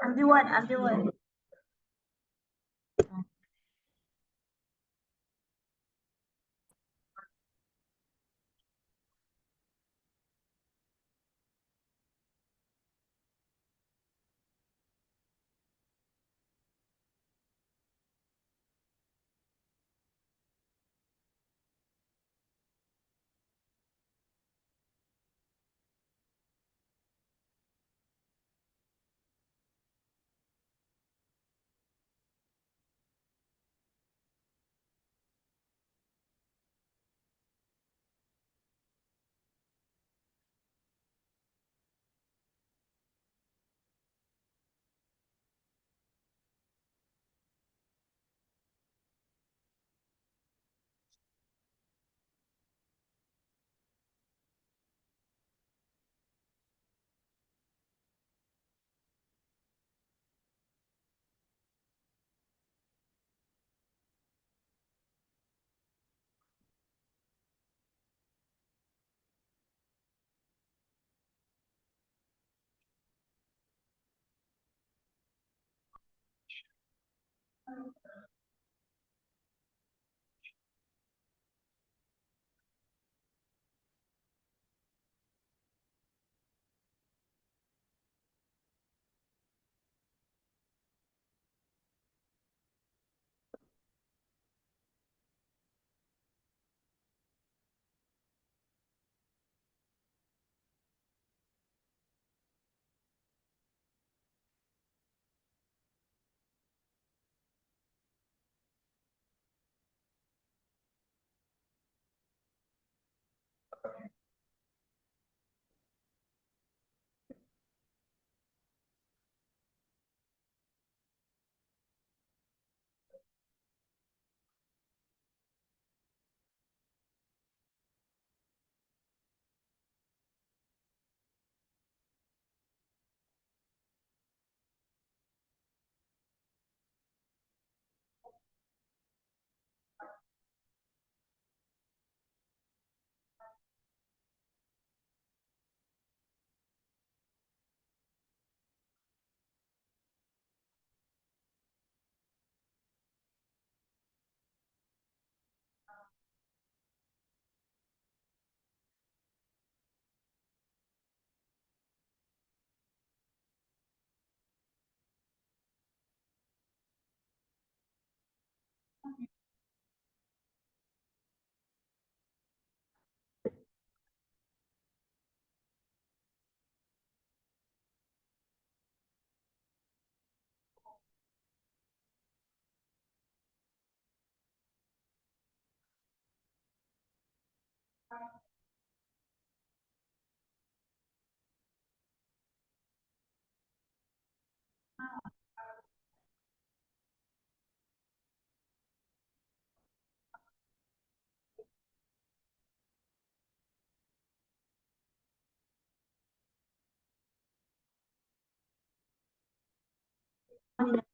I'm the one. I'm the one.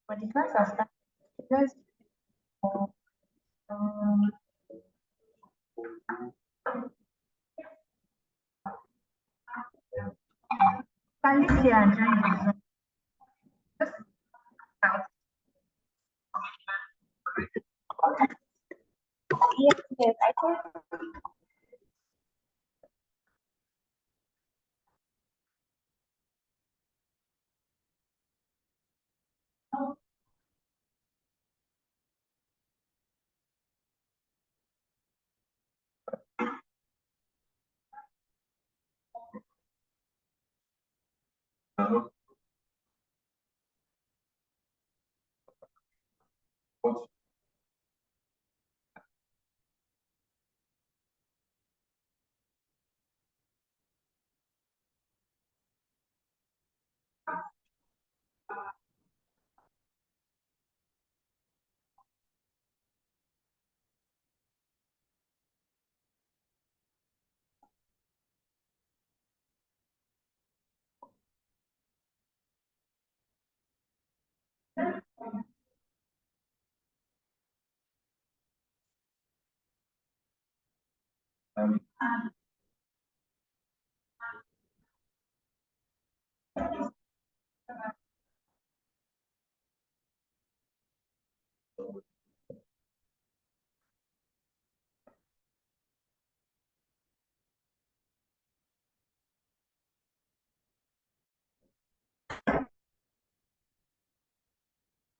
For the class has started. Let's um, can you see and join the Zoom? Just out. Yes, yes, I think.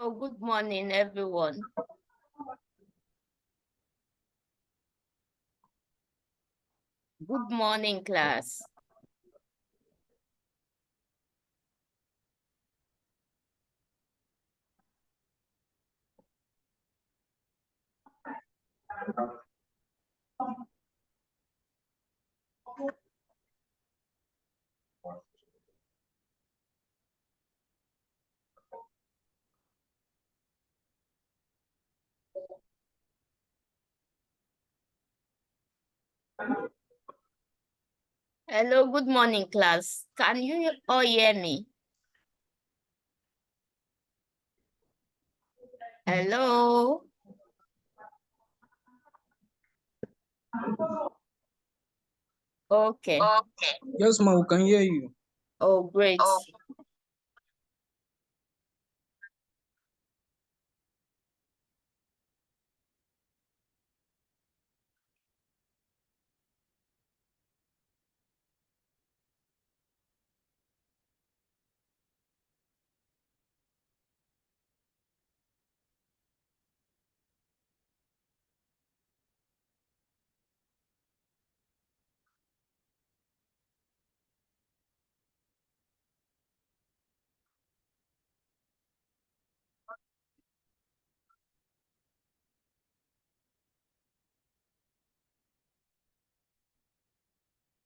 Oh, good morning, everyone. Good morning, class. Hello, good morning, class. Can you all hear me? Hello? Okay. Yes, ma'am, we can hear you. Oh, great.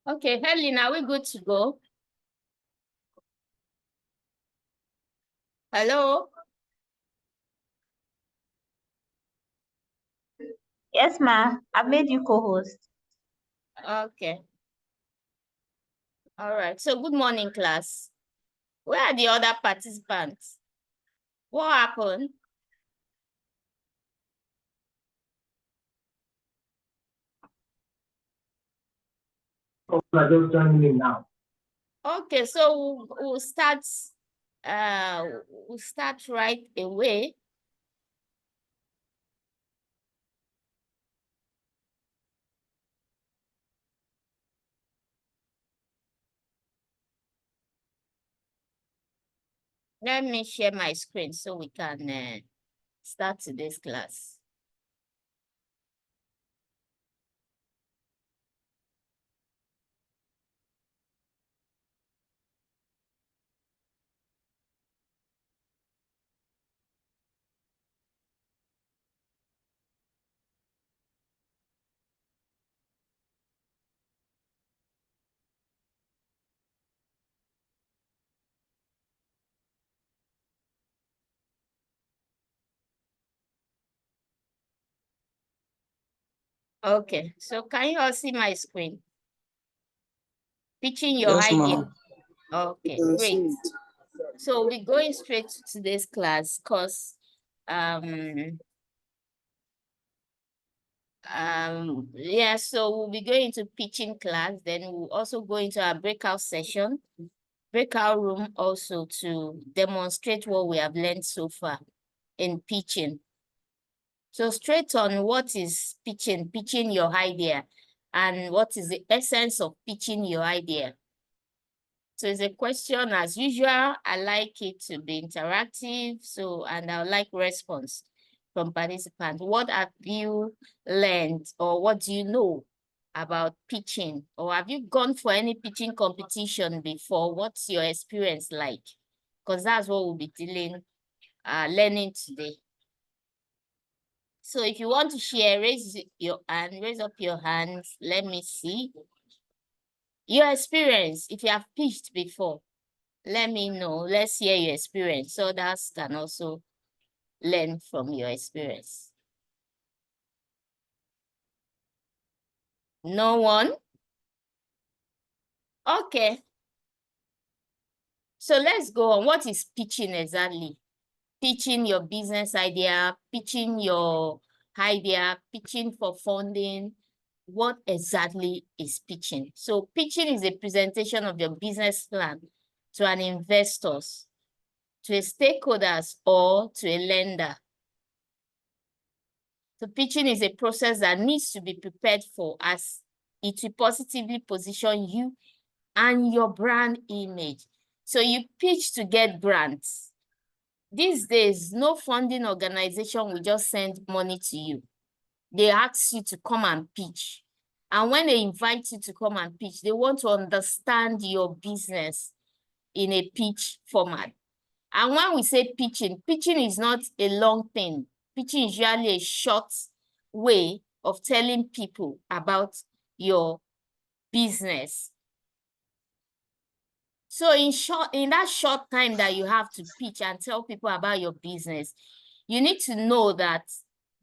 Okay, Helen, are we good to go? Hello? Yes, ma. I've made you co-host. Okay. All right. So good morning, class. Where are the other participants? What happened? Just joining in now. Okay, so we'll start right away. Let me share my screen so we can start today's class. Okay, so can you all see my screen? Pitching your Yes, idea. ma'am. Okay, great. So we're going straight to today's class because yeah, so we'll be going to pitching class, then we'll also go into our breakout session, breakout room also to demonstrate what we have learned so far in pitching. So straight on, what is pitching? Pitching your idea, and what is the essence of pitching your idea? So it's a question as usual. I like it to be interactive, so and I would like response from participants. What have you learned, or what do you know about pitching? Or have you gone for any pitching competition before? What's your experience like? Because that's what we'll be learning today. So if you want to share, raise up your hands. Let me see. Your experience, if you have pitched before, let me know. Let's hear your experience. So others can also learn from your experience. No one? Okay. So let's go on. What is pitching exactly? Pitching your business idea, pitching your idea, pitching for funding. What exactly is pitching? So pitching is a presentation of your business plan to an investors, to a stakeholders, or to a lender. So pitching is a process that needs to be prepared for as it will positively position you and your brand image. So you pitch to get grants. these days, no funding organization will just send money to you. They ask you to come and pitch. And when they invite you to come and pitch, they want to understand your business in a pitch format. And when we say pitching, pitching is not a long thing. Pitching is usually a short way of telling people about your business. So in that short time that you have to pitch and tell people about your business, you need to know that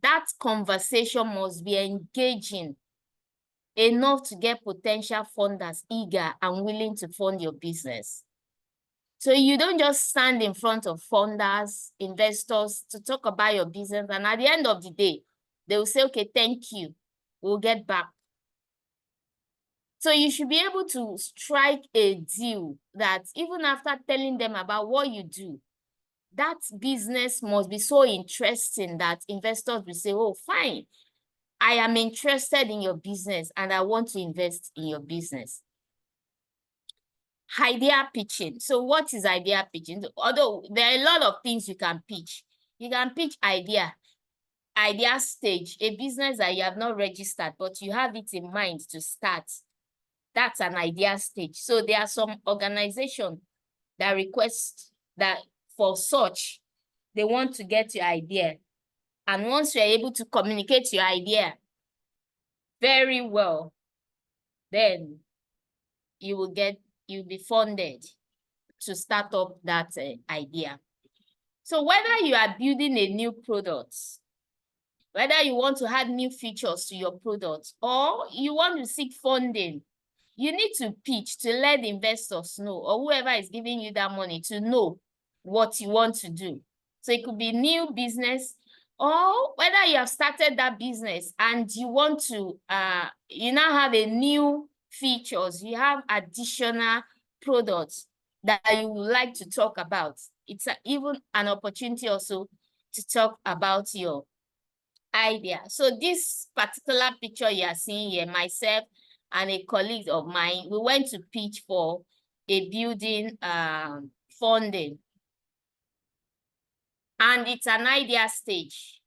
that conversation must be engaging enough to get potential funders eager and willing to fund your business. So you don't just stand in front of funders, investors to talk about your business. And at the end of the day, they will say, okay, thank you. We'll get back. So you should be able to strike a deal that even after telling them about what you do, that business must be so interesting that investors will say, oh, fine, I am interested in your business and I want to invest in your business. Idea pitching. So what is idea pitching? Although there are a lot of things you can pitch. You can pitch idea stage, a business that you have not registered, but you have it in mind to start. That's an idea stage. So there are some organizations that request that for such, they want to get your idea. And once you're able to communicate your idea very well, then you'll be funded to start up that idea. So whether you are building a new product, whether you want to add new features to your product, or you want to seek funding, you need to pitch to let investors know, or whoever is giving you that money to know what you want to do. So it could be new business, or whether you have started that business and you want to, you now have a new features, you have additional products that you would like to talk about. It's even an opportunity also to talk about your idea. So this particular picture you are seeing here, myself and a colleague of mine, we went to pitch for a building funding. And it's an idea stage.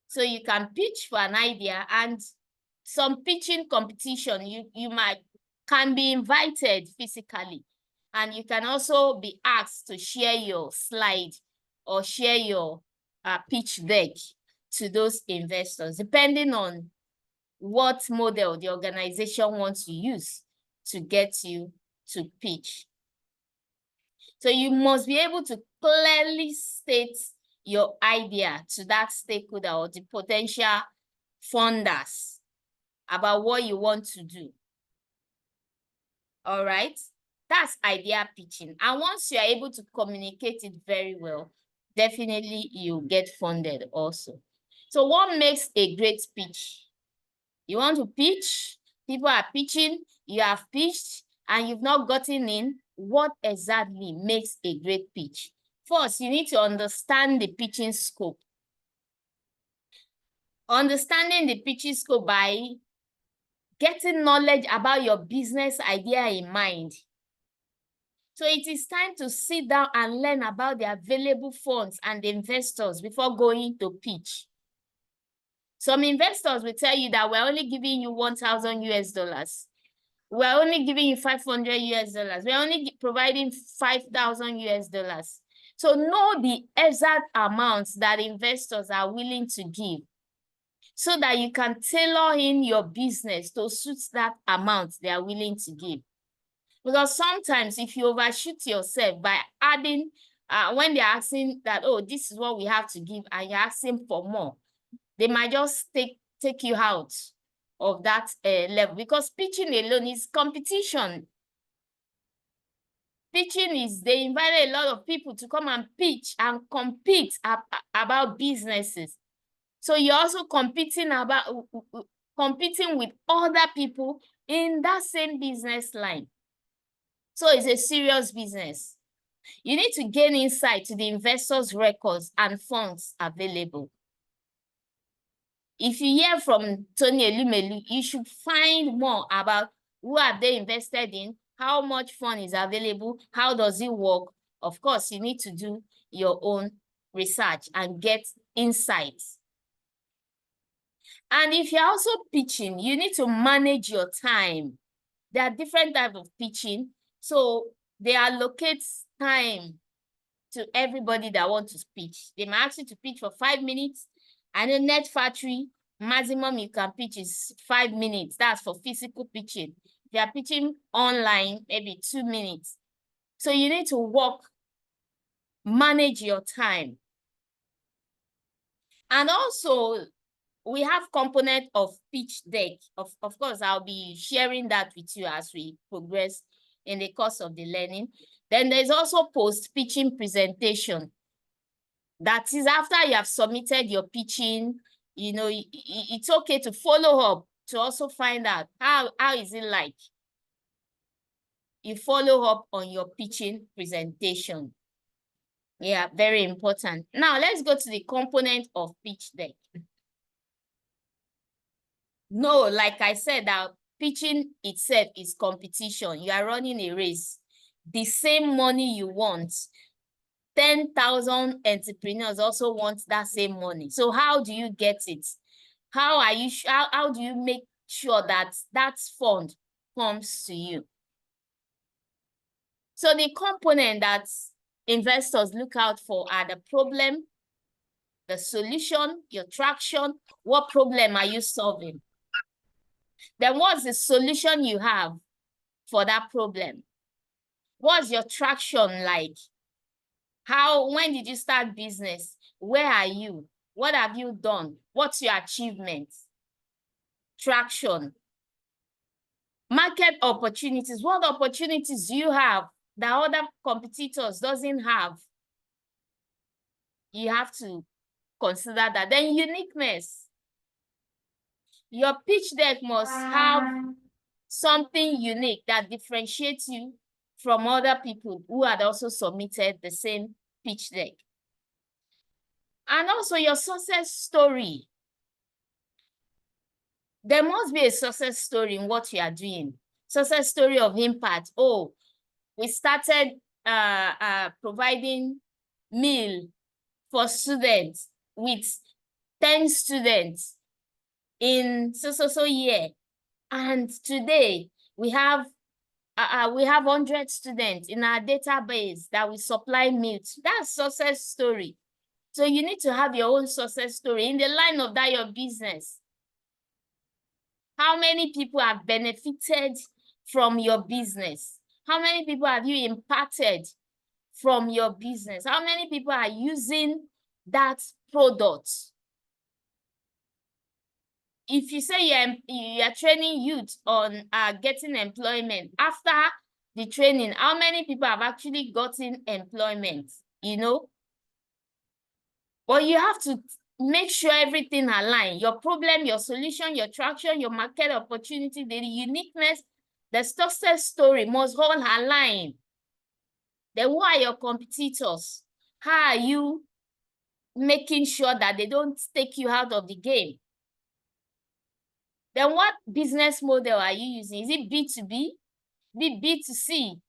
So you can pitch for an idea, and some pitching competition, you can be invited physically. And you can also be asked to share your slide or share your pitch deck to those investors, depending on what model the organization wants to use to get you to pitch. So you must be able to clearly state your idea to that stakeholder or the potential funders about what you want to do. All right, that's idea pitching. And once you are able to communicate it very well, definitely you get funded also. So what makes a great pitch? You want to pitch, people are pitching, you have pitched, and you've not gotten in. What exactly makes a great pitch? First, you need to understand the pitching scope. Understanding the pitching scope by getting knowledge about your business idea in mind. So it is time to sit down and learn about the available funds and the investors before going to pitch. Some investors will tell you that we're only giving you 1,000 US dollars. We're only giving you 500 US dollars. We're only providing 5,000 US dollars. So know the exact amounts that investors are willing to give so that you can tailor in your business to suit that amount they are willing to give. Because sometimes if you overshoot yourself by adding, when they're asking that, oh, this is what we have to give, and you're asking for more, they might just take you out of that level, because pitching alone is competition. Pitching is, they invite a lot of people to come and pitch and compete about businesses. So you're also competing with other people in that same business line. So it's a serious business. You need to gain insight to the investors' records and funds available. If you hear from Tony Elumelu, you should find more about who have they invested in, how much fund is available, how does it work. Of course, you need to do your own research and get insights. And if you're also pitching, you need to manage your time. There are different types of pitching. So they allocate time to everybody that wants to pitch. They might ask you to pitch for 5 minutes. And the Net Factory, maximum you can pitch is 5 minutes. That's for physical pitching. If you are pitching online, maybe 2 minutes. So you need to manage your time. And also, we have component of pitch deck. Of course, I'll be sharing that with you as we progress in the course of the learning. Then there's also post-pitching presentation. That is after you have submitted your pitching, you know, it's okay to follow up to also find out how is it like. You follow up on your pitching presentation. Yeah, very important. Now let's go to the component of pitch deck. No, like I said, that pitching itself is competition. You are running a race. The same money you want, 10,000 entrepreneurs also want that same money. So how do you get it? How do you make sure that that fund comes to you? So the component that investors look out for are the problem, the solution, your traction. What problem are you solving? Then what's the solution you have for that problem? What's your traction like? When did you start business? Where are you? What have you done? What's your achievement? Traction. Market opportunities. What opportunities do you have that other competitors doesn't have? You have to consider that. Then uniqueness. Your pitch deck must have something unique that differentiates you from other people who had also submitted the same pitch deck. And also your success story. There must be a success story in what you are doing. Success story of impact. Oh, we started providing meal for students with 10 students in so year. And today we have 100 students in our database that we supply meat. That's success story. So you need to have your own success story. In the line of that, your business. How many people have benefited from your business? How many people have you impacted from your business? How many people are using that product? If you say you are training youth on getting employment, after the training, how many people have actually gotten employment? You know? But you have to make sure everything aligns. Your problem, your solution, your traction, your market opportunity, the uniqueness, the success story must all align. Then who are your competitors? How are you making sure that they don't take you out of the game? Then what business model are you using? Is it B2B? B2C?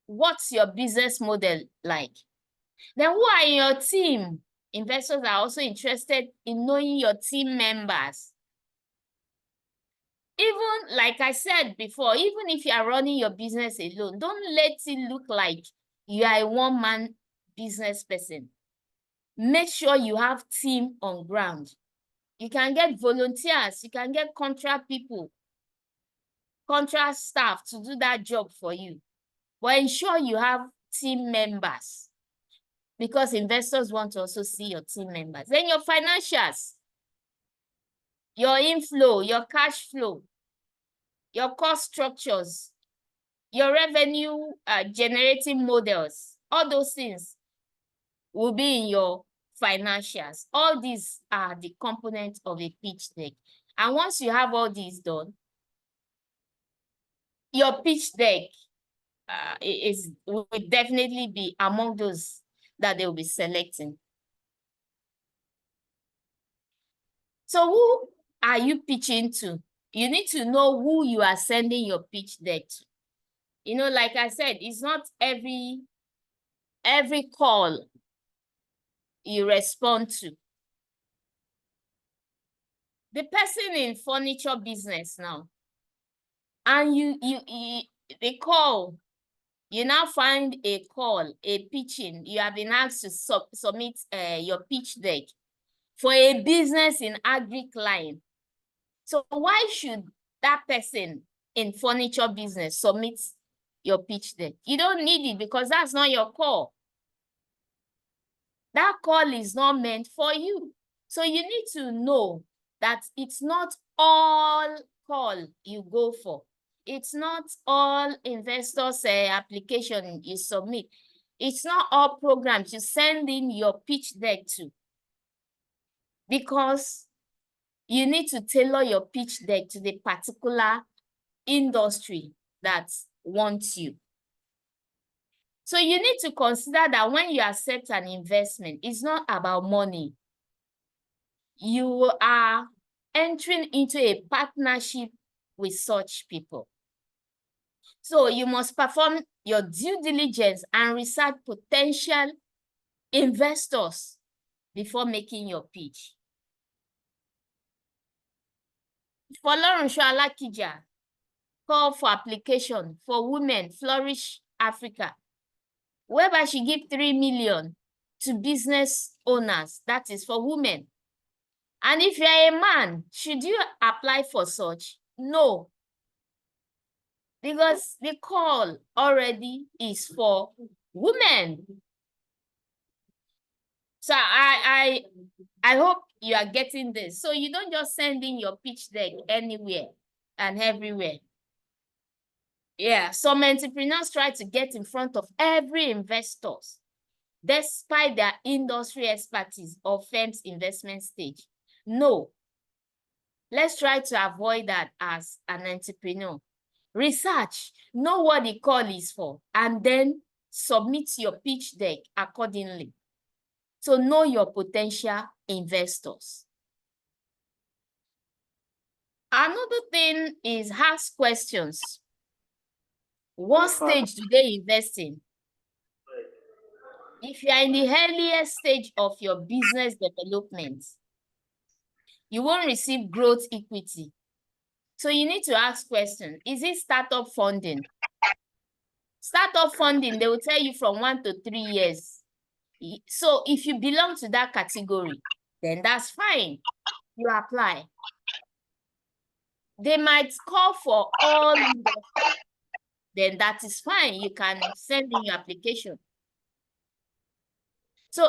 What's your business model like? Then who are in your team? Investors are also interested in knowing your team members. Even like I said before, even if you are running your business alone, don't let it look like you are a one-man business person. Make sure you have team on ground. You can get volunteers, you can get contract people, contract staff to do that job for you. But ensure you have team members, because investors want to also see your team members. Then your financials, your inflow, your cash flow, your cost structures, your revenue generating models, all those things will be in your financials. All these are the components of a pitch deck. And once you have all these done, your pitch deck will definitely be among those that they will be selecting. So who are you pitching to? You need to know who you are sending your pitch deck to. You know, like I said, it's not every every call you respond to. The person in furniture business now, and they call, you now find a call, a pitching, you have been asked to submit your pitch deck for a business in agri line. So why should that person in furniture business submit your pitch deck? You don't need it because that's not your call. That call is not meant for you. So you need to know that it's not all call you go for. It's not all investors application you submit. It's not all programs you send in your pitch deck to. Because you need to tailor your pitch deck to the particular industry that wants you. So you need to consider that when you accept an investment, it's not about money. You are entering into a partnership with such people. So you must perform your due diligence and research potential investors before making your pitch. Folorunsho Alakija call for application for Women Flourish Africa, whereby she give 3 million to business owners, that is for women. And if you're a man, should you apply for such? No. Because the call already is for women. So I hope you are getting this. So you don't just send in your pitch deck anywhere and everywhere. Yeah, some entrepreneurs try to get in front of every investor despite their industry expertise or firm's investment stage. No. Let's try to avoid that as an entrepreneur. Research, know what the call is for, and then submit your pitch deck accordingly. So know your potential investors. Another thing is ask questions. What stage do they invest in? If you are in the earliest stage of your business development, you won't receive growth equity. So you need to ask questions. Is it startup funding? Startup funding, they will tell you from 1 to 3 years. So if you belong to that category, then that's fine. You apply. They might call for all industries. Then that is fine. You can send in your application. So,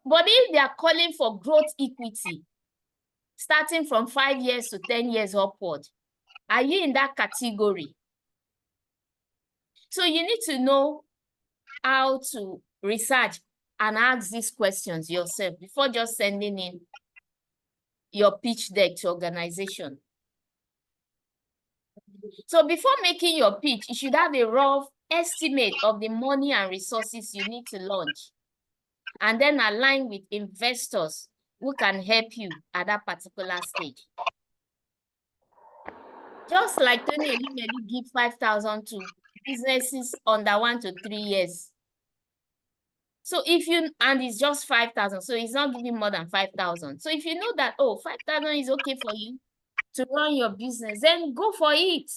but if they are calling for growth equity, starting from 5 years to 10 years upward, are you in that category? So you need to know how to research and ask these questions yourself before just sending in your pitch deck to organization. So before making your pitch, you should have a rough estimate of the money and resources you need to launch, and then align with investors who can help you at that particular stage. Just like Tony Elumelu give 5,000 to businesses under 1 to 3 years. So if you, and it's just 5,000, so it's not giving more than 5,000. So if you know that, oh, 5,000 is okay for you to run your business, then go for it.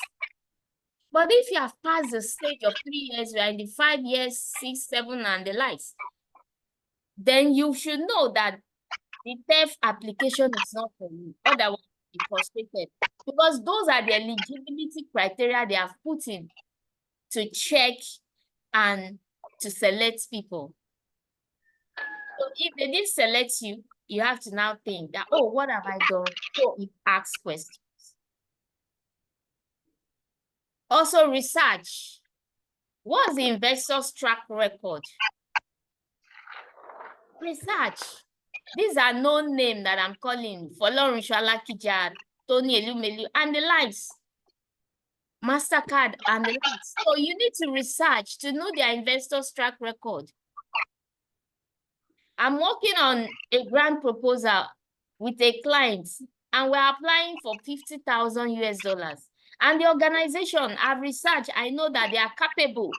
But if you have passed the stage of 3 years, you are in the 5 years, 6, 7, and the likes, then you should know that the TEF application is not for you. Otherwise, you'll be frustrated. Because those are the eligibility criteria they have put in to check and to select people. So if they didn't select you, you have to now think that, oh, what have I done? So you ask questions. Also research. What's the investor's track record? Research. These are known names that I'm calling Folorunsho Alakija, Tony Elumelu, and the likes. MasterCard and the likes. So you need to research to know their investors' track record. I'm working on a grant proposal with a client, and we're applying for $50,000 US. And the organization I've researched, I know that they are capable.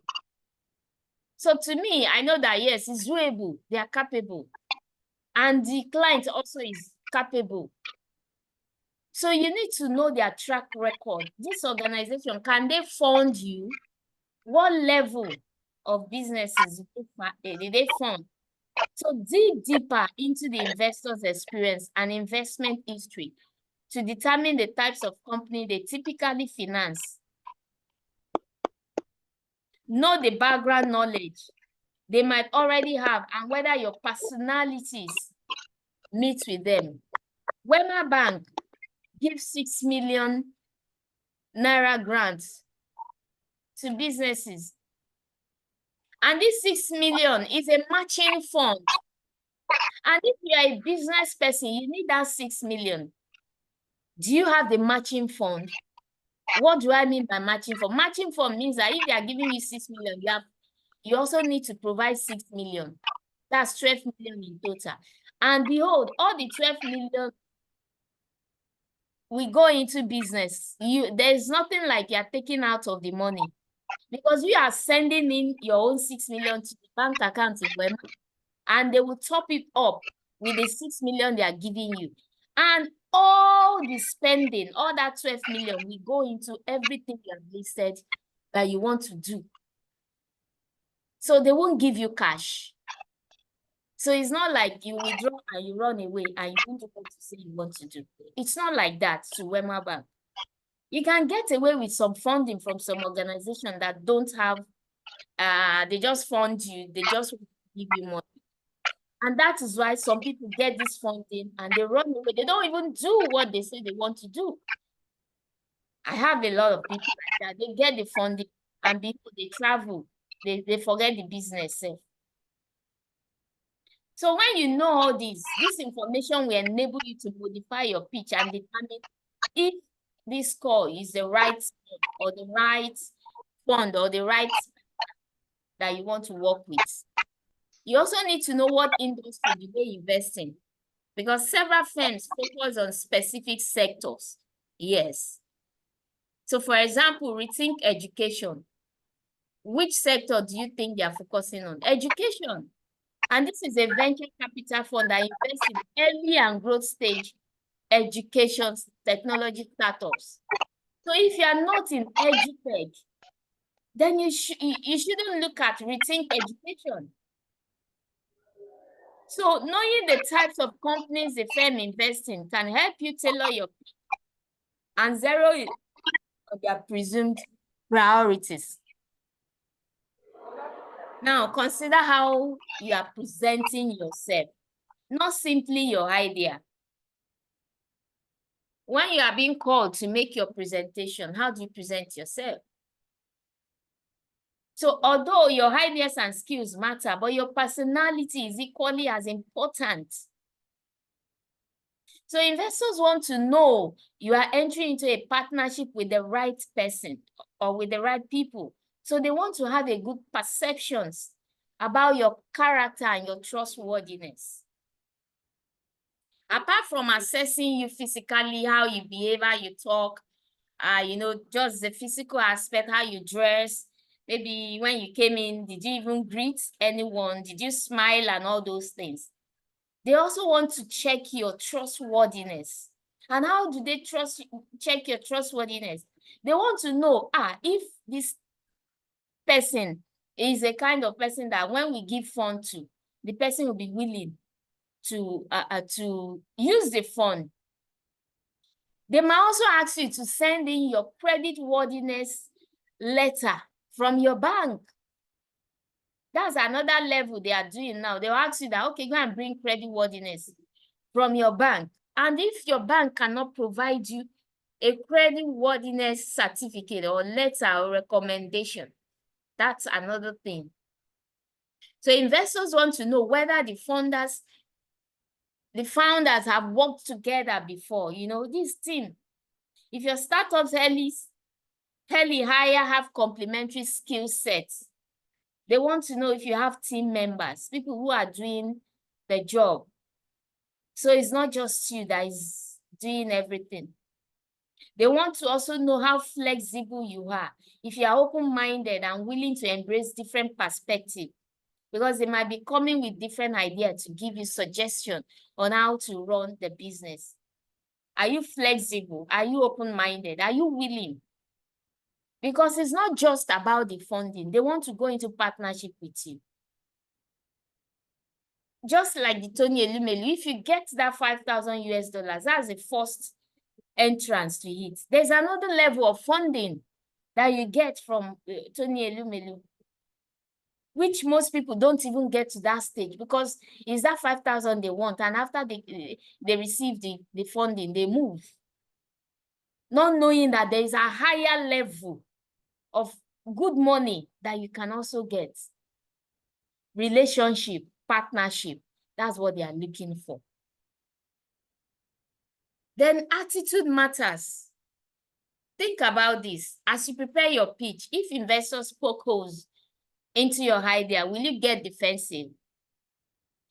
So to me, I know that yes, it's doable, they are capable. And the client also is capable. So you need to know their track record. This organization, can they fund you? What level of businesses did they fund? So dig deeper into the investor's experience and investment history to determine the types of company they typically finance. Know the background knowledge they might already have and whether your personalities meet with them. Wema Bank gives 6 million naira grants to businesses. And this 6 million is a matching fund. And if you are a business person, you need that 6 million. Do you have the matching fund? What do I mean by matching fund? Matching fund means that if they are giving you 6 million, you also need to provide 6 million. That's 12 million in total. And behold, all the 12 million we go into business. There's nothing like you're taking out of the money because you are sending in your own 6 million to the bank account in Wema, and they will top it up with the 6 million they are giving you. And all the spending, all that 12 million will go into everything you have listed that you want to do. So they won't give you cash. So it's not like you withdraw and you run away and you won't do what you say you want to do. It's not like that to Wema Bank. You can get away with some funding from some organization that don't have, they just fund you, they just give you money. And that is why some people get this funding and they run away. They don't even do what they say they want to do. I have a lot of people like that. They get the funding and people, they travel, they forget the business. So when you know all this information will enable you to modify your pitch and determine if this call is the right or the right fund or the right that you want to work with. You also need to know what industry they invest in because several firms focus on specific sectors. Yes. So for example, Rethink Education. Which sector do you think they are focusing on? Education. And this is a venture capital fund that invests in early and growth stage education technology startups. So if you are not in EduTech, then you shouldn't look at Rethink Education. So knowing the types of companies the firm invests in can help you tailor your pitch and zero in on their presumed priorities. Now, consider how you are presenting yourself, not simply your idea. When you are being called to make your presentation, how do you present yourself? So although your ideas and skills matter, but your personality is equally as important. So investors want to know you are entering into a partnership with the right person or with the right people. So they want to have a good perceptions about your character and your trustworthiness. Apart from assessing you physically, how you behave, how you talk, just the physical aspect, how you dress, maybe when you came in, did you even greet anyone? Did you smile and all those things? They also want to check your trustworthiness. And how do they check your trustworthiness? They want to know, if this person is a kind of person that when we give fund to, the person will be willing to use the fund. They might also ask you to send in your creditworthiness letter from your bank. That's another level they are doing now. They'll ask you that, okay, go and bring creditworthiness from your bank. And if your bank cannot provide you a creditworthiness certificate or letter or recommendation, that's another thing. So investors want to know whether the founders have worked together before. This team, if your startups early hire have complementary skill sets, they want to know if you have team members, people who are doing the job. So it's not just you that is doing everything. They want to also know how flexible you are. If you are open-minded and willing to embrace different perspectives, because they might be coming with different ideas to give you suggestion on how to run the business. Are you flexible? Are you open-minded? Are you willing? Because it's not just about the funding. They want to go into partnership with you. Just like the Tony Elumelu, if you get that 5,000 US dollars, that's the first entrance to it. There's another level of funding that you get from Tony Elumelu, which most people don't even get to that stage, because it's that 5,000 they want, and after they receive the funding, they move. Not knowing that there is a higher level of good money that you can also get. Relationship, partnership, that's what they are looking for. Then attitude matters. Think about this. As you prepare your pitch, if investors poke holes into your idea, will you get defensive?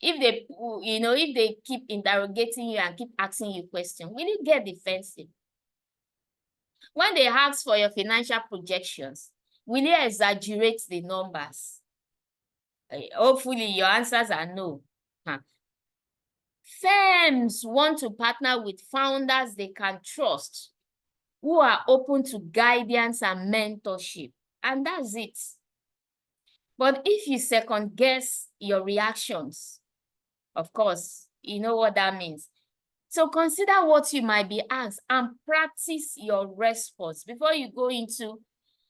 If they, if they keep interrogating you and keep asking you questions, will you get defensive? When they ask for your financial projections, will you exaggerate the numbers? Hopefully your answers are no. Firms want to partner with founders they can trust, who are open to guidance and mentorship, and that's it. But if you second guess your reactions, of course, you know what that means. So consider what you might be asked and practice your response before you go into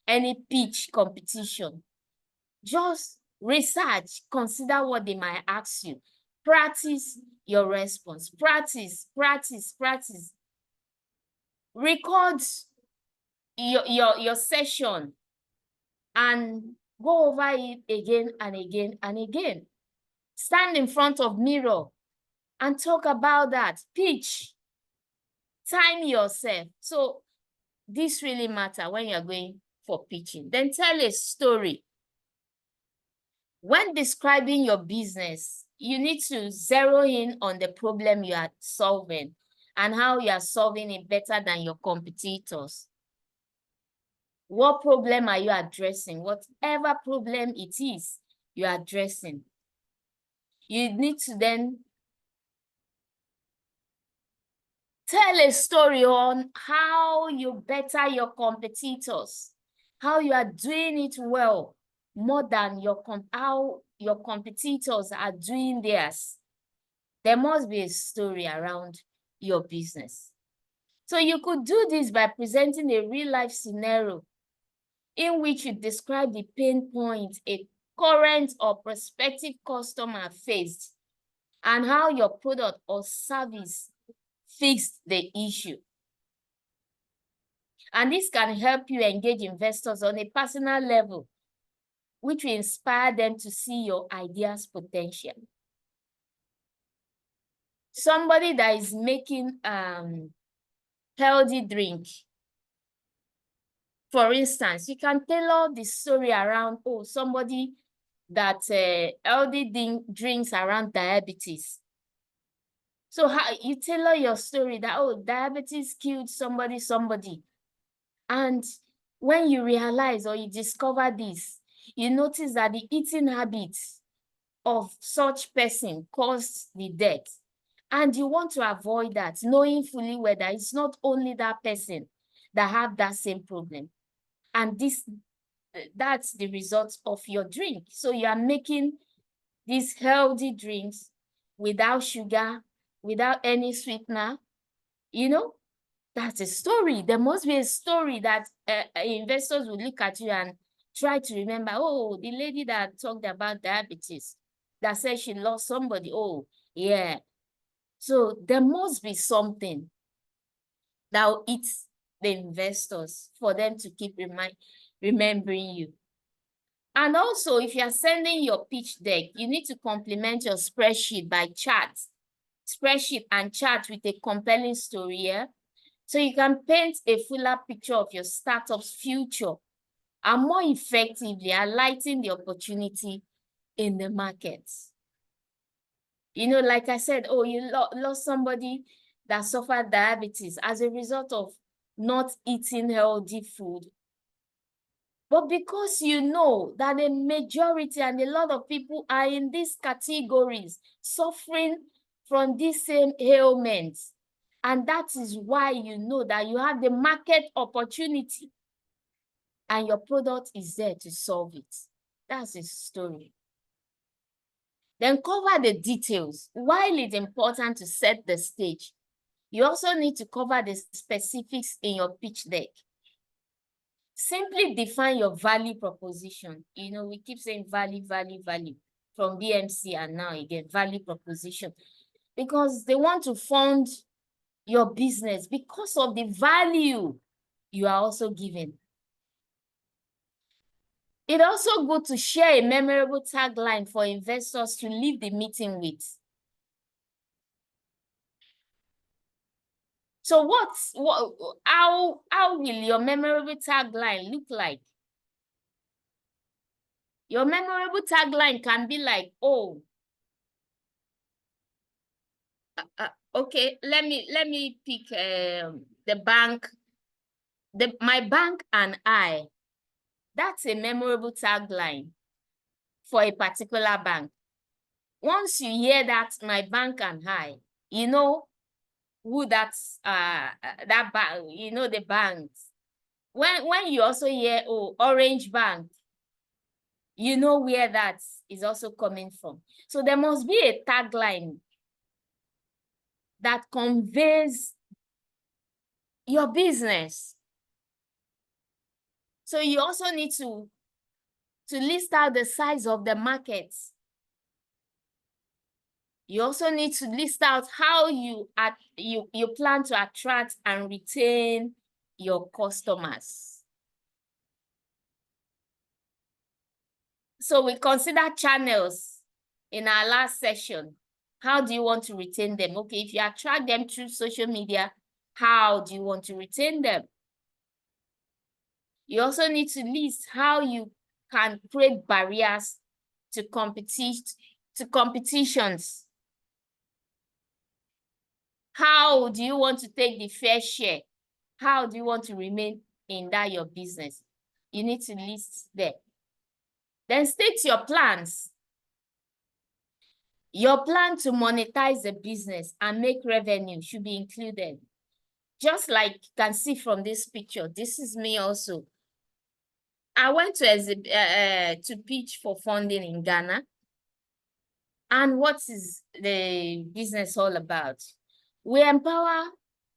any pitch competition. Just research, consider what they might ask you. Practice your response. Practice, practice, practice. Record your session and go over it again and again and again. Stand in front of mirror and talk about that. Pitch. Time yourself. So this really matters when you're going for pitching. Then tell a story. When describing your business, you need to zero in on the problem you are solving and how you are solving it better than your competitors. What problem are you addressing? Whatever problem it is you are addressing. You need to then tell a story on how you better your competitors, how you are doing it well, more than how your competitors are doing theirs. There must be a story around your business. So you could do this by presenting a real-life scenario in which you describe the pain point a current or prospective customer faced and how your product or service fixed the issue. And this can help you engage investors on a personal level, which will inspire them to see your idea's potential. Somebody that is making healthy drink, for instance, you can tailor the story around, somebody that healthy drinks around diabetes. So how you tailor your story that, diabetes killed somebody. And when you realize or you discover this, you notice that the eating habits of such person caused the death. And you want to avoid that, knowing fully whether it's not only that person that have that same problem. And that's the result of your drink. So you are making these healthy drinks without sugar, without any sweetener. That's a story. There must be a story that investors will look at you and try to remember, the lady that talked about diabetes, that said she lost somebody. Oh, yeah. So there must be something that will eat the investors for them to keep remembering you. And also, if you are sending your pitch deck, you need to complement your spreadsheet by charts. Spreadsheet and chart with a compelling story here. So you can paint a fuller picture of your startup's future and more effectively highlighting the opportunity in the market. Like I said, you lost somebody that suffered diabetes as a result of not eating healthy food, but because you know that the majority and a lot of people are in these categories suffering from these same ailments. And that is why you know that you have the market opportunity and your product is there to solve it. That's the story. Then cover the details. While it's important to set the stage, you also need to cover the specifics in your pitch deck. Simply define your value proposition. You know, we keep saying value from BMC and now again, value proposition. Because they want to fund your business because of the value you are also giving. It's also good to share a memorable tagline for investors to leave the meeting with. So how will your memorable tagline look like? Your memorable tagline can be like, oh, okay, let me pick the bank, my bank and I. That's a memorable tagline for a particular bank. Once you hear that, my bank and I, you know who that's that bank, you know the banks. When you also hear, oh, Orange Bank, you know where that is also coming from. So there must be a tagline that conveys your business. So you also need to list out the size of the markets. You also need to list out how you plan to attract and retain your customers. So we consider channels in our last session. How do you want to retain them? Okay, if you attract them through social media, how do you want to retain them? You also need to list how you can create barriers to competitions. How do you want to take the fair share? How do you want to remain in that your business? You need to list there. Then state your plans. Your plan to monetize the business and make revenue should be included. Just like you can see from this picture, this is me also. I went to pitch for funding in Ghana. And what is the business all about? We empower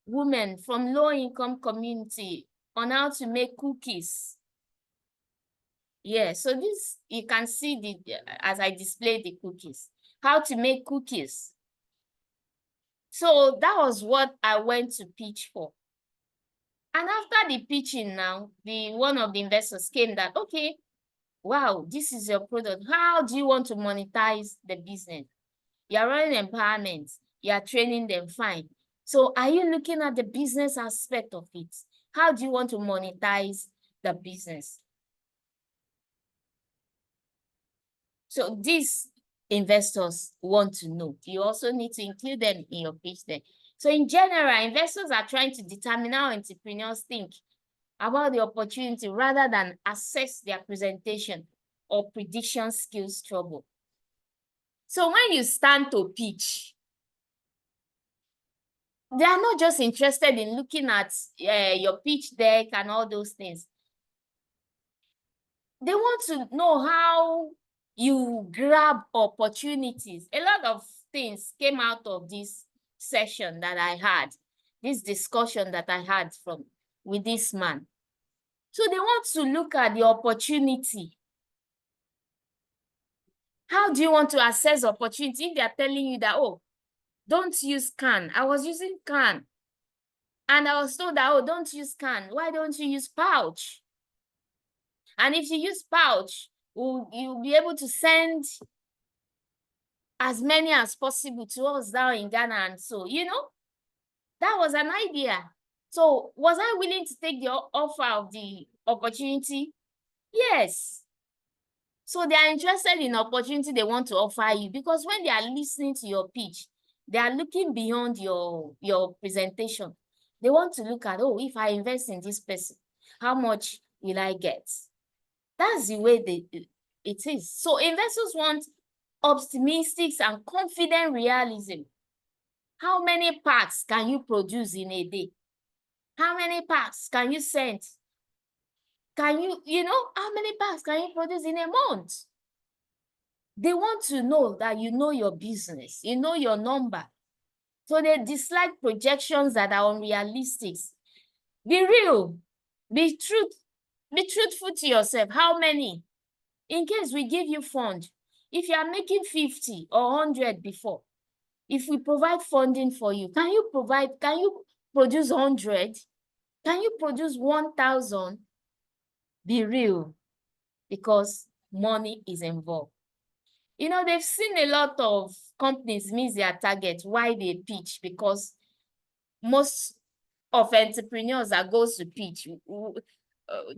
women from low-income community on how to make cookies. Yeah, so this, you can see as I display the cookies, how to make cookies. So that was what I went to pitch for. And after the pitching now, one of the investors came that, okay, wow, this is your product. How do you want to monetize the business? You're running empowerment, you're training them, fine. So are you looking at the business aspect of it? How do you want to monetize the business? So these investors want to know. You also need to include them in your pitch deck. So in general, investors are trying to determine how entrepreneurs think about the opportunity rather than assess their presentation or prediction skills trouble. So when you stand to pitch, they are not just interested in looking at your pitch deck and all those things. They want to know how you grab opportunities. A lot of things came out of this session that I had, this discussion that I had with this man. So they want to look at the opportunity. How do you want to assess opportunity if they are telling you that, oh, don't use can? I was using can. And I was told that, oh, don't use can. Why don't you use pouch? And if you use pouch, you'll be able to send as many as possible to us down in Ghana. And so, you know, that was an idea. So was I willing to take the offer of the opportunity? Yes. So they are interested in opportunity they want to offer you, because when they are listening to your pitch, they are looking beyond your presentation. They want to look at, oh, if I invest in this person, how much will I get? That's the way it is. So investors want optimistic and confident realism. How many packs can you produce in a day? How many packs can you send? Can you know, how many packs can you produce in a month? They want to know that you know your business, you know your number. So they dislike projections that are unrealistic. Be real, be truthful to yourself. How many? In case we give you fund, if you are making 50 or 100 before, if we provide funding for you, can you produce 100? Can you produce 1,000? Be real, because money is involved. You know, they've seen a lot of companies miss their target. Why they pitch? Because most of entrepreneurs that goes to pitch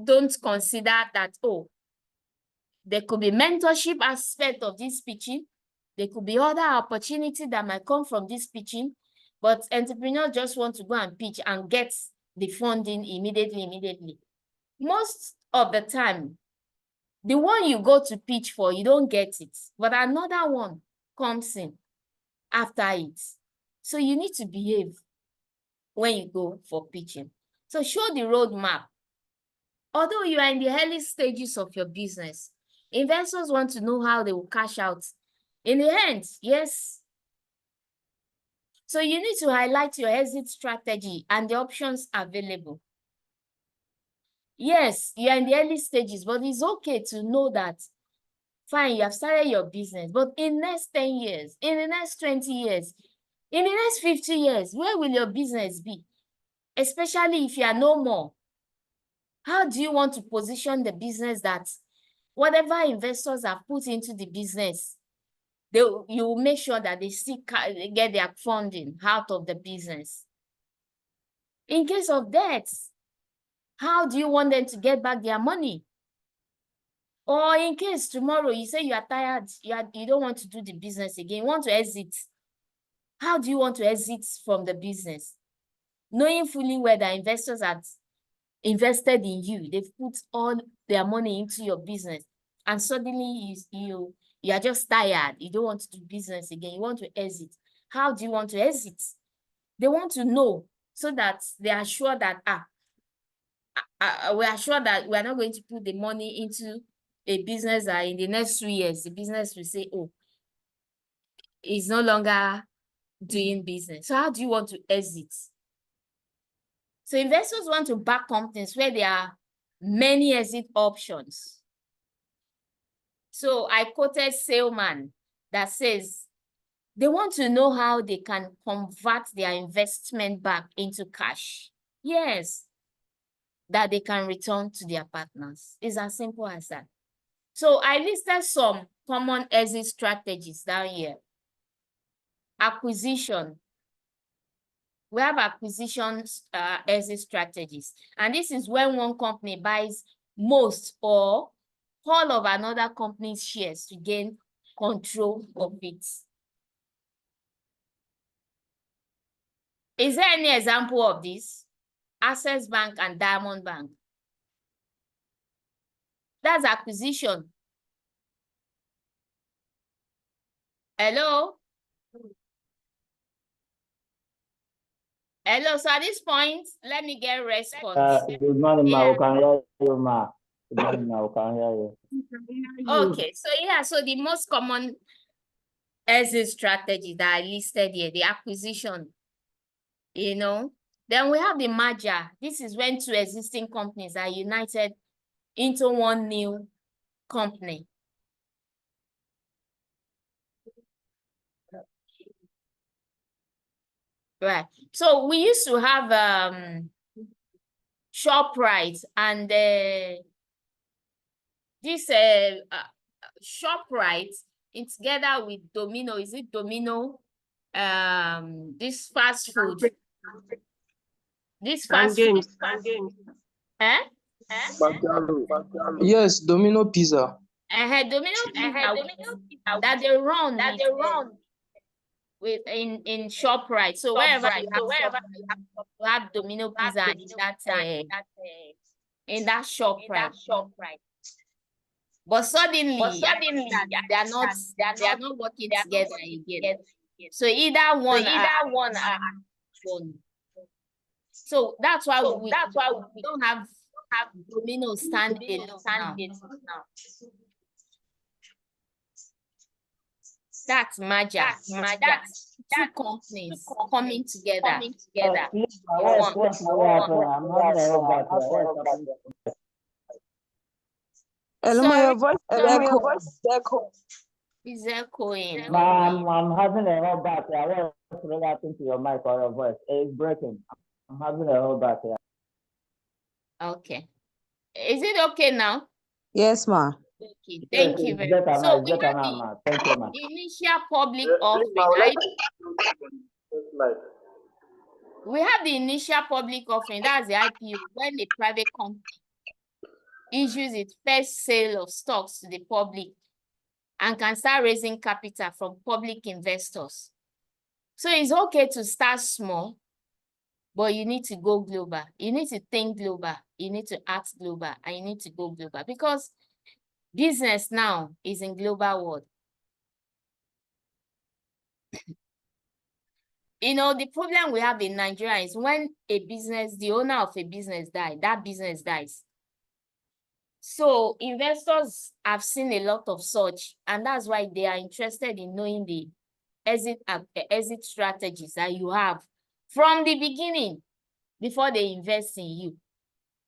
don't consider that, oh, there could be mentorship aspect of this pitching. There could be other opportunity that might come from this pitching, but entrepreneurs just want to go and pitch and get the funding immediately. Most of the time, the one you go to pitch for, you don't get it, but another one comes in after it. So you need to behave when you go for pitching. So show the roadmap. Although you are in the early stages of your business, investors want to know how they will cash out in the end. Yes. So you need to highlight your exit strategy and the options available. Yes, you are in the early stages, but it's okay to know that, fine, you have started your business, but in the next 10 years, in the next 20 years, in the next 50 years, where will your business be? Especially if you are no more. How do you want to position the business that whatever investors have put into the business, you will make sure that they still get their funding out of the business? In case of debt, how do you want them to get back their money? Or in case tomorrow you say you are tired, you don't want to do the business again, you want to exit. How do you want to exit from the business? Knowing fully well that investors have invested in you, they've put all their money into your business, and suddenly you are just tired, you don't want to do business again, you want to exit. How do you want to exit? They want to know so that they are sure that we are sure that we are not going to put the money into a business that in the next 2 years the business will say, oh, it's no longer doing business. So how do you want to exit? So investors want to back companies where there are many exit options. So I quoted Salesman that says they want to know how they can convert their investment back into cash. Yes, that they can return to their partners. It's as simple as that. So I listed some common exit strategies down here. Acquisition. We have acquisitions exit strategies. And this is when one company buys most or all of another company's shares to gain control of it. Is there any example of this? Access Bank and Diamond Bank. That's acquisition. Hello? Hello, so at this point, let me get response. Good morning, Yeah. ma. We can hear you, ma. Good morning, ma. We can hear you. Okay, so yeah, so the most common exit strategy that I listed here, the acquisition, you know. Then we have the merger. This is when two existing companies are united into one new company. Right. So we used to have ShopRite and this ShopRite in together with Domino. Is it Domino? This fast food. This fast food. Eh? Yes, Domino Pizza. Domino Pizza that they run. with in ShopRite. So wherever you have ShopRite, you have Domino Pizza in that ShopRite. But suddenly, they are not working together again. So either one one. So that's why we don't have Domino stand alone now. That's merger. That's two companies coming together. What's happening? I'm having a whole back here. What's happening? Hello, Sorry, your voice is echo. is echoing. I'm having a whole back here. What's relating to your mic or your voice? It's breaking. I'm having a whole back here. Okay. Is it okay now? Yes, ma. Okay, thank you very much. So we have Thank you, ma'am. the initial public offering. We have the initial public offering, that's the IPO, when a private company issues its first sale of stocks to the public and can start raising capital from public investors. So it's okay to start small, but you need to go global. You need to think global. You need to act global, and you need to go global because business now is in global world. You know, the problem we have in Nigeria is when the owner of a business dies, that business dies. So investors have seen a lot of such, and that's why they are interested in knowing the exit strategies that you have from the beginning before they invest in you.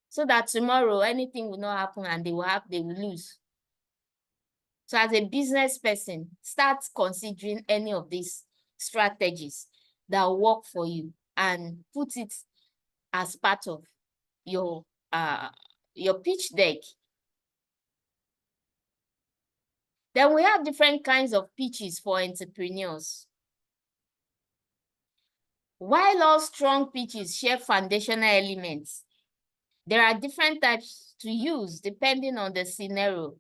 So that tomorrow anything will not happen and they will lose. So as a business person, start considering any of these strategies that work for you and put it as part of your pitch deck. Then we have different kinds of pitches for entrepreneurs. While all strong pitches share foundational elements, there are different types to use depending on the scenario.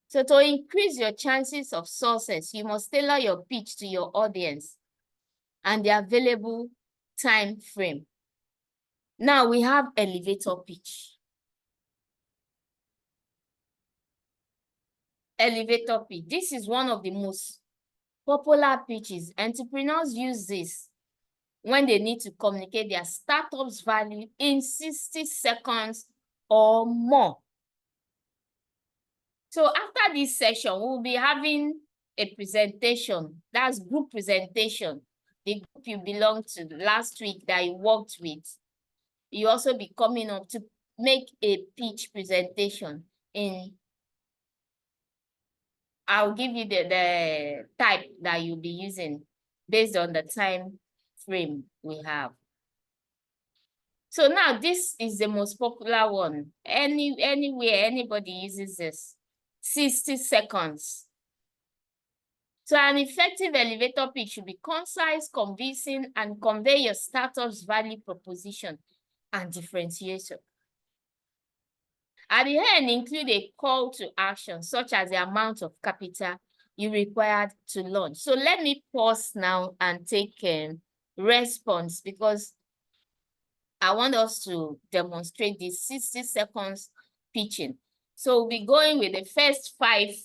So to increase your chances of success, you must tailor your pitch to your audience and the available time frame. Now we have elevator pitch. Elevator pitch. This is one of the most popular pitches. Entrepreneurs use this when they need to communicate their startup's value in 60 seconds or more. So after this session, we'll be having a presentation. That's group presentation. The group you belong to last week that you worked with. You also be coming up to make a pitch presentation I'll give you the type that you'll be using based on the time frame we have. So now this is the most popular one. Anywhere anybody uses this, 60 seconds. So an effective elevator pitch should be concise, convincing, and convey your startup's value proposition and differentiation. At the end, include a call to action, such as the amount of capital you required to launch. So let me pause now and take response because I want us to demonstrate this 60 seconds pitching. So we'll be going with the first five.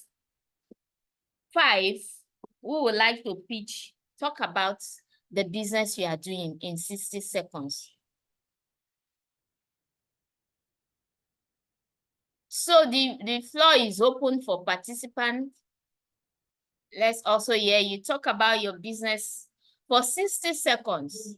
We would like to pitch, talk about the business you are doing in 60 seconds. So the floor is open for participants. Let's also hear you talk about your business for 60 seconds.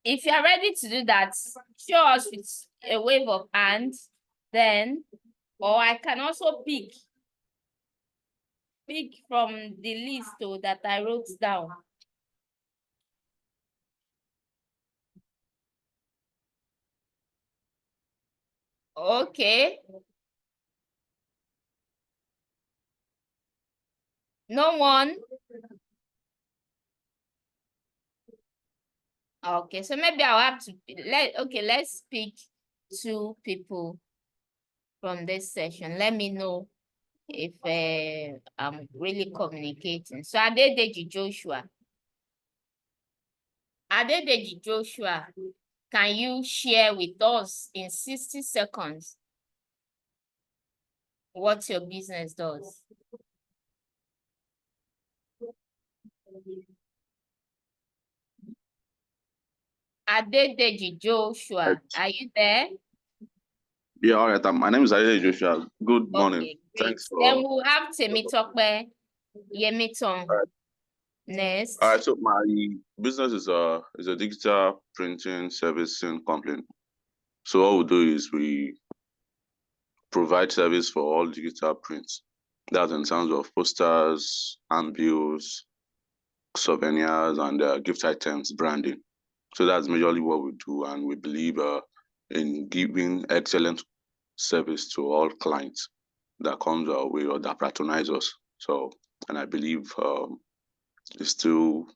If you are ready to do that, show us with a wave of hands, then, or I can also pick from the list that I wrote down. Okay. No one? Okay, so maybe I'll have to, let's pick 2 people from this session. Let me know if I'm really communicating. So Adedeji Joshua. Adedeji Joshua, can you share with us in 60 seconds what your business does? Adedeji Joshua, are you there? Yeah, all right. My name is Adele Joshua. Good morning. Okay, great. Thanks for. Then we'll have Temitope Yemiton next. All right. So my business is a digital printing servicing company. So what we do is we provide service for all digital prints. That's in terms of posters, handbills, souvenirs, and gift items branding. So that's majorly what we do, and we believe in giving excellent service to all clients that comes our way or that patronize us. So, and I believe it's still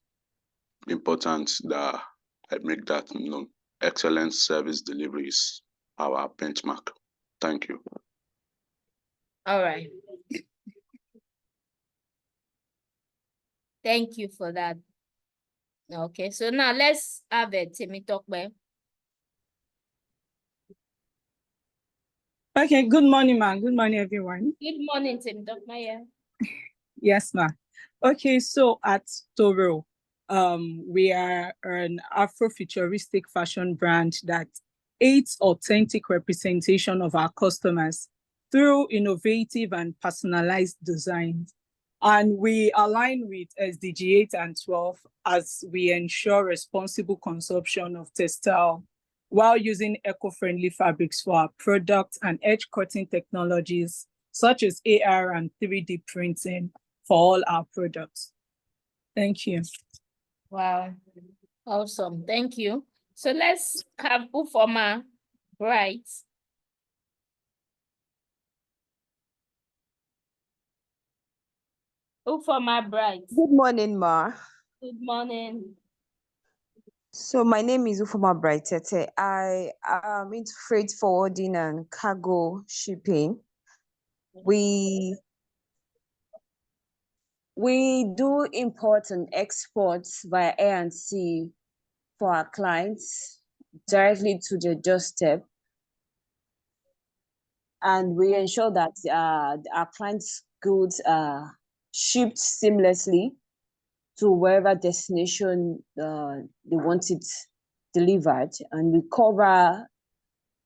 important that I make that known. Excellent service delivery is our benchmark. Thank you. All right. Thank you for that. Okay, so now let's have a Temitope. Okay, good morning, ma'am. Good morning, everyone. Good morning, Temitope. Yes, ma'am. Okay, so at Toro, we are an Afrofuturistic fashion brand that aids authentic representation of our customers through innovative and personalized designs. And we align with SDG 8 and 12 as we ensure responsible consumption of textile while using eco-friendly fabrics for our products and edge cutting technologies such as AR and 3D printing for all our products. Thank you. Wow, awesome. Thank you. So let's have Ufoma Bright. Ufoma Bright. Good morning, Ma. Good morning. So my name is Ufoma Brightete. I am into freight forwarding and cargo shipping. We do import and exports via air and sea for our clients directly to their doorstep. And we ensure that our clients' goods are shipped seamlessly to wherever destination they want it delivered. And we cover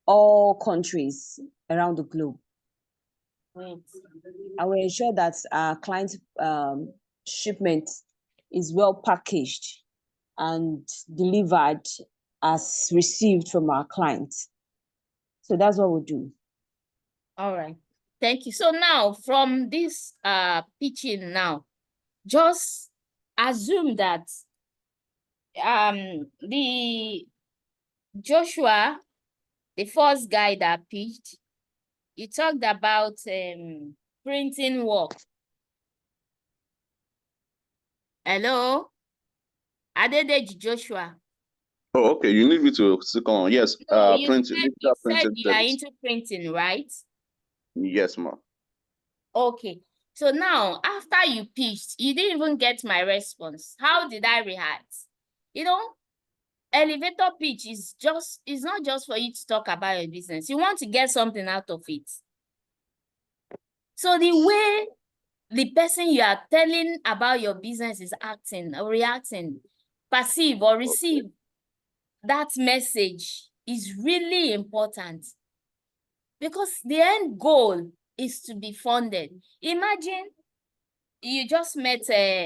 all countries around the globe. Great. I will ensure that our client shipment is well packaged and delivered as received from our clients. So that's what we do. All right. Thank you. So now from this pitching now, just assume that the Joshua, the first guy that pitched, you talked about printing work. Hello? Adedeji Joshua. Oh, okay. You need me to stick on. Yes. No, you Printing. said Digital printing you are service. into printing, right? Yes, ma'am. Okay. So now, after you pitched, you didn't even get my response. How did I react? You know, elevator pitch is not just for you to talk about your business. You want to get something out of it. So the way the person you are telling about your business is acting or reacting, perceive or receive that message is really important, because the end goal is to be funded. Imagine you just met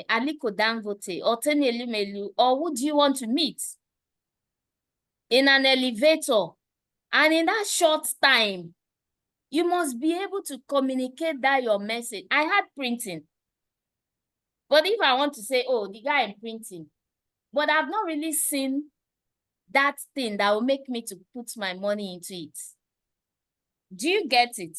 Aliko Dangote or Teni Elumelu, or who do you want to meet in an elevator, and in that short time, you must be able to communicate that your message. I had printing, but if I want to say, oh, the guy in printing, but I've not really seen that thing that will make me to put my money into it. Do you get it?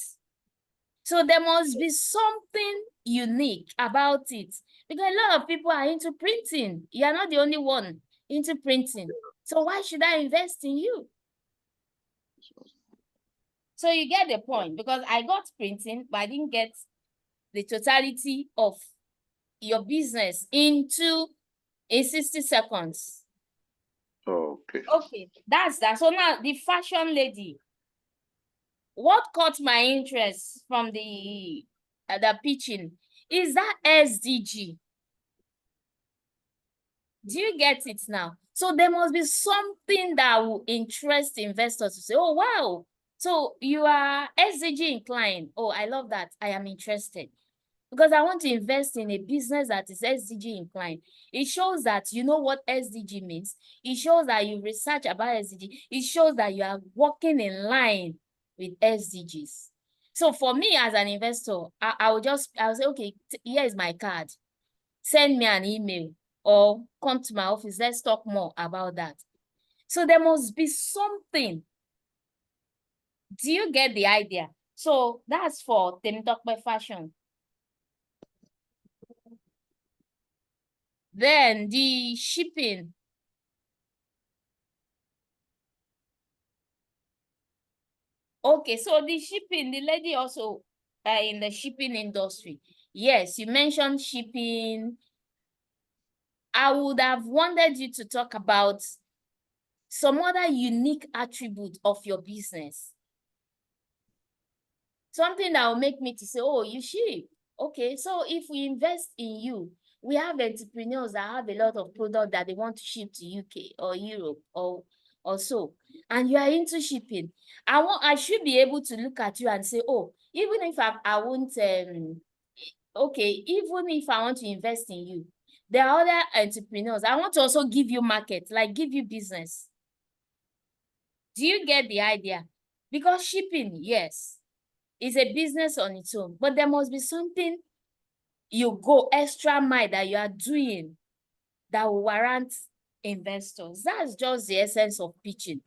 So there must be something unique about it, because a lot of people are into printing. You are not the only one into printing. So why should I invest in you? So you get the point, because I got printing, but I didn't get the totality of your business in 60 seconds. Okay. Okay, that's that. So now the fashion lady, what caught my interest from the pitching is that SDG. Do you get it now? So there must be something that will interest investors to say, oh, wow. So you are SDG inclined. Oh, I love that. I am interested. Because I want to invest in a business that is SDG inclined. It shows that you know what SDG means. It shows that you research about SDG. It shows that you are working in line with SDGs. So for me as an investor, I will say, okay, here is my card. Send me an email or come to my office. Let's talk more about that. So there must be something. Do you get the idea? So that's for Temitope Fashion. Then the shipping. Okay, so the shipping, the lady also in the shipping industry. Yes, you mentioned shipping. I would have wanted you to talk about some other unique attribute of your business. Something that will make me to say, oh, you ship. Okay, so if we invest in you, we have entrepreneurs that have a lot of product that they want to ship to UK or Europe or so, and you are into shipping. I should be able to look at you and say, oh, even if I won't, okay, even if I want to invest in you, there are other entrepreneurs. I want to also give you market, like give you business. Do you get the idea? Because shipping, yes, is a business on its own, but there must be something you go extra mile that you are doing that will warrant investors. That's just the essence of pitching.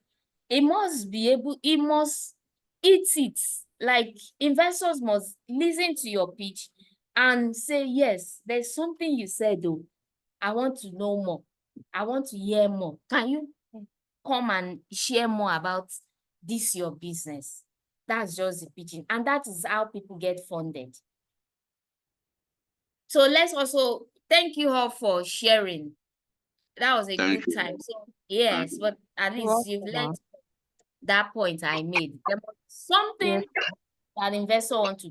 It must be able, it must eat it. Like investors must listen to your pitch and say, yes, there's something you said though. I want to know more. I want to hear more. Can you come and share more about this, your business? That's just the pitching. And that is how people get funded. So let's also thank you all for sharing. That was a Thank good you. time. So yes, but at least you've learned that point I made. There was something that investor want to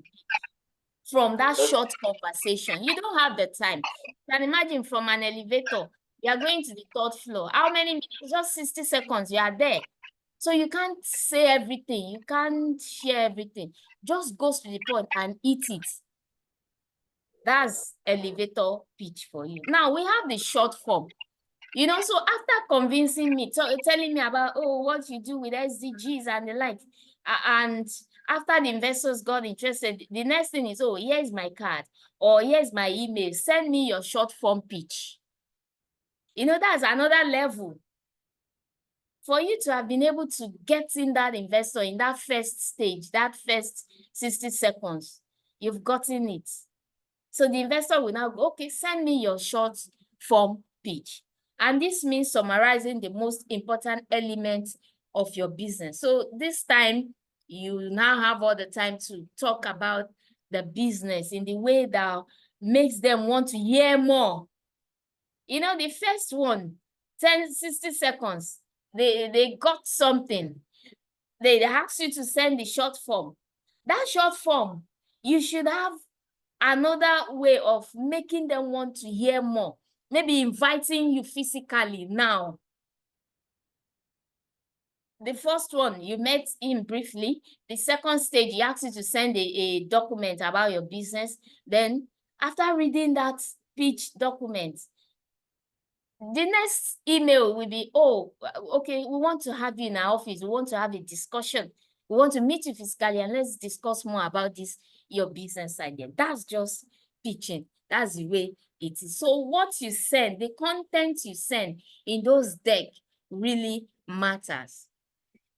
from that short conversation. You don't have the time. You can imagine from an elevator, you are going to the 3rd floor. How many minutes? Just 60 seconds, you are there. So you can't say everything. You can't share everything. Just go to the point and eat it. That's elevator pitch for you. Now we have the short form. You know, so after convincing me, telling me about, oh, what you do with SDGs and the like, and after the investors got interested, the next thing is, oh, here's my card, or here's my email, send me your short form pitch. You know, that's another level. For you to have been able to get in that investor in that first stage, that first 60 seconds, you've gotten it. So the investor will now go, okay, send me your short form pitch. And this means summarizing the most important elements of your business. So this time, you now have all the time to talk about the business in the way that makes them want to hear more. You know, the first one, 60 seconds, they got something. They asked you to send the short form. That short form, you should have another way of making them want to hear more. Maybe inviting you physically now. The first one, you met him briefly. The second stage, he asked you to send a document about your business. Then after reading that pitch document, the next email will be, oh, okay, we want to have you in our office. We want to have a discussion. We want to meet you physically and let's discuss more about this, your business idea. That's just pitching. That's the way it is. So what you send, the content you send in those decks really matters.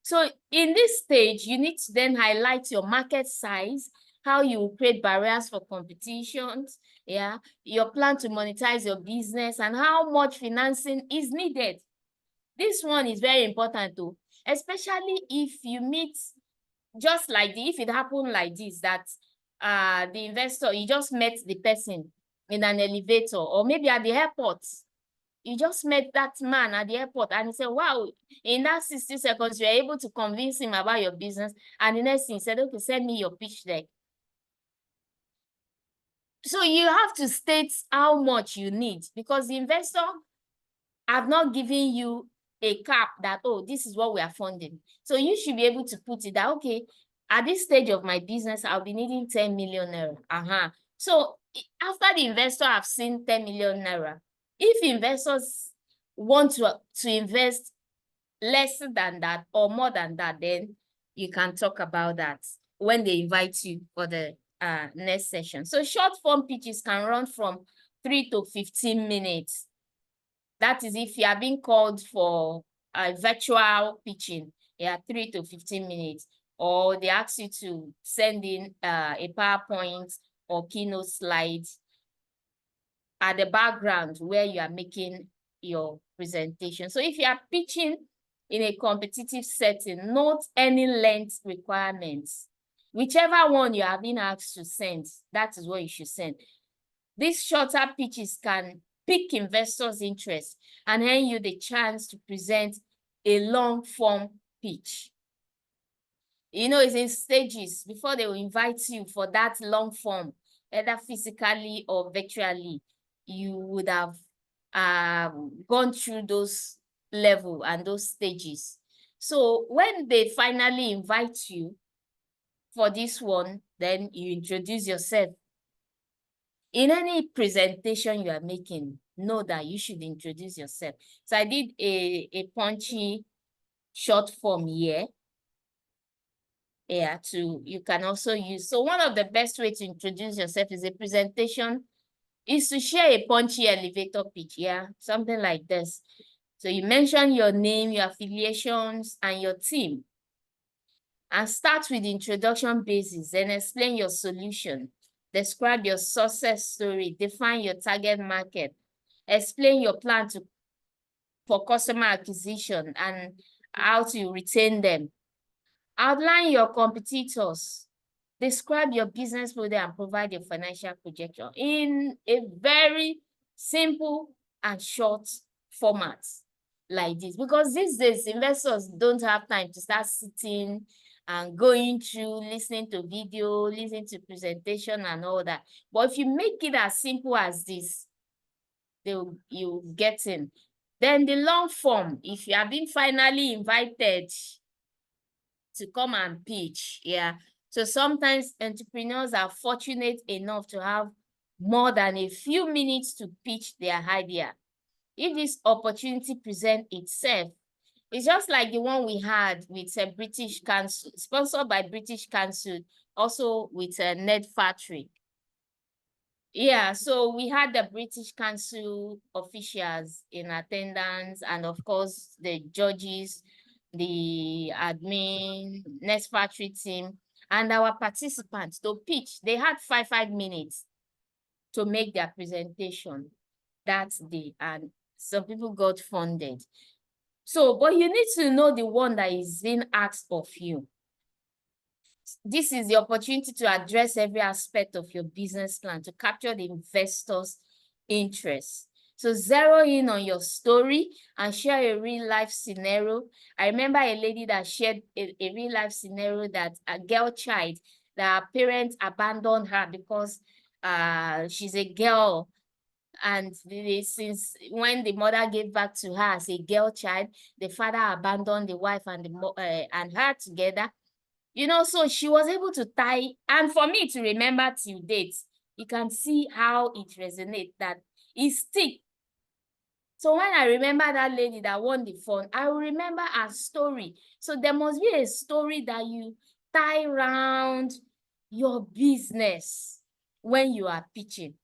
So in this stage, you need to then highlight your market size, how you create barriers for competitions, yeah, your plan to monetize your business, and how much financing is needed. This one is very important too, especially if you meet, just like if it happened like this, that the investor, you just met the person in an elevator or maybe at the airport. You just met that man at the airport and he said, wow, in that 60 seconds, you're able to convince him about your business. And the next thing he said, okay, send me your pitch deck. So you have to state how much you need because the investor have not given you a cap that, oh, this is what we are funding. So you should be able to put it that, okay, at this stage of my business, I'll be needing 10 million naira. So after the investor have seen 10 million naira, if investors want to invest less than that or more than that, then you can talk about that when they invite you for the next session. So short form pitches can run from 3 to 15 minutes. That is if you are being called for a virtual pitching, 3 to 15 minutes, or they ask you to send in a PowerPoint or keynote slides at the background where you are making your presentation. So if you are pitching in a competitive setting, note any length requirements. Whichever one you have been asked to send, that is what you should send. These shorter pitches can pique investors' interest and earn you the chance to present a long form pitch. You know, it's in stages before they will invite you for that long form, either physically or virtually. You would have gone through those levels and those stages. So when they finally invite you for this one, then you introduce yourself. In any presentation you are making, know that you should introduce yourself. So I did a punchy short form here. You can also use. So one of the best way to introduce yourself is a presentation is to share a punchy elevator pitch, something like this. So you mention your name, your affiliations, and your team. And start with the introduction basis, then explain your solution. Describe your success story, define your target market, explain your plan for customer acquisition and how to retain them. Outline your competitors, describe your business model and provide your financial projection in a very simple and short format like this. Because these days, investors don't have time to start sitting and going through, listening to video, listening to presentation and all that. But if you make it as simple as this, you get in. Then the long form, if you have been finally invited to come and pitch, So sometimes entrepreneurs are fortunate enough to have more than a few minutes to pitch their idea. If this opportunity presents itself, it's just like the one we had with a British Council, sponsored by British Council, also with Ned Factory. So we had the British Council officials in attendance, and of course the judges, the admin, Ned Factory team, and our participants to pitch. They had 5 minutes to make their presentation that day, and some people got funded. So, but you need to know the one that is being asked of you. This is the opportunity to address every aspect of your business plan to capture the investor's interest. So zero in on your story and share a real life scenario. I remember a lady that shared a real life scenario that a girl child, that her parents abandoned her because she's a girl. And since when the mother gave back to her as a girl child, the father abandoned the wife and and her together. You know, so she was able to tie, and for me to remember till date, you can see how it resonates, that it sticks. So when I remember that lady that won the fund, I will remember her story. So there must be a story that you tie around your business when you are pitching.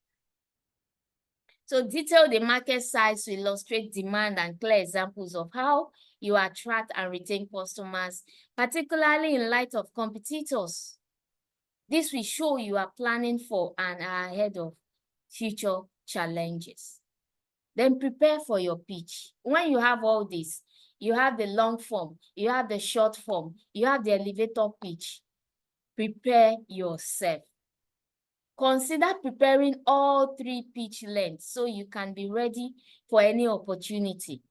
So detail the market size to illustrate demand and clear examples of how you attract and retain customers, particularly in light of competitors. This will show you are planning for and are ahead of future challenges. Then prepare for your pitch. When you have all this, you have the long form, you have the short form, you have the elevator pitch. Prepare yourself. Consider preparing all 3 pitch lengths so you can be ready for any opportunity.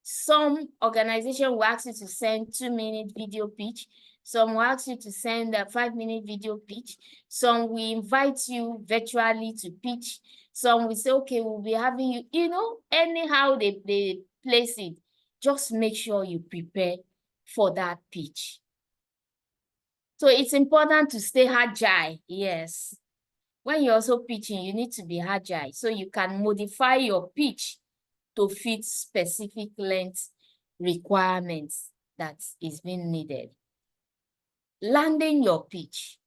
Some organization will ask you to send 2-minute video pitch. Some will ask you to send a 5-minute video pitch. Some will invite you virtually to pitch. Some will say, okay, we'll be having you, you know, anyhow they place it. Just make sure you prepare for that pitch. So it's important to stay agile, yes. When you're also pitching, you need to be agile so you can modify your pitch to fit specific length requirements that is being needed. Landing your pitch.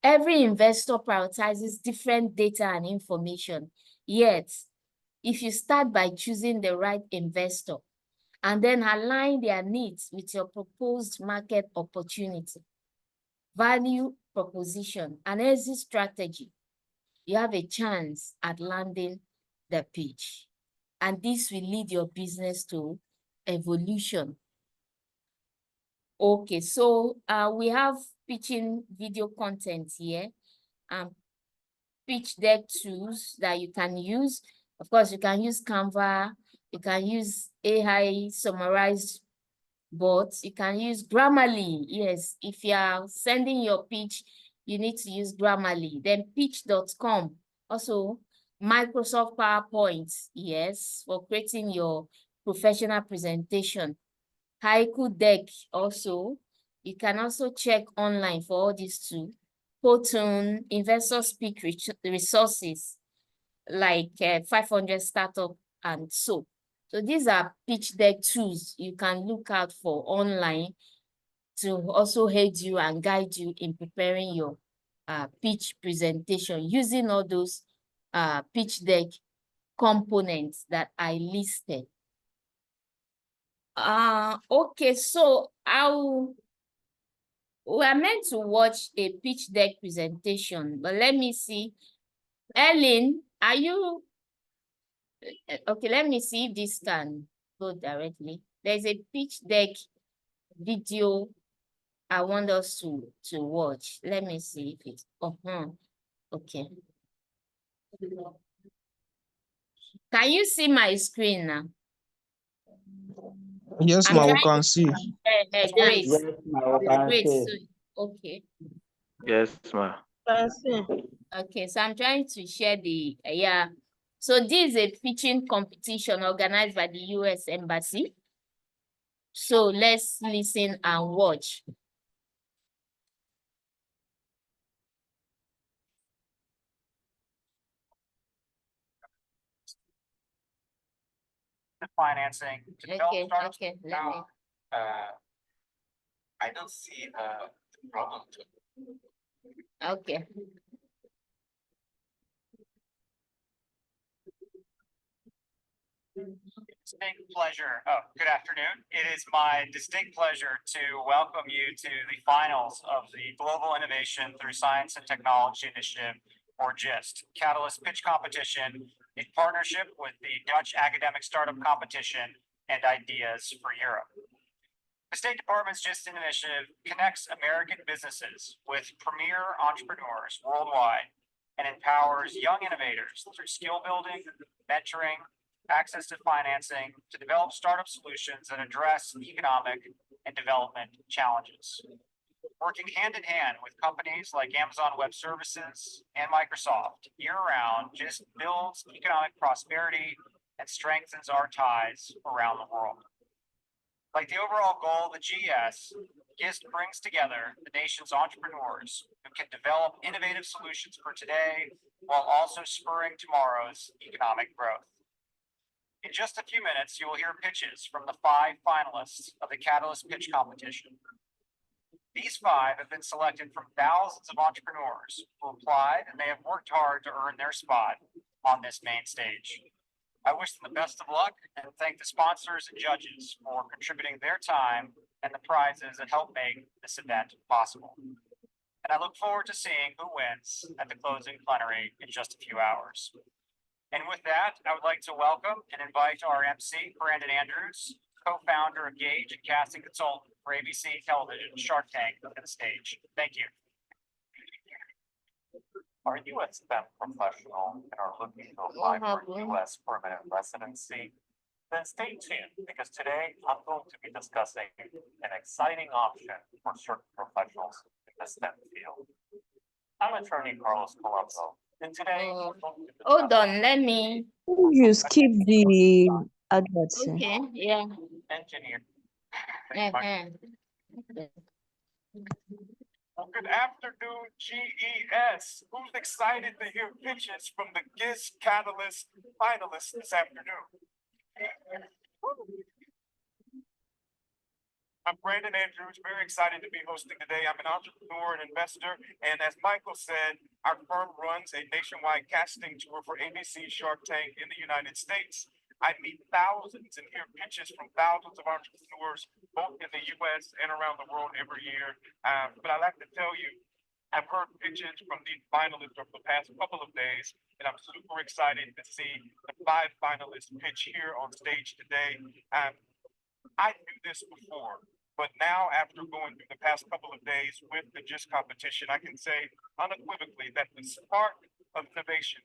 Every investor prioritizes different data and information. Yet, if you start by choosing the right investor and then align their needs with your proposed market opportunity, value proposition, and exit strategy, you have a chance at landing the pitch. And this will lead your business to evolution. Okay, so we have pitching video content here, pitch deck tools that you can use. Of course, you can use Canva, you can use AI summarized bots, you can use Grammarly. Yes, if you are sending your pitch, you need to use Grammarly. Then pitch.com, also Microsoft PowerPoint, yes, for creating your professional presentation. Haiku Deck also, you can also check online for all these too. Potun, Investor Speak resources like 500 Startup and so. So these are pitch deck tools you can look out for online to also aid you and guide you in preparing your pitch presentation using all those pitch deck components that I listed. Okay, so we're meant to watch a pitch deck presentation, but let me see. Ellen, are you okay? Let me see if this can go directly. There's a pitch deck video I want us to watch. Let me see if it's okay. Can you see my screen now? Yes, I'm ma, we trying can to- see. Great. Yes, ma, we can Great. see. So, okay. Yes, ma. Okay, so I'm trying to share the yeah. So this is a pitching competition organized by the US Embassy. So let's listen and watch. The financing to develop Okay, startups. okay, let me. I don't see a problem to Okay. distinct pleasure. Oh, good afternoon. It is my distinct pleasure to welcome you to the finals of the Global Innovation Through Science and Technology Initiative, or GIST, Catalyst Pitch Competition in partnership with the Dutch Academic Startup Competition and Ideas for Europe. The State Department's GIST initiative connects American businesses with premier entrepreneurs worldwide and empowers young innovators through skill building, mentoring, access to financing to develop startup solutions that address economic and development challenges. Working hand in hand with companies like Amazon Web Services and Microsoft year-round, GIST builds economic prosperity and strengthens our ties around the world. Like the overall goal of the GS, GIST brings together the nation's entrepreneurs who can develop innovative solutions for today while also spurring tomorrow's economic growth. In just a few minutes, you will hear pitches from the 5 finalists of the Catalyst Pitch Competition. These 5 have been selected from thousands of entrepreneurs who applied, and they have worked hard to earn their spot on this main stage. I wish them the best of luck and thank the sponsors and judges for contributing their time and the prizes that help make this event possible. And I look forward to seeing who wins at the closing plenary in just a few hours. And with that, I would like to welcome and invite our MC, Brandon Andrews, co-founder of Gage and casting consultant for ABC Television Shark Tank, to the stage. Thank you. Are you a STEM professional and are looking to apply for Mhm. US permanent residency? Then stay tuned because today I'm going to be discussing an exciting option for certain professionals in the STEM field. I'm attorney Carlos Colombo, and today we're going to Hold discuss on, let me, You skip the adverts. okay, yeah. engineer. Thank you, Mike. Mhm. Well, good afternoon, GES. Who's excited to hear pitches from the GIS Catalyst finalists this afternoon? I'm Brandon Andrews, very excited to be hosting today. I'm an entrepreneur and investor, and as Michael said, our firm runs a nationwide casting tour for ABC Shark Tank in the United States. I meet thousands and hear pitches from thousands of entrepreneurs, both in the US and around the world every year. But I like to tell you, I've heard pitches from these finalists over the past couple of days, and I'm super excited to see the 5 finalists pitch here on stage today. I knew this before, but now after going through the past couple of days with the GIST competition, I can say unequivocally that the spark of innovation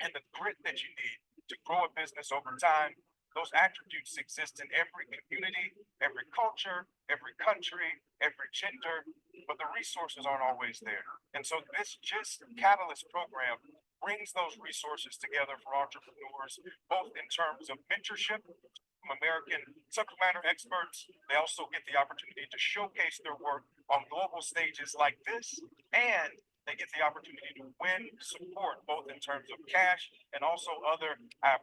and the grit that you need to grow a business over time, those attributes exist in every community, every culture, every country, every gender, but the resources aren't always there. And so this GIST Catalyst program brings those resources together for entrepreneurs, both in terms of mentorship from American subject matter experts. They also get the opportunity to showcase their work on global stages like this, and they get the opportunity to win support, both in terms of cash and also other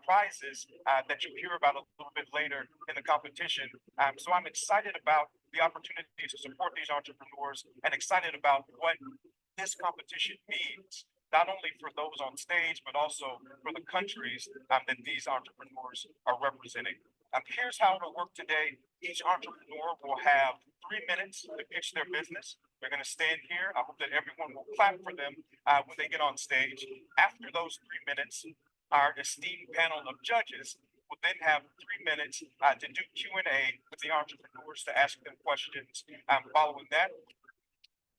prizes that you hear about a little bit later in the competition. So I'm excited about the opportunity to support these entrepreneurs and excited about what this competition means, not only for those on stage, but also for the countries that these entrepreneurs are representing. Here's how it'll work today. Each entrepreneur will have 3 minutes to pitch their business. They're going to stand here. I hope that everyone will clap for them when they get on stage. After those 3 minutes, our esteemed panel of judges will then have 3 minutes to do Q&A with the entrepreneurs to ask them questions. Following that,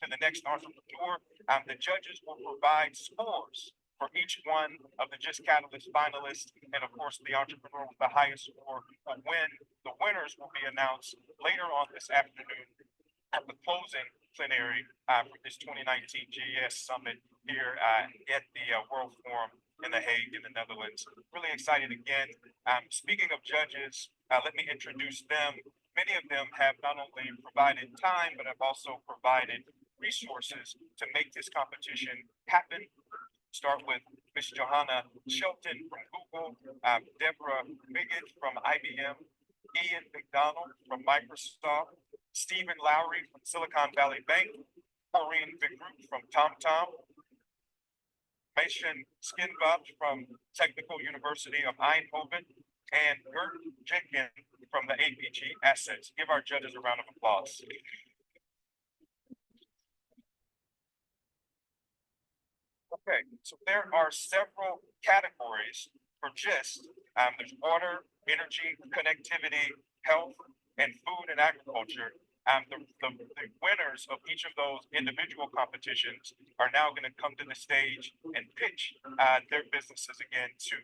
to the next entrepreneur, the judges will provide scores for each one of the GIST Catalyst finalists, and of course, the entrepreneur with the highest score will win. The winners will be announced later on this afternoon at the closing plenary for this 2019 GES Summit here at the World Forum in The Hague in the Netherlands. Really excited again. Speaking of judges, let me introduce them. Many of them have not only provided time, but have also provided resources to make this competition happen. Start with Ms. Johanna Shelton from Google, Deborah Biggett from IBM, Ian McDonald from Microsoft, Stephen Lowry from Silicon Valley Bank, Maureen Vigroot from TomTom, Mason Skinbab from Technical University of Eindhoven, and Gert Jenkins from the APG Assets. Give our judges a round of applause. Okay, so there are several categories for GIST. There's water, energy, connectivity, health, and food and agriculture. The winners of each of those individual competitions are now going to come to the stage and pitch their businesses again to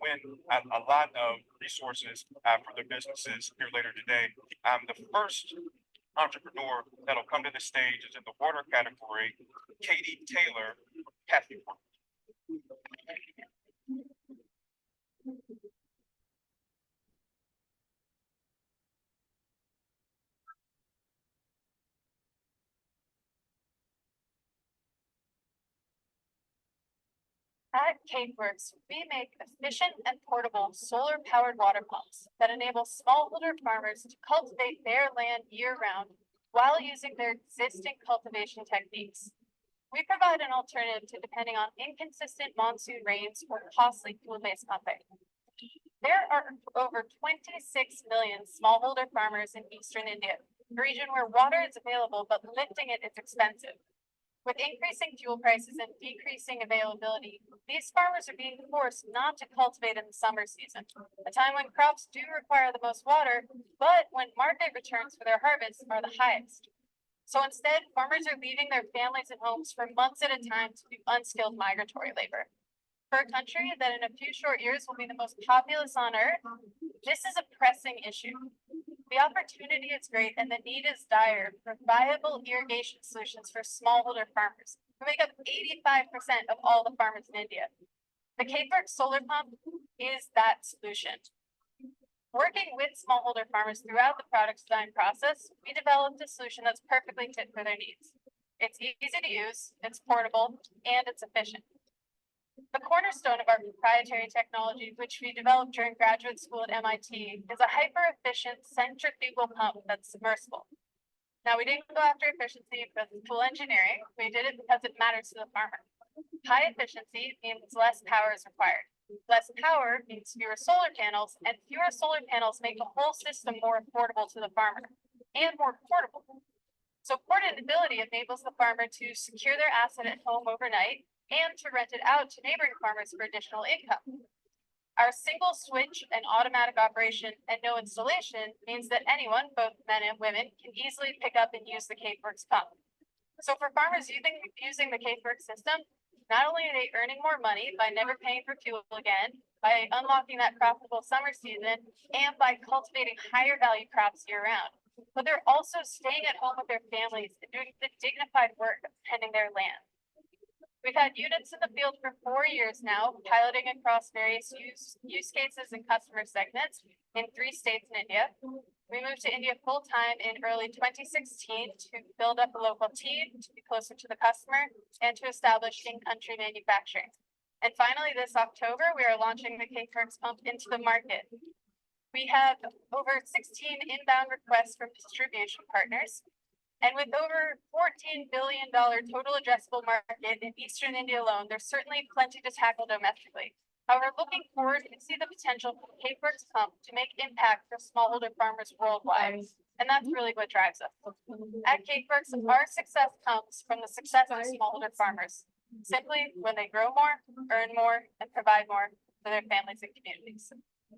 win a lot of resources for their businesses here later today. The first entrepreneur that'll come to the stage is in the water category, Katie Taylor, Kathy. At CapeWorks, we make efficient and portable solar-powered water pumps that enable smallholder farmers to cultivate their land year-round while using their existing cultivation techniques. We provide an alternative to depending on inconsistent monsoon rains or costly fuel-based pumping. There are over 26 million smallholder farmers in eastern India, a region where water is available but lifting it is expensive. With increasing fuel prices and decreasing availability, these farmers are being forced not to cultivate in the summer season, a time when crops do require the most water, but when market returns for their harvests are the highest. So instead, farmers are leaving their families and homes for months at a time to do unskilled migratory labor. For a country that in a few short years will be the most populous on earth, this is a pressing issue. The opportunity is great and the need is dire for viable irrigation solutions for smallholder farmers, who make up 85% of all the farmers in India. The K-Works solar pump is that solution. Working with smallholder farmers throughout the product design process, we developed a solution that's perfectly fit for their needs. It's easy to use, it's portable, and it's efficient. The cornerstone of our proprietary technology, which we developed during graduate school at MIT, is a hyper-efficient centrifugal pump that's submersible. Now, we didn't go after efficiency because it's cool engineering. We did it because it matters to the farmer. High efficiency means less power is required. Less power means fewer solar panels, and fewer solar panels make the whole system more affordable to the farmer and more portable. So portability enables the farmer to secure their asset at home overnight and to rent it out to neighboring farmers for additional income. Our single switch and automatic operation and no installation means that anyone, both men and women, can easily pick up and use the K-Works pump. So for farmers using the K-Works system, not only are they earning more money by never paying for fuel again, by unlocking that profitable summer season, and by cultivating higher value crops year round, but they're also staying at home with their families and doing the dignified work of tending their land. We've had units in the field for 4 years now, piloting across various use cases and customer segments in 3 states in India. We moved to India full-time in early 2016 to build up a local team, to be closer to the customer, and to establish in-country manufacturing. And finally, this October, we are launching the K-Works pump into the market. We have over 16 inbound requests from distribution partners. And with over $14 billion total addressable market in Eastern India alone, there's certainly plenty to tackle domestically. However, looking forward, we see the potential for the K-Works pump to make impact for smallholder farmers worldwide. And that's really what drives us. At K-Works, our success comes from the success of smallholder farmers. Simply when they grow more, earn more, and provide more for their families and communities.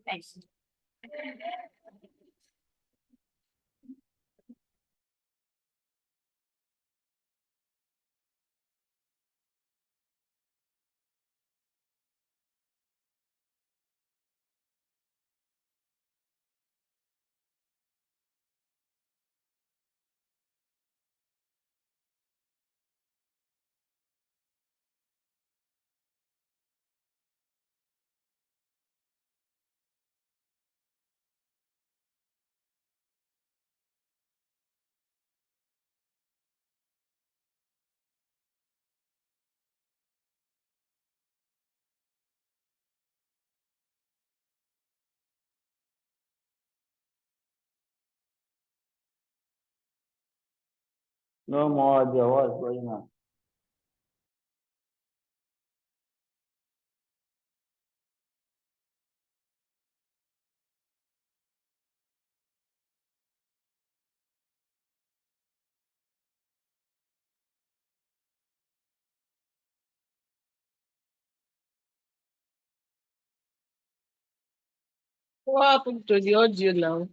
Thanks. No more audio. What's going on? What happened to the audio now?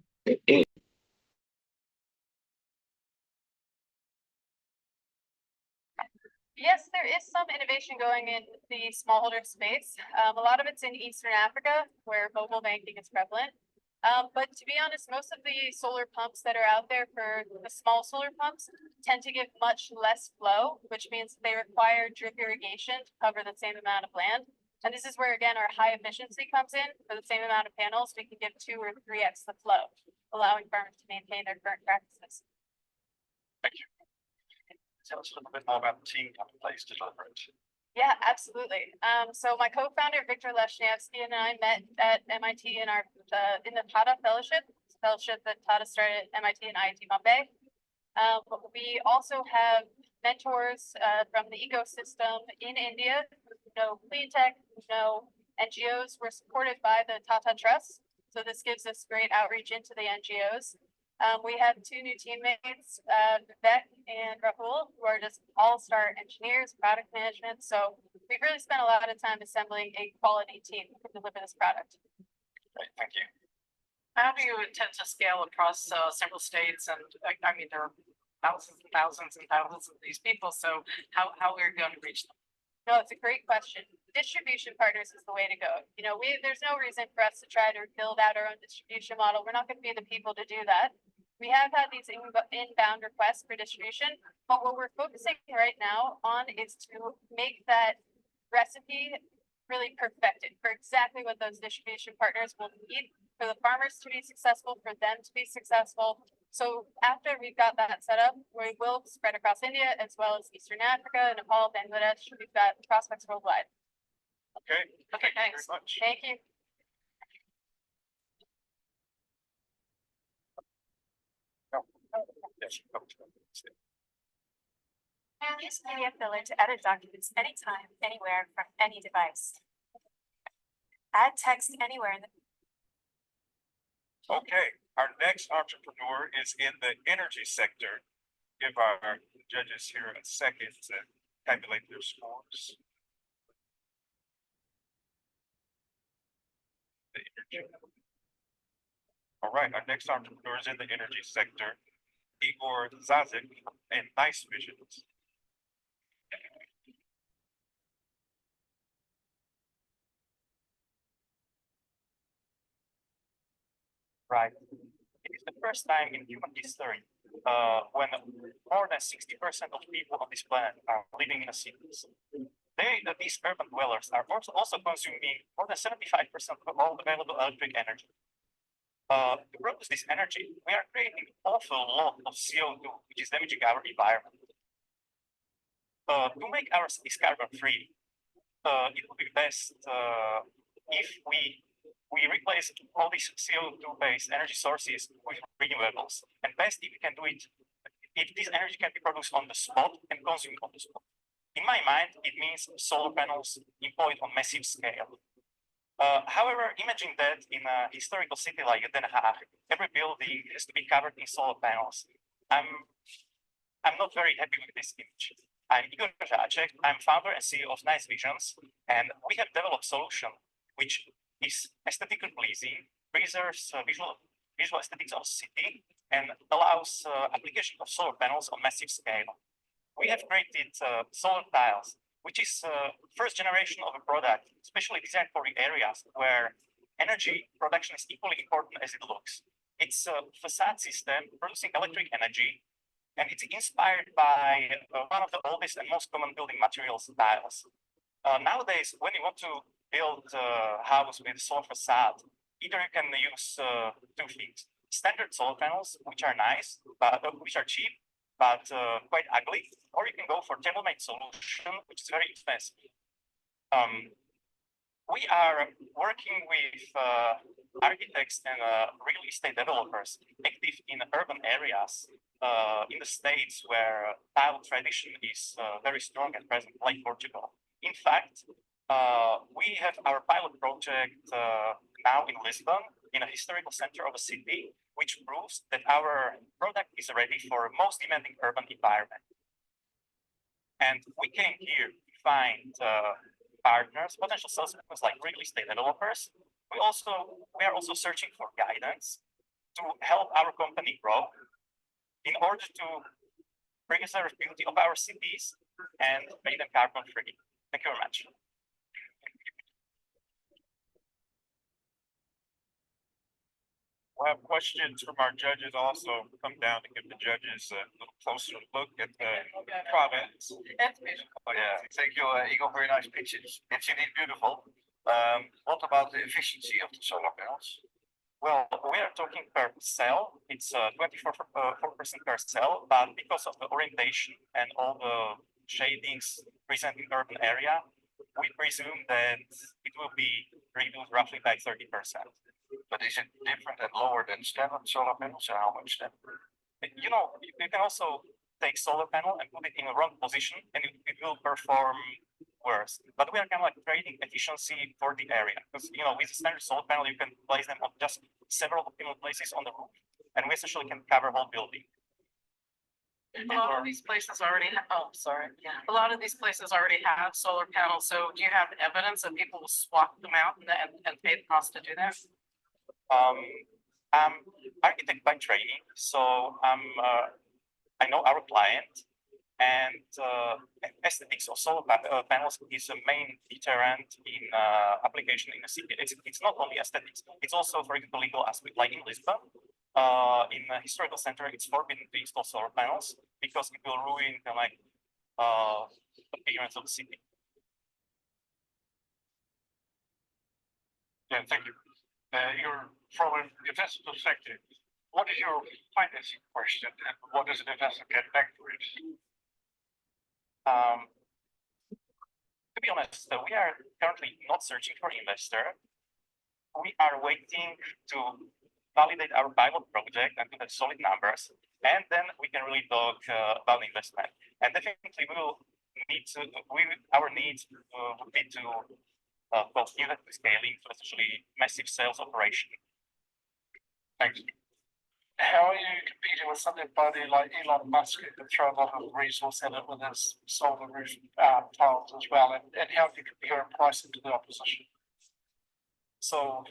Yes, there is some innovation going in the smallholder space. A lot of it's in Eastern Africa, where mobile banking is prevalent. But to be honest, most of the solar pumps that are out there for the small solar pumps tend to give much less flow, which means they require drip irrigation to cover the same amount of land. And this is where, again, our high efficiency comes in. For the same amount of panels, we can give 2 or 3x the flow, allowing farmers to maintain their current practices. Thank you. Tell us a little bit more about the team coming in place to deliver it. Yeah, absolutely. So my co-founder, Victor Leshniewski, and I met at MIT in the Tata Fellowship that Tata started at MIT and IIT Bombay. We also have mentors from the ecosystem in India who know clean tech, who know NGOs. We're supported by the Tata Trust, so this gives us great outreach into the NGOs. We have 2 new teammates, Vivek and Rahul, who are just all-star engineers, product management. So we've really spent a lot of time assembling a quality team to deliver this product. Great, thank you. How do you intend to scale across several states? And I mean, there are thousands and thousands of these people, so how we're going to reach them? No, it's a great question. Distribution partners is the way to go. You know, there's no reason for us to try to build out our own distribution model. We're not going to be the people to do that. We have had these inbound requests for distribution, but what we're focusing right now on is to make that recipe really perfected for exactly what those distribution partners will need for the farmers to be successful, for them to be successful. So after we've got that set up, we will spread across India as well as Eastern Africa, Nepal, Bangladesh. We've got prospects worldwide. Okay. Okay, thanks. Very much. Thank you. Use PDF Filler to edit documents anytime, anywhere, from any device. Add text anywhere in the Okay, our next entrepreneur is in the energy sector. Give our judges here a second to calculate their scores. The energy. All right, our next entrepreneur is in the energy sector, Igor Zazik and Nice Visions. Right. It is the first time in human history when more than 60% of people on this planet are living in a cities. These urban dwellers are also consuming more than 75% of all available electric energy. To produce this energy, we are creating an awful lot of CO2, which is damaging our environment. To make our cities carbon free, it would be best if we replace all these CO2-based energy sources with renewables. And best if we can do it, if this energy can be produced on the spot and consumed on the spot. In my mind, it means solar panels employed on massive scale. However, imagine that in a historical city like Den Haag, every building has to be covered in solar panels. I'm not very happy with this image. I'm Igor Zazik, I'm founder and CEO of Nice Visions, and we have developed a solution which is aesthetically pleasing, preserves visual aesthetics of the city, and allows application of solar panels on massive scale. We have created solar tiles, which is first generation of a product, especially designed for the areas where energy production is equally important as it looks. It's a facade system producing electric energy, and it's inspired by one of the oldest and most common building materials, tiles. Nowadays, when you want to build a house with a solar facade, either you can use two things: standard solar panels, which are nice, but which are cheap, but quite ugly, or you can go for tailor-made solution, which is very expensive. We are working with architects and real estate developers active in urban areas in the States where tile tradition is very strong at present, like Portugal. In fact, we have our pilot project now in Lisbon, in a historical center of a city, which proves that our product is ready for most demanding urban environment. And we came here to find partners, potential sales partners like real estate developers. We are also searching for guidance to help our company grow in order to preserve the beauty of our cities and make them carbon free. Thank you very much. We'll have questions from our judges also come down to give the judges a little closer look at the comments. Oh, yeah, thank you, Igor, very nice pictures. It's indeed beautiful. What about the efficiency of the solar panels? Well, we are talking per cell. It's 24% per cell, but because of the orientation and all the shadings present in urban area, we presume that it will be reduced roughly by 30%. But is it different and lower than standard solar panels? How much then? You know, you can also take solar panel and put it in a wrong position and it will perform worse. But we are kind of like trading efficiency for the area because, you know, with a standard solar panel, you can place them on just several optimal places on the roof and we essentially can cover whole building. A lot of these places already have, a lot of these places already have solar panels. So do you have evidence that people will swap them out and pay the cost to do that? I'm architect by training, so I'm I know our client, and aesthetics of solar panels is a main deterrent in application in the city. It's not only aesthetics, it's also, for example, legal aspect, like in Lisbon. In a historical center, it's forbidden to install solar panels because it will ruin the appearance of the city. Yeah, thank you. You're from an investor perspective. What is your financing question, and what does an investor get back for it? To be honest, we are currently not searching for investor. We are waiting to validate our pilot project and to get solid numbers, and then we can really talk about investment. And definitely, we will need to. Our needs would be to continue the scaling to essentially massive sales operation. Thanks. How are you competing with somebody like Elon Musk who can throw a lot of resource in it with his solar roof tiles as well? And how do you compare in pricing to the opposition? So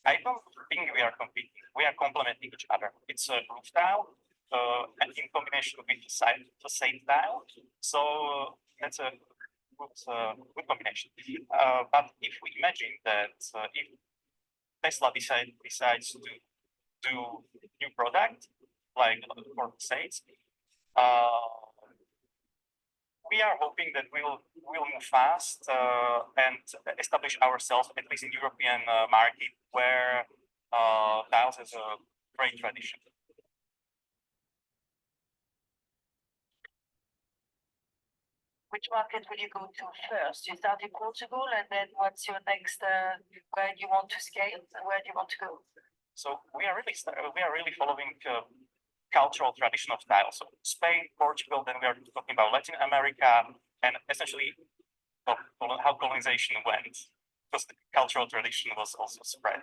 I don't think we are competing. We are complementing each other. It's a roof tile, and in combination with the same tile. So that's a good combination. But if we imagine that if Tesla decides to do new product like for sales, we are hoping that we'll move fast and establish ourselves at least in European market where tiles has a great tradition. Which market will you go to first? You start in Portugal, and then what's your next? Where do you want to scale? Where do you want to go? So we are really following cultural tradition of tile. So Spain, Portugal, then we are talking about Latin America, and essentially how colonization went, because the cultural tradition was also spread.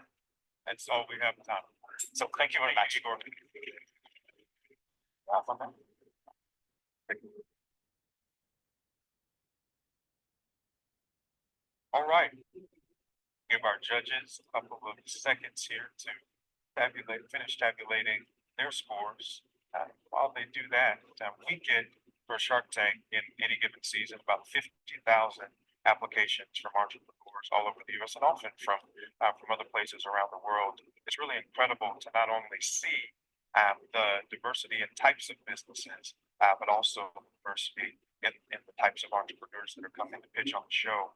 That's all we have done. So thank you very much, Igor. All right. Give our judges a couple of seconds here to finish tabulating their scores. While they do that, we get for Shark Tank in any given season about 50,000 applications from entrepreneurs all over the U.S. and often from other places around the world. It's really incredible to not only see the diversity in types of businesses, but also diversity in the types of entrepreneurs that are coming to pitch on the show.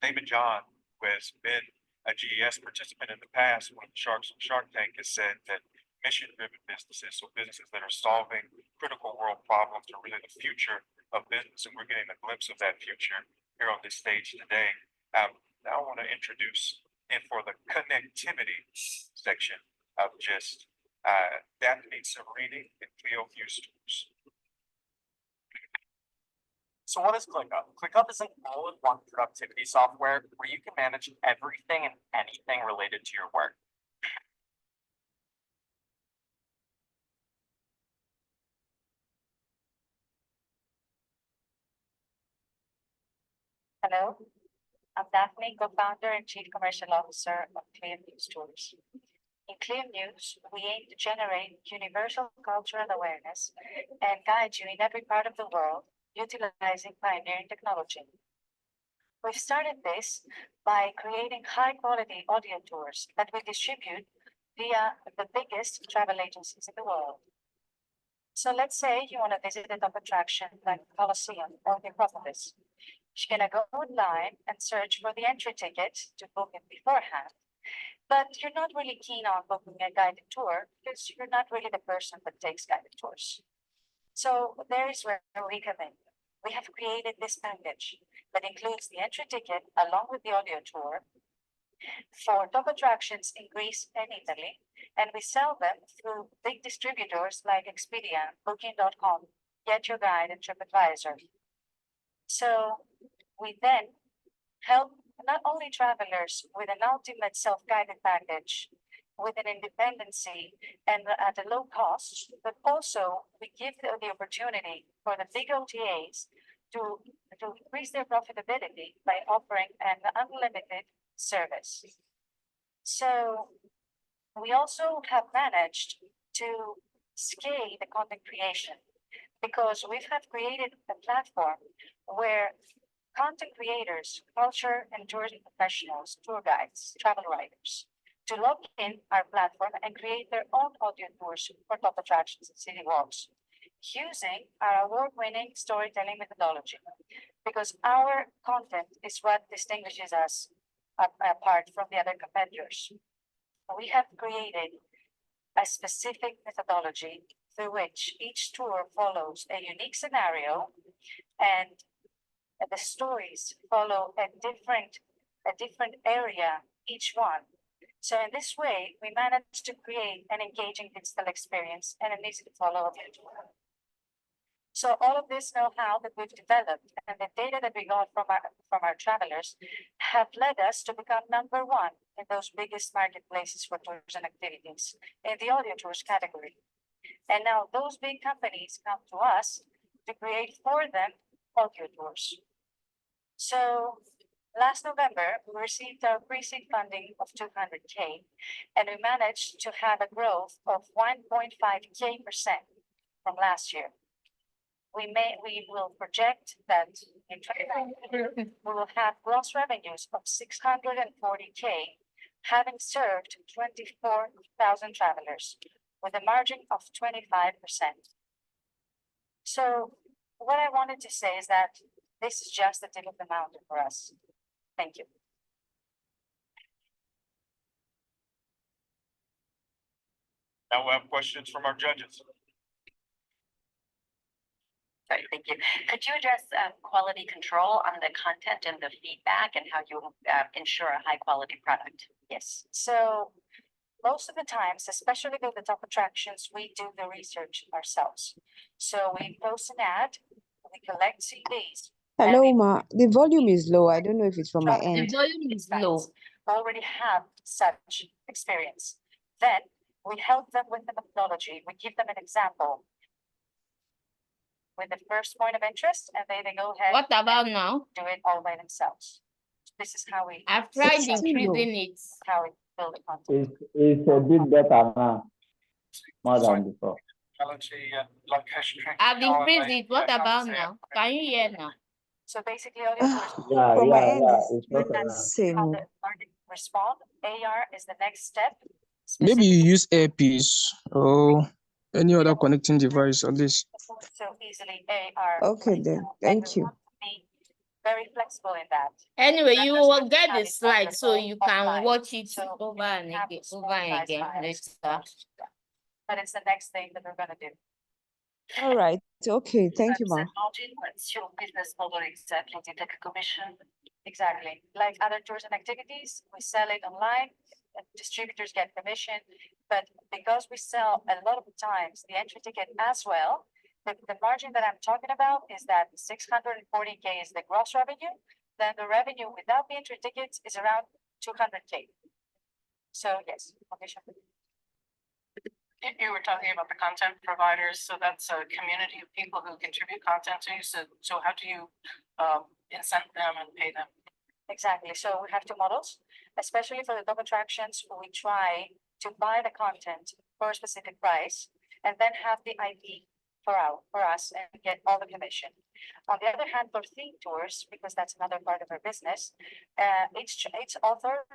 David John, who has been a GES participant in the past, one of the sharks on Shark Tank, has said that mission-driven businesses, so businesses that are solving critical world problems, are really the future of business, and we're getting a glimpse of that future here on this stage today. Now I want to introduce, and for the connectivity section of GIST, Daphne Severini and Cleo Hughes. So what is ClickUp? ClickUp is an all-in-one productivity software where you can manage everything and anything related to your work. Hello, I'm Daphne, co-founder and chief commercial officer of Clear News Tours. In Clear News, we aim to generate universal cultural awareness and guide you in every part of the world utilizing pioneering technology. We've started this by creating high-quality audio tours that we distribute via the biggest travel agencies in the world. So let's say you want to visit a top attraction like Colosseum or the Acropolis. You're gonna go online and search for the entry ticket to book it beforehand. But you're not really keen on booking a guided tour because you're not really the person that takes guided tours. So there is where we come in. We have created this package that includes the entry ticket along with the audio tour for top attractions in Greece and Italy, and we sell them through big distributors like Expedia, Booking.com, Get Your Guide, and TripAdvisor. So we then help not only travelers with an ultimate self-guided package with an independency and at a low cost, but also we give the opportunity for the big OTAs to increase their profitability by offering an unlimited service. So we also have managed to scale the content creation because we have created a platform where content creators, culture and tourism professionals, tour guides, travel writers, to log in our platform and create their own audio tours for top attractions and city walks using our award-winning storytelling methodology. Because our content is what distinguishes us apart from the other competitors. We have created a specific methodology through which each tour follows a unique scenario and the stories follow a different area, each one. So in this way, we managed to create an engaging digital experience and an easy to follow tour. So all of this know-how that we've developed and the data that we got from our travelers have led us to become number one in those biggest marketplaces for tours and activities in the audio tours category. And now those big companies come to us to create for them audio tours. So last November, we received our pre-seed funding of 200K, and we managed to have a growth of 1.5K% from last year. We will project that in 2019, we will have gross revenues of 640K, having served 24,000 travelers with a margin of 25%. So what I wanted to say is that this is just the tip of the mountain for us. Thank you. Now we have questions from our judges. Sorry, thank you. Could you address quality control on the content and the feedback and how you ensure a high quality product? Yes. So most of the times, especially with the top attractions, we do the research ourselves. So we post an ad, we collect CVs. Hello, Ma. The volume is low. I don't know if it's from my The end. volume is low. Already have such experience. Then we help them with the methodology. We give them an example with the first point of interest, and they go ahead. What about now? Do it all by themselves. This is how we. I've tried It's still low. increasing it. How we build the content. It's a bit better now, more than before. I've increased it. What about now? Can you hear now? So basically, all you do Yeah, From my yeah, end, yeah. it's It's not better the now. same. how the market respond. AR is the next step. Maybe you use earpiece or any other connecting device at least. So easily AR. Okay then. Thank you. Be very flexible in that. Anyway, you will get Have the it slide so you can offline. watch it So over you and have again, small over and size again files. later. But it's the next thing that we're gonna do. All right. Okay. Thank you, Ma. Margin, what's your business model exactly? Do you take a commission? Exactly. Like other tours and activities, we sell it online, distributors get commission. But because we sell a lot of times the entry ticket as well, the margin that I'm talking about is that 640K is the gross revenue. Then the revenue without the entry tickets is around 200K. So yes, commission. You were talking about the content providers, so that's a community of people who contribute content to you. So how do you incent them and pay them? Exactly. So we have two models, especially for the top attractions. We try to buy the content for a specific price and then have the IP for us and get all the commission. On the other hand, for theme tours, because that's another part of our business, each author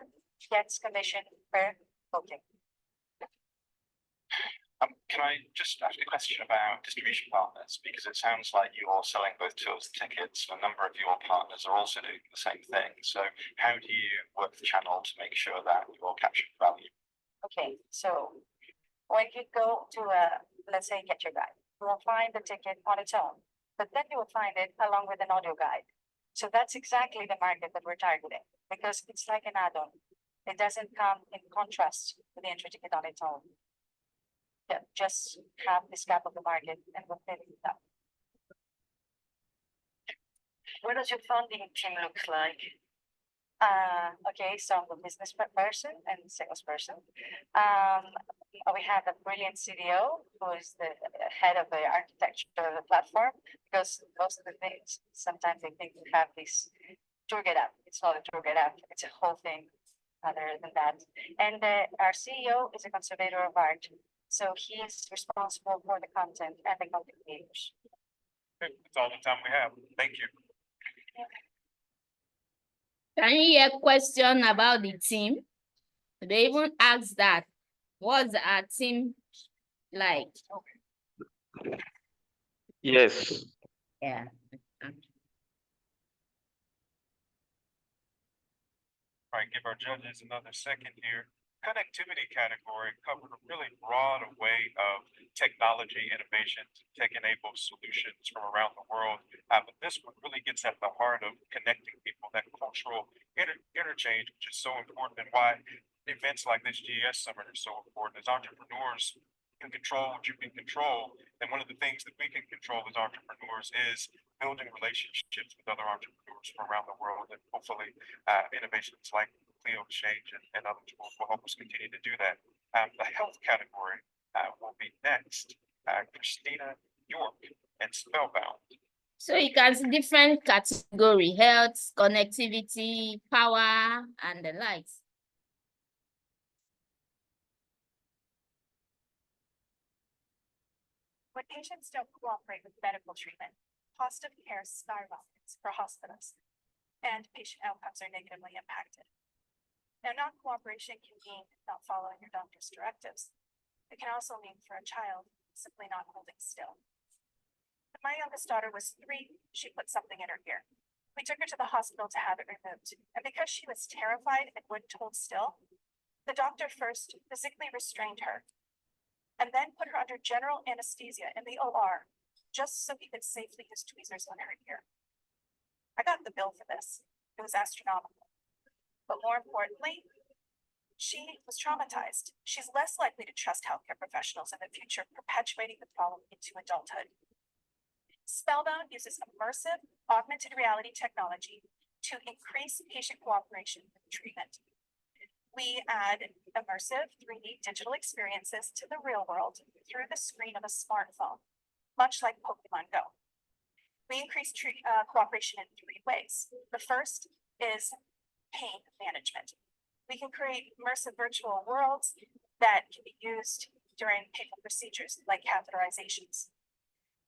gets commission per booking. Can I just ask a question about distribution partners? Because it sounds like you're selling both tours and tickets. A number of your partners are also doing the same thing. So how do you work the channel to make sure that you're capturing value? Okay, so when you go to let's say Get Your Guide, you will find the ticket on its own, but then you will find it along with an audio guide. So that's exactly the market that we're targeting because it's like an add-on. It doesn't come in contrast with the entry ticket on its own. Yeah, just have this gap of the market and we'll fill it up. What does your funding team look like? Okay, so I'm a business person and salesperson. We have a brilliant CDO who is the head of the architecture of the platform because most of the things, sometimes they think we have this tour guide app. It's not a tour guide app, it's a whole thing other than that. And our CEO is a conservator of art. So he is responsible for the content and the content creators. Okay, that's all the time we have. Thank you. Can you hear question about the team? They even asked that. What's our team like? Yes. Yeah. All right, give our judges another second here. Connectivity category covered a really broad array of technology innovations, tech-enabled solutions from around the world. But this one really gets at the heart of connecting people, that cultural interchange, which is so important, and why events like this GES Summit are so important. As entrepreneurs can control what you can control, and one of the things that we can control as entrepreneurs is building relationships with other entrepreneurs from around the world, and hopefully innovations like Clio Exchange and other tools will help us continue to do that. The health category will be next. Christina York and Spellbound. So you can see different category: health, connectivity, power, and the likes. When patients don't cooperate with medical treatment, cost of care skyrockets for hospitals, and patient outcomes are negatively impacted. Now, non-cooperation can mean not following your doctor's directives. It can also mean for a child simply not holding still. When my youngest daughter was 3, she put something in her ear. We took her to the hospital to have it removed, and because she was terrified and wouldn't hold still, the doctor first physically restrained her and then put her under general anesthesia in the OR, just so he could safely use tweezers on her ear. I got the bill for this. It was astronomical. But more importantly, she was traumatized. She's less likely to trust healthcare professionals in the future, perpetuating the problem into adulthood. Spellbound uses immersive, augmented reality technology to increase patient cooperation with treatment. We add immersive 3D digital experiences to the real world through the screen of a smartphone, much like Pokemon Go. We increase cooperation in 3 ways. The first is pain management. We can create immersive virtual worlds that can be used during painful procedures like catheterizations.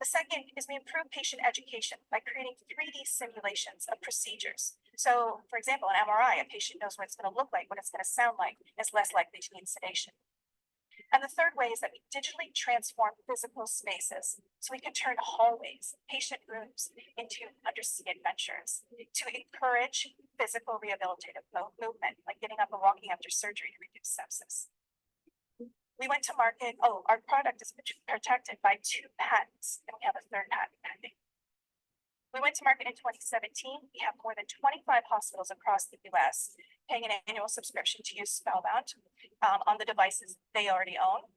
The second is we improve patient education by creating 3D simulations of procedures. So, for example, an MRI, a patient knows what it's going to look like, what it's going to sound like, is less likely to need sedation. And the third way is that we digitally transform physical spaces. So we can turn hallways, patient rooms into undersea adventures to encourage physical rehabilitative movement, like getting up and walking after surgery to reduce sepsis. We went to market, our product is protected by 2 patents, and we have a 3rd patent pending. We went to market in 2017. We have more than 25 hospitals across the US paying an annual subscription to use Spellbound on the devices they already own.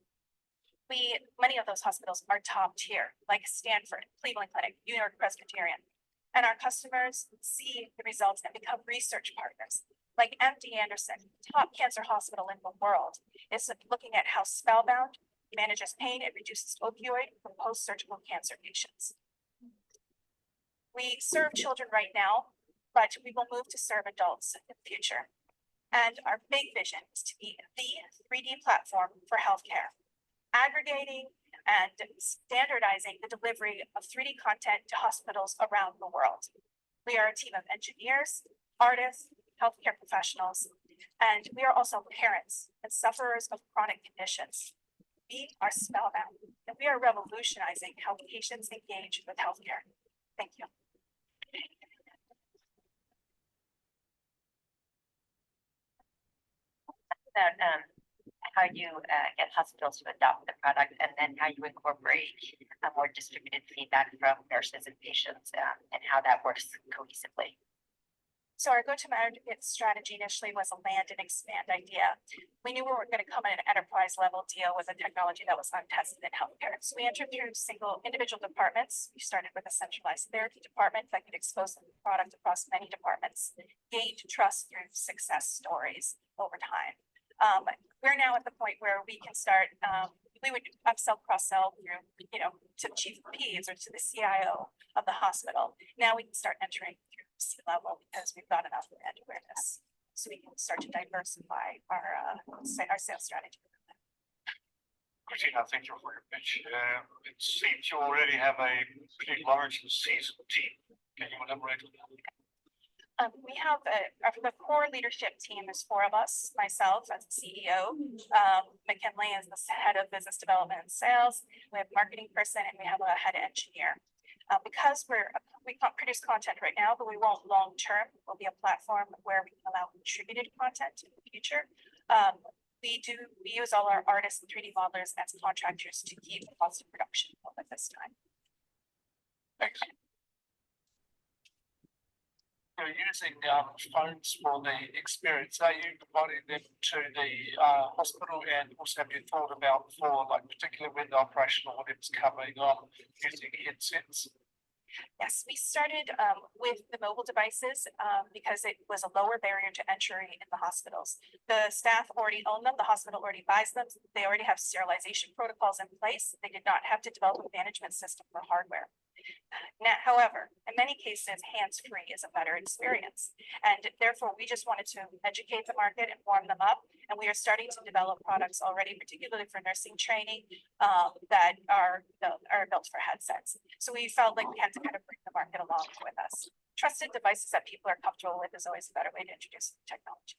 Many of those hospitals are top tier, like Stanford, Cleveland Clinic, New York Presbyterian. And our customers see the results and become research partners. Like MD Anderson, top cancer hospital in the world, is looking at how Spellbound manages pain and reduces opioid for post-surgical cancer patients. We serve children right now, but we will move to serve adults in the future. And our big vision is to be the 3D platform for healthcare, aggregating and standardizing the delivery of 3D content to hospitals around the world. We are a team of engineers, artists, healthcare professionals, and we are also parents and sufferers of chronic conditions. We are Spellbound, and we are revolutionizing how patients engage with healthcare. Thank you. About how you get hospitals to adopt the product, and then how you incorporate a more distributed feedback from nurses and patients, and how that works cohesively. So our go-to-market strategy initially was a land and expand idea. We knew we were going to come in an enterprise level deal with a technology that was untested in healthcare. So we entered through individual departments. We started with a centralized therapy department that could expose the product across many departments, gained trust through success stories over time. We're now at the point where we can start, we would upsell, cross-sell through, to chief of peds or to the CIO of the hospital. Now we can start entering through C-level because we've got enough brand awareness. So we can start to diversify our sales strategy. Christina, thank you for your pitch. It seems you already have a pretty large and seasoned team. Can you elaborate on that? We have the core leadership team is 4 of us, myself as the CEO, McKinley is the head of business development and sales, we have marketing person, and we have a head engineer. Because we can't produce content right now, but we won't long term, will be a platform where we can allow contributed content in the future. We use all our artists and 3D modelers as contractors to keep the cost of production low at this time. Thanks. You're using phones for the experience. Are you providing them to the hospital, and also have you thought about for like particularly when the operational audit's coming on using headsets? Yes, we started with the mobile devices because it was a lower barrier to entry in the hospitals. The staff already own them, the hospital already buys them, they already have sterilization protocols in place. They did not have to develop a management system for hardware. Now, however, in many cases, hands-free is a better experience. And therefore, we just wanted to educate the market and warm them up. And we are starting to develop products already, particularly for nursing training, that are built for headsets. So we felt like we had to kind of bring the market along with us. Trusted devices that people are comfortable with is always a better way to introduce technology.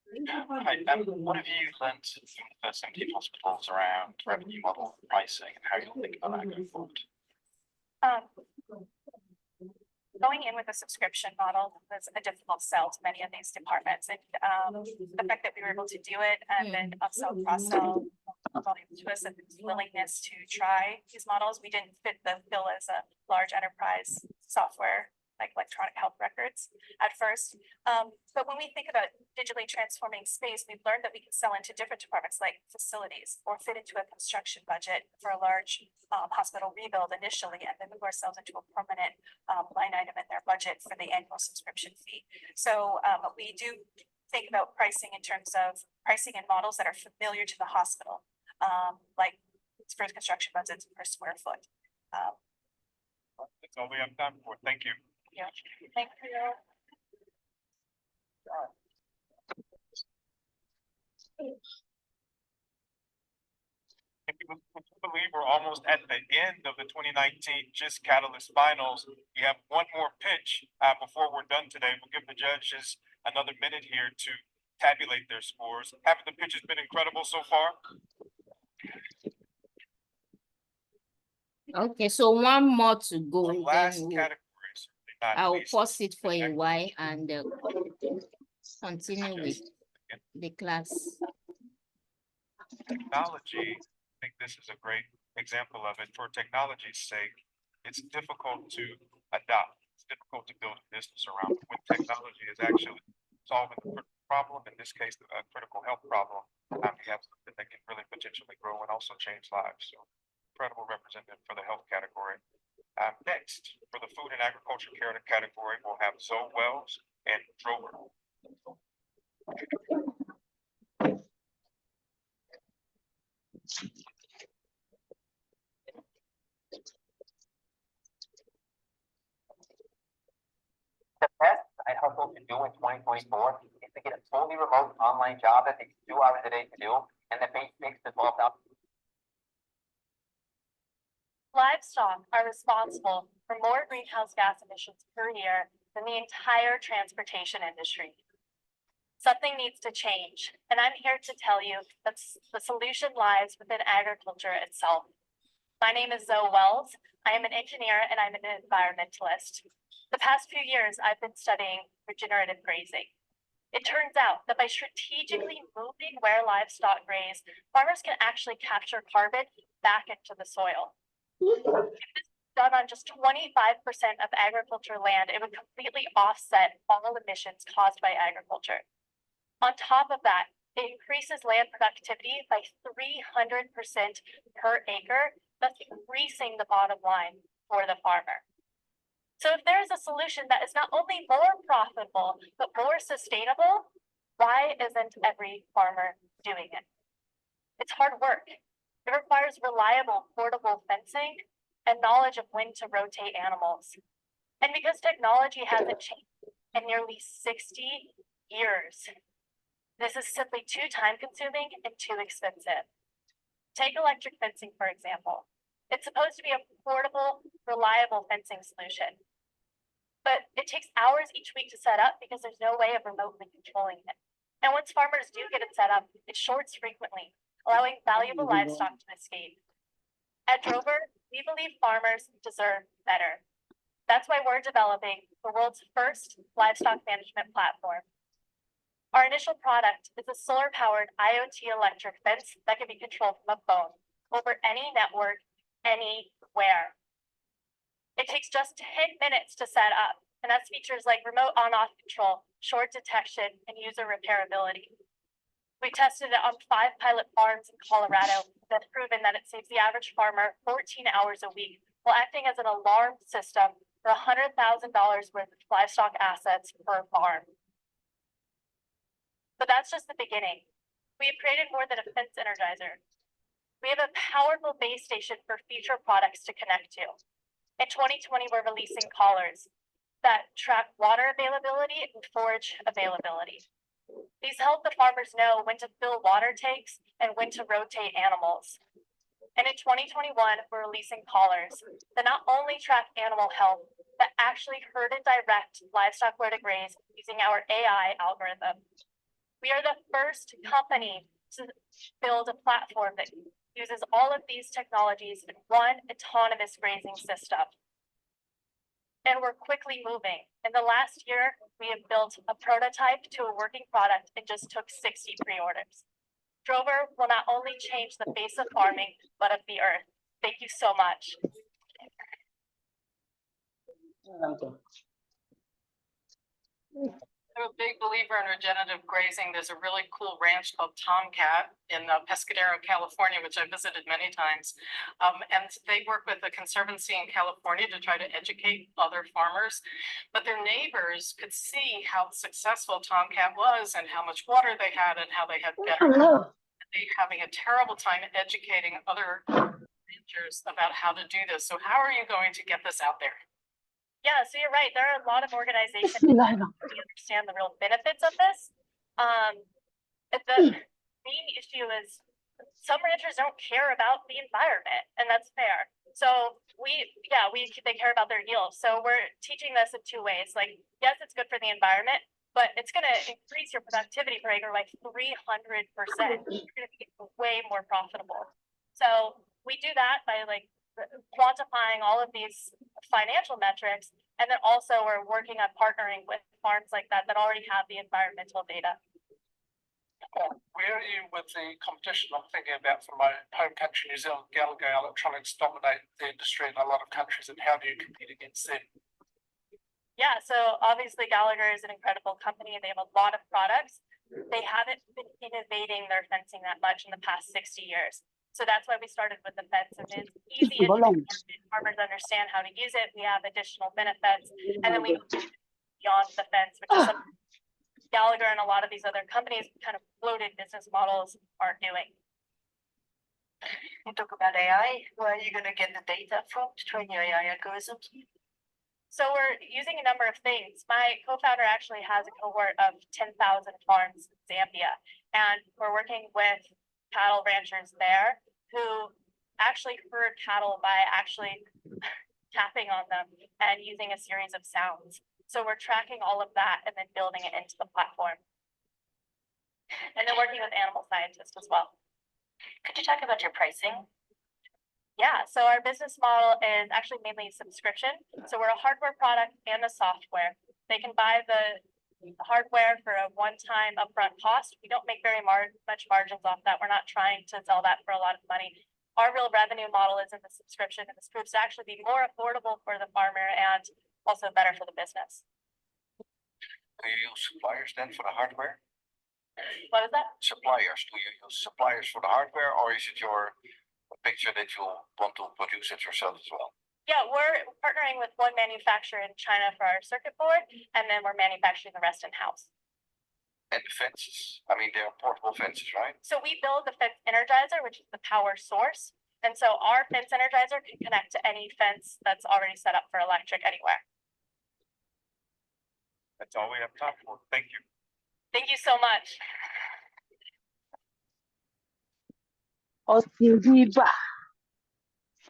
Hi, what have you learned from the first 17 hospitals around revenue model pricing and how you'll think about that going forward? Going in with a subscription model was a difficult sell to many of these departments, and the fact that we were able to do it and then upsell, cross-sell volume to us, and willingness to try these models, we didn't fit the bill as a large enterprise software like electronic health records at first. But when we think about digitally transforming space, we've learned that we can sell into different departments like facilities or fit into a construction budget for a large hospital rebuild initially, and then move ourselves into a permanent line item in their budget for the annual subscription fee. So we do think about pricing in terms of pricing and models that are familiar to the hospital, like for construction budgets per square foot. That's all we have time for. Thank you. Yeah. Thank you. I believe we're almost at the end of the 2019 GIST Catalyst Finals. We have one more pitch before we're done today. We'll give the judges another minute here to tabulate their scores. Haven't the pitches been incredible so far? Okay, so one more to go. The last category. I'll pause it for a while and continue with the class. Technology, I think this is a great example of it. For technology's sake, it's difficult to adopt. It's difficult to build a business around. When technology is actually solving the problem, in this case, a critical health problem, we have something that can really potentially grow and also change lives. So incredible representative for the health category. Next, for the food and agriculture category, we'll have Zoe Wells and Drover. The best I hustle to do in 2024 is to get a fully remote online job that takes 2 hours a day to do, and that makes the 12,000. Livestock are responsible for more greenhouse gas emissions per year than the entire transportation industry. Something needs to change, and I'm here to tell you that the solution lies within agriculture itself. My name is Zoe Wells. I am an engineer and I'm an environmentalist. The past few years, I've been studying regenerative grazing. It turns out that by strategically moving where livestock graze, farmers can actually capture carbon back into the soil. If this is done on just 25% of agriculture land, it would completely offset all emissions caused by agriculture. On top of that, it increases land productivity by 300% per acre, thus increasing the bottom line for the farmer. So if there is a solution that is not only more profitable, but more sustainable, why isn't every farmer doing it? It's hard work. It requires reliable, portable fencing and knowledge of when to rotate animals. And because technology hasn't changed in nearly 60 years, This is simply too time consuming and too expensive. Take electric fencing, for example. It's supposed to be a portable, reliable fencing solution. But it takes hours each week to set up because there's no way of remotely controlling it. And once farmers do get it set up, it shorts frequently, allowing valuable livestock to escape. At Drover, we believe farmers deserve better. That's why we're developing the world's first livestock management platform. Our initial product is a solar-powered IoT electric fence that can be controlled from a phone over any network, anywhere. It takes just 10 minutes to set up, and that's features like remote on-off control, short detection, and user repairability. We tested it on 5 pilot farms in Colorado that's proven that it saves the average farmer 14 hours a week while acting as an alarm system for $100,000 worth of livestock assets per farm. But that's just the beginning. We have created more than a fence energizer. We have a powerful base station for future products to connect to. In 2020, we're releasing collars that track water availability and forage availability. These help the farmers know when to fill water tanks and when to rotate animals. And in 2021, we're releasing collars that not only track animal health, but actually herd and direct livestock where to graze using our AI algorithm. We are the first company to build a platform that uses all of these technologies in one autonomous grazing system. And we're quickly moving. In the last year, we have built a prototype to a working product and just took 60 pre-orders. Drover will not only change the face of farming, but of the earth. Thank you so much. I'm a big believer in regenerative grazing. There's a really cool ranch called Tomcat in Pescadero, California, which I visited many times. And they work with a conservancy in California to try to educate other farmers. But their neighbors could see how successful Tomcat was and how much water they had and how they had better. They're having a terrible time educating other ranchers about how to do this. So how are you going to get this out there? Yeah, so you're right. There are a lot of organizations that understand the real benefits of this. The main issue is some ranchers don't care about the environment, and that's fair. So they care about their yield. So we're teaching this in 2 ways. Like, yes, it's good for the environment, but it's going to increase your productivity per acre by 300%. You're going to be way more profitable. So we do that by quantifying all of these financial metrics, and then also we're working on partnering with farms like that already have the environmental data. Where are you with the competition? I'm thinking about from my home country, New Zealand. Gallagher Electronics dominate the industry in a lot of countries, and how do you compete against them? Yeah, so obviously Gallagher is an incredible company. They have a lot of products. They haven't been innovating their fencing that much in the past 60 years. So that's why we started with the fence, and it's easy to farmers understand how to use it. We have additional benefits, and then we go beyond the fence, which is something Gallagher and a lot of these other companies kind of bloated business models aren't doing. You talk about AI. Where are you going to get the data from to train your AI algorithms? So we're using a number of things. My co-founder actually has a cohort of 10,000 farms in Zambia, and we're working with cattle ranchers there who actually herd cattle by actually tapping on them and using a series of sounds. So we're tracking all of that and then building it into the platform. And then working with animal scientists as well. Could you talk about your pricing? Yeah, so our business model is actually mainly subscription. So we're a hardware product and a software. They can buy the hardware for a one-time upfront cost. We don't make very much margins off that. We're not trying to sell that for a lot of money. Our real revenue model is in the subscription, and this proves to actually be more affordable for the farmer and also better for the business. Do you use suppliers then for the hardware? What was that? Suppliers. Do you use suppliers for the hardware, or is it your picture that you want to produce it yourself as well? Yeah, we're partnering with one manufacturer in China for our circuit board, and then we're manufacturing the rest in-house. And the fences, I mean, they're portable fences, right? So we build the fence energizer, which is the power source. And so our fence energizer can connect to any fence that's already set up for electric anywhere. That's all we have time for. Thank you. Thank you so much. Austin Bieber.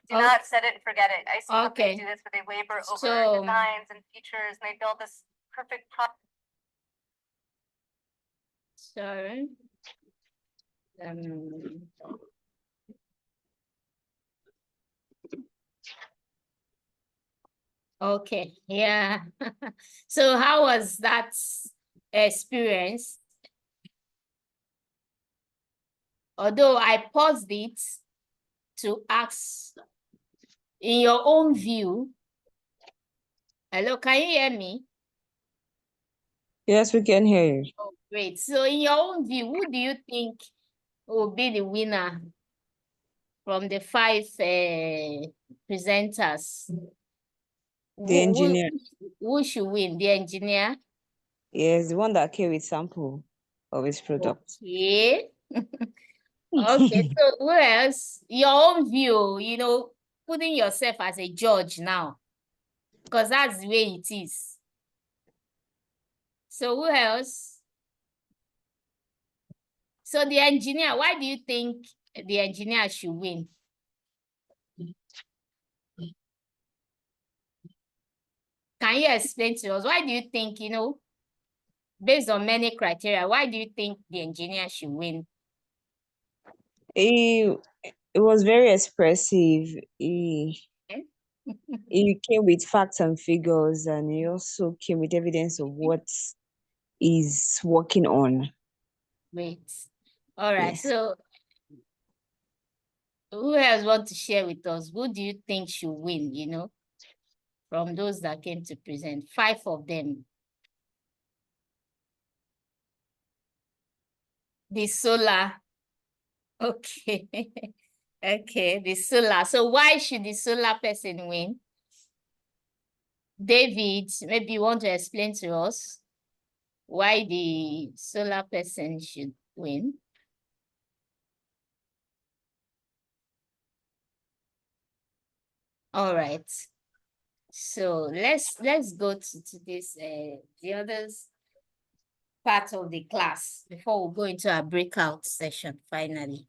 Do not set it and forget it. I see how they Okay. do this, where they labor over So- designs and features, and they build this perfect product. Sorry. Okay, yeah. So how was that experience? Although I paused it to ask, in your own view, hello, can you hear me? Yes, we can hear you. Oh, great. So in your own view, who do you think will be the winner from the 5 presenters? The engineer. Who should win? The engineer? Yes, the one that came with sample of his product. Yeah. Okay, so who else? Your own view, you know, putting yourself as a judge now, because that's the way it is. So who else? So the engineer, why do you think the engineer should win? Can you explain to us? Why do you think, you know, based on many criteria, why do you think the engineer should win? It was very expressive. He came with facts and figures, and he also came with evidence of what he's working on. Great. All right. Yes. So who else want to share with us? Who do you think should win, you know, from those that came to present? 5 of them. The solar. Okay. Okay, the solar. So why should the solar person win? David, maybe you want to explain to us why the solar person should win. All right. So let's go to this the others part of the class before we go into our breakout session finally.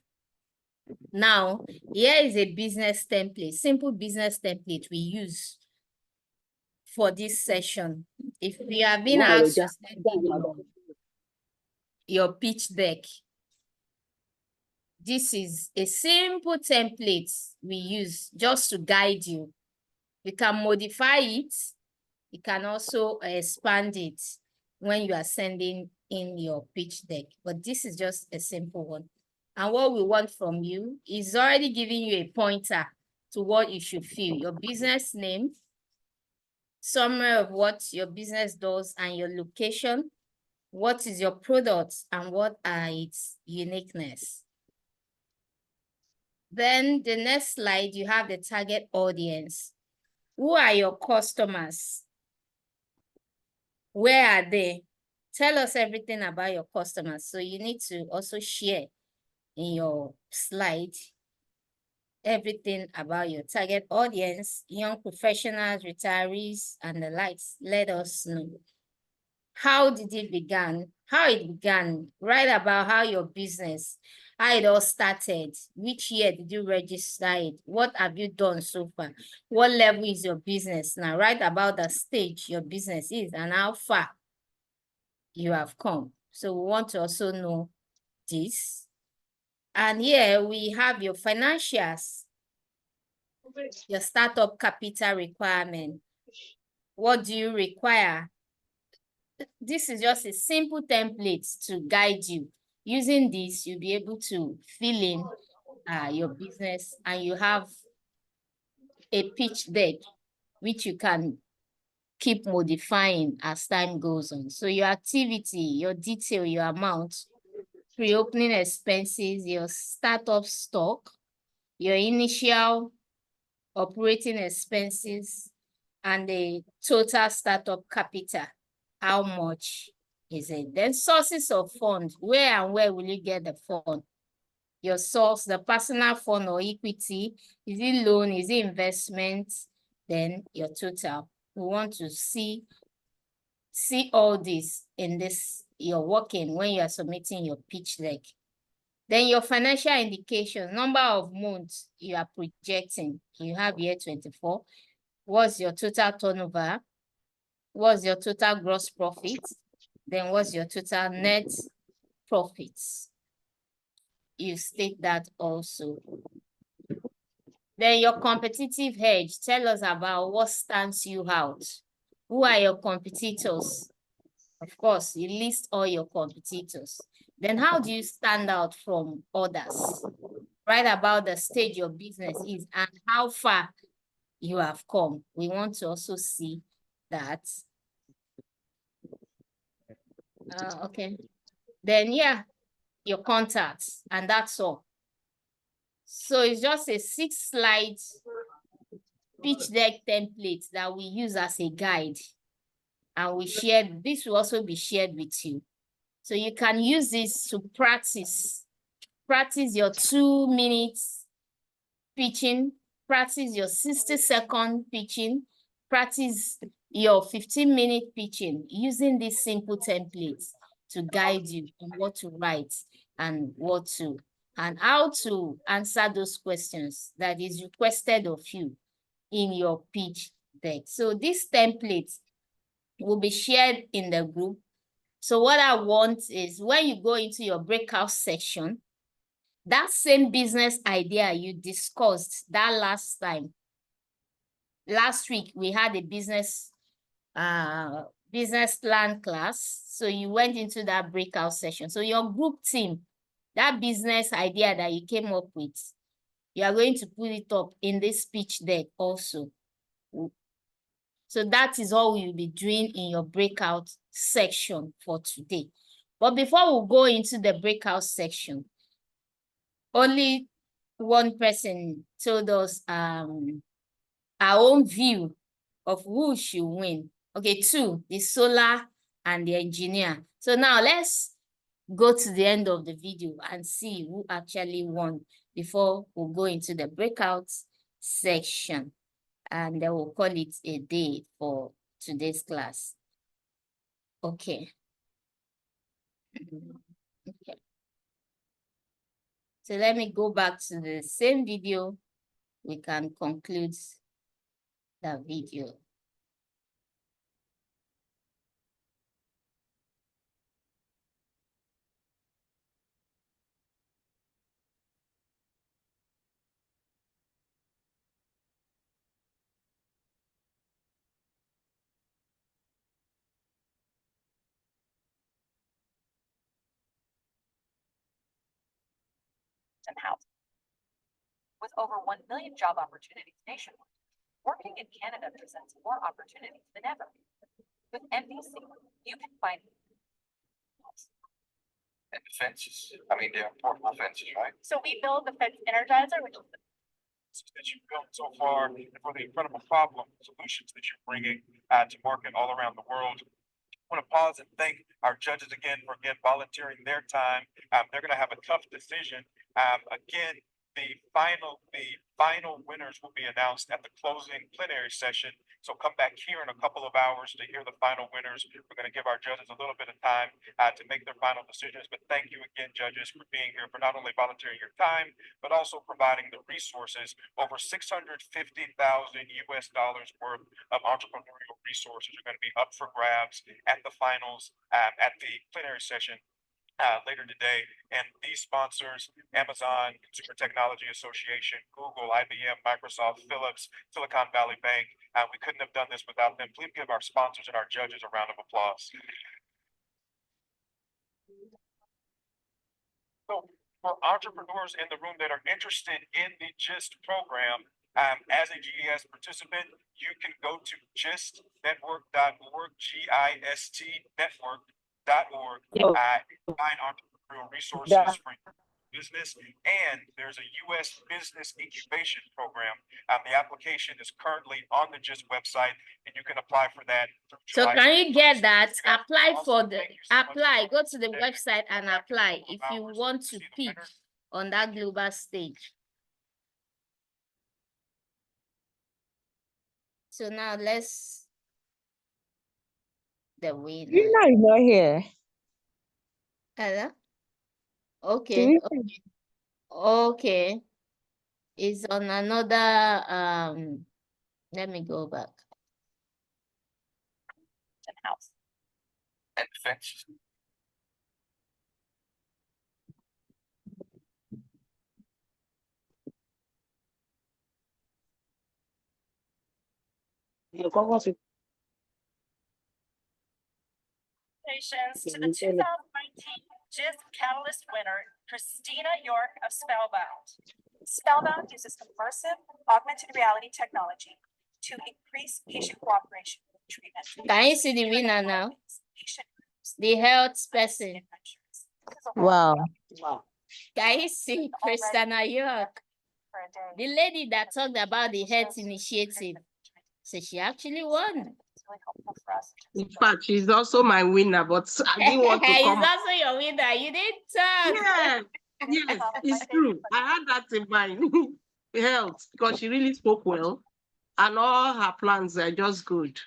Now, here is a business template, simple business template we use for this session. If we have been asked to send in your pitch deck, this is a simple template we use just to guide you. You can modify it. You can also expand it when you are sending in your pitch deck. But this is just a simple one. And what we want from you is already giving you a pointer to what you should fill. Your business name, summary of what your business does and your location, what is your product and what are its uniqueness. Then the next slide, you have the target audience. Who are your customers? Where are they? Tell us everything about your customers. So you need to also share in your slide everything about your target audience, young professionals, retirees, and the likes. Let us know. How did it begin? How it began, write about how your business, how it all started, which year did you register it, what have you done so far, what level is your business now, write about the stage your business is and how far you have come. So we want to also know this. And here we have your financials, your startup capital requirement. What do you require? This is just a simple template to guide you. Using this, you'll be able to fill in your business and you have a pitch deck, which you can keep modifying as time goes on. So your activity, your detail, your amount, pre-opening expenses, your startup stock, your initial operating expenses, and the total startup capital. How much is it? Then sources of funds. Where and where will you get the fund? Your source, the personal fund or equity. Is it loan? Is it investment? Then your total. We want to see all this in this you're working when you are submitting your pitch deck. Then your financial indications, number of months you are projecting. You have here 24. What's your total turnover? What's your total gross profit? Then what's your total net profits? You state that also. Then your competitive edge, tell us about what stands you out. Who are your competitors? Of course, you list all your competitors. Then how do you stand out from others? Write about the stage your business is and how far you have come. We want to also see that. Okay. Then yeah, your contacts, and that's all. So it's just a 6-slide pitch deck template that we use as a guide. And we shared, this will also be shared with you. So you can use this to practice your 2 minutes pitching, practice your 60-second pitching, practice your 15-minute pitching using these simple templates to guide you on what to write and how to answer those questions that is requested of you in your pitch deck. So this template will be shared in the group. So what I want is when you go into your breakout section, that same business idea you discussed that last time. Last week, we had a business plan class. So you went into that breakout session. So your group team, that business idea that you came up with, you are going to put it up in this pitch deck also. So that is all we'll be doing in your breakout section for today. But before we go into the breakout section, only one person told us our own view of who should win. Okay, 2, the solar and the engineer. So now let's go to the end of the video and see who actually won before we go into the breakout section. And then we'll call it a day for today's class. Okay. Okay. So let me go back to the same video. We can conclude the video. And housing. With over 1 million job opportunities nationwide, working in Canada presents more opportunities than ever. With MBC, you can find And the fences, I mean, they're portable fences, right? So we build the fence energizer, which is That you've built so far, and for the incredible solutions that you're bringing to market all around the world. I want to pause and thank our judges again for volunteering their time. They're going to have a tough decision. Again, the final winners will be announced at the closing plenary session. So come back here in a couple of hours to hear the final winners. We're going to give our judges a little bit of time to make their final decisions. But thank you again, judges, for being here, for not only volunteering your time, but also providing the resources. Over $650,000 US worth of entrepreneurial resources are going to be up for grabs at the finals, at the plenary session later today. And these sponsors, Amazon, Consumer Technology Association, Google, IBM, Microsoft, Philips, Silicon Valley Bank, we couldn't have done this without them. Please give our sponsors and our judges a round of applause. So for entrepreneurs in the room that are interested in the GIST program, as a GES participant, you can go to gistnetwork.org, GIST network.org, find entrepreneurial resources for your business, and there's a U.S. business incubation program. The application is currently on the GIST website, and you can apply for that. So can you get that? Apply for the go to the website and apply if you want to pitch on that global stage. So now let's the winner. You're not here. Hello? Okay. Okay. It's on another, let me go back. House. And defense. Congratulations to the 2019 GIST Catalyst winner, Christina York of Spellbound. Spellbound uses immersive augmented reality technology to increase patient cooperation with treatment. Can you see the winner now? The health person. Wow. Can you see Christina York? The lady that talked about the health initiative. So she actually won. In fact, she's also my winner, but I didn't want to He's come. also your winner. You didn't talk. Yes, yes, it's true. I had that in mind. Health, because she really spoke well, and all her plans are just good.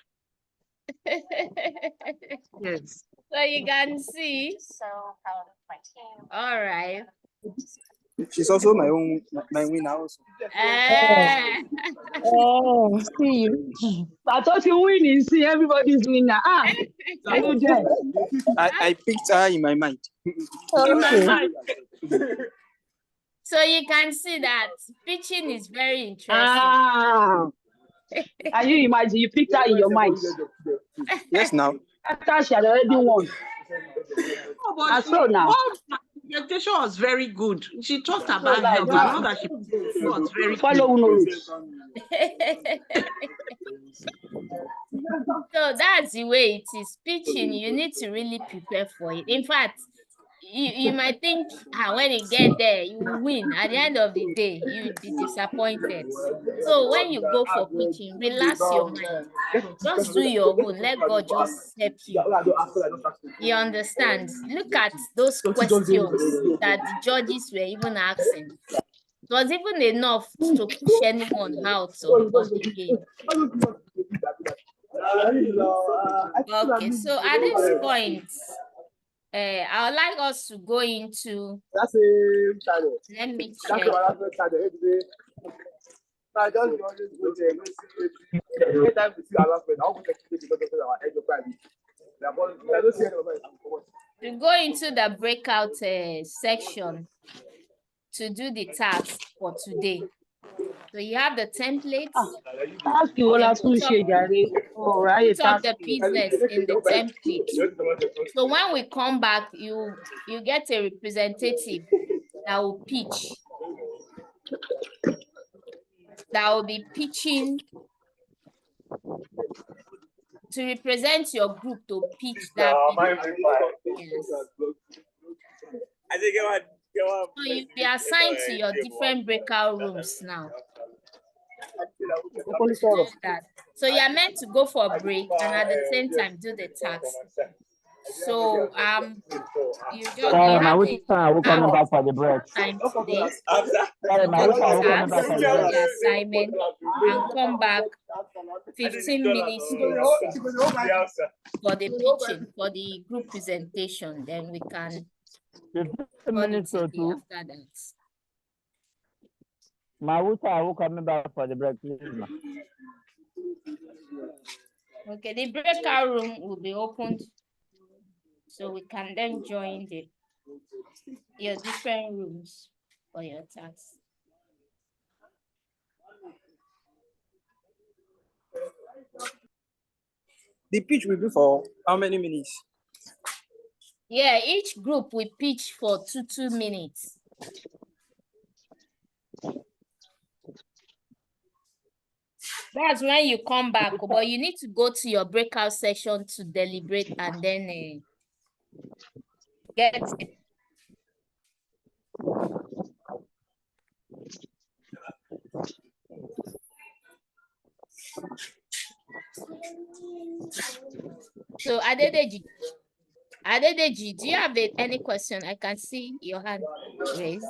Yes. So you can see. So proud of my team. All right. She's also my winner also. Oh, see you. I thought you winning. See, everybody's winner. Salute them. I picked her in my mind. Okay. So you can see that pitching is very interesting. Can you imagine? You picked her in your mind. Yes, now. After she had already won. Oh, but That's so now. the presentation was very good. She talked about health, and all that she was very Follow good. So that's the way it is. Pitching, you need to really prepare for it. In fact, you might think when you get there, you will win. At the end of the day, you'll be disappointed. So when you go for pitching, relax your mind. Just do your own. Let God just help you. You understand? Look at those questions that the judges were even asking. It was even enough to push anyone out of the game. Okay, so at this point, I would like us to go into. Let me check. To go into the breakout section to do the task for today. So you have the templates. Ask you all to share, Gary. All right. Put up the business in the template. So when we come back, you get a representative that will pitch. That will be pitching to represent your group to pitch that. Yes. So you'll be assigned to your different breakout rooms now. So you're meant to go for a break and at the same time do the task. So you just Sorry, my coming back for the break. Time today. Sorry, my coming back for the break. The assignment and come back 15 minutes for the pitching, for the group presentation. Then we can 15 minutes or two. After that. Mawuta will coming back for the break, please. Okay, the breakout room will be opened, so we can then join your different rooms for your tasks. The pitch will be for how many minutes? Yeah, each group will pitch for 2 minutes. That's when you come back, but you need to go to your breakout session to deliberate and then get it. So Adedeji, do you have any question? I can see your hand raised.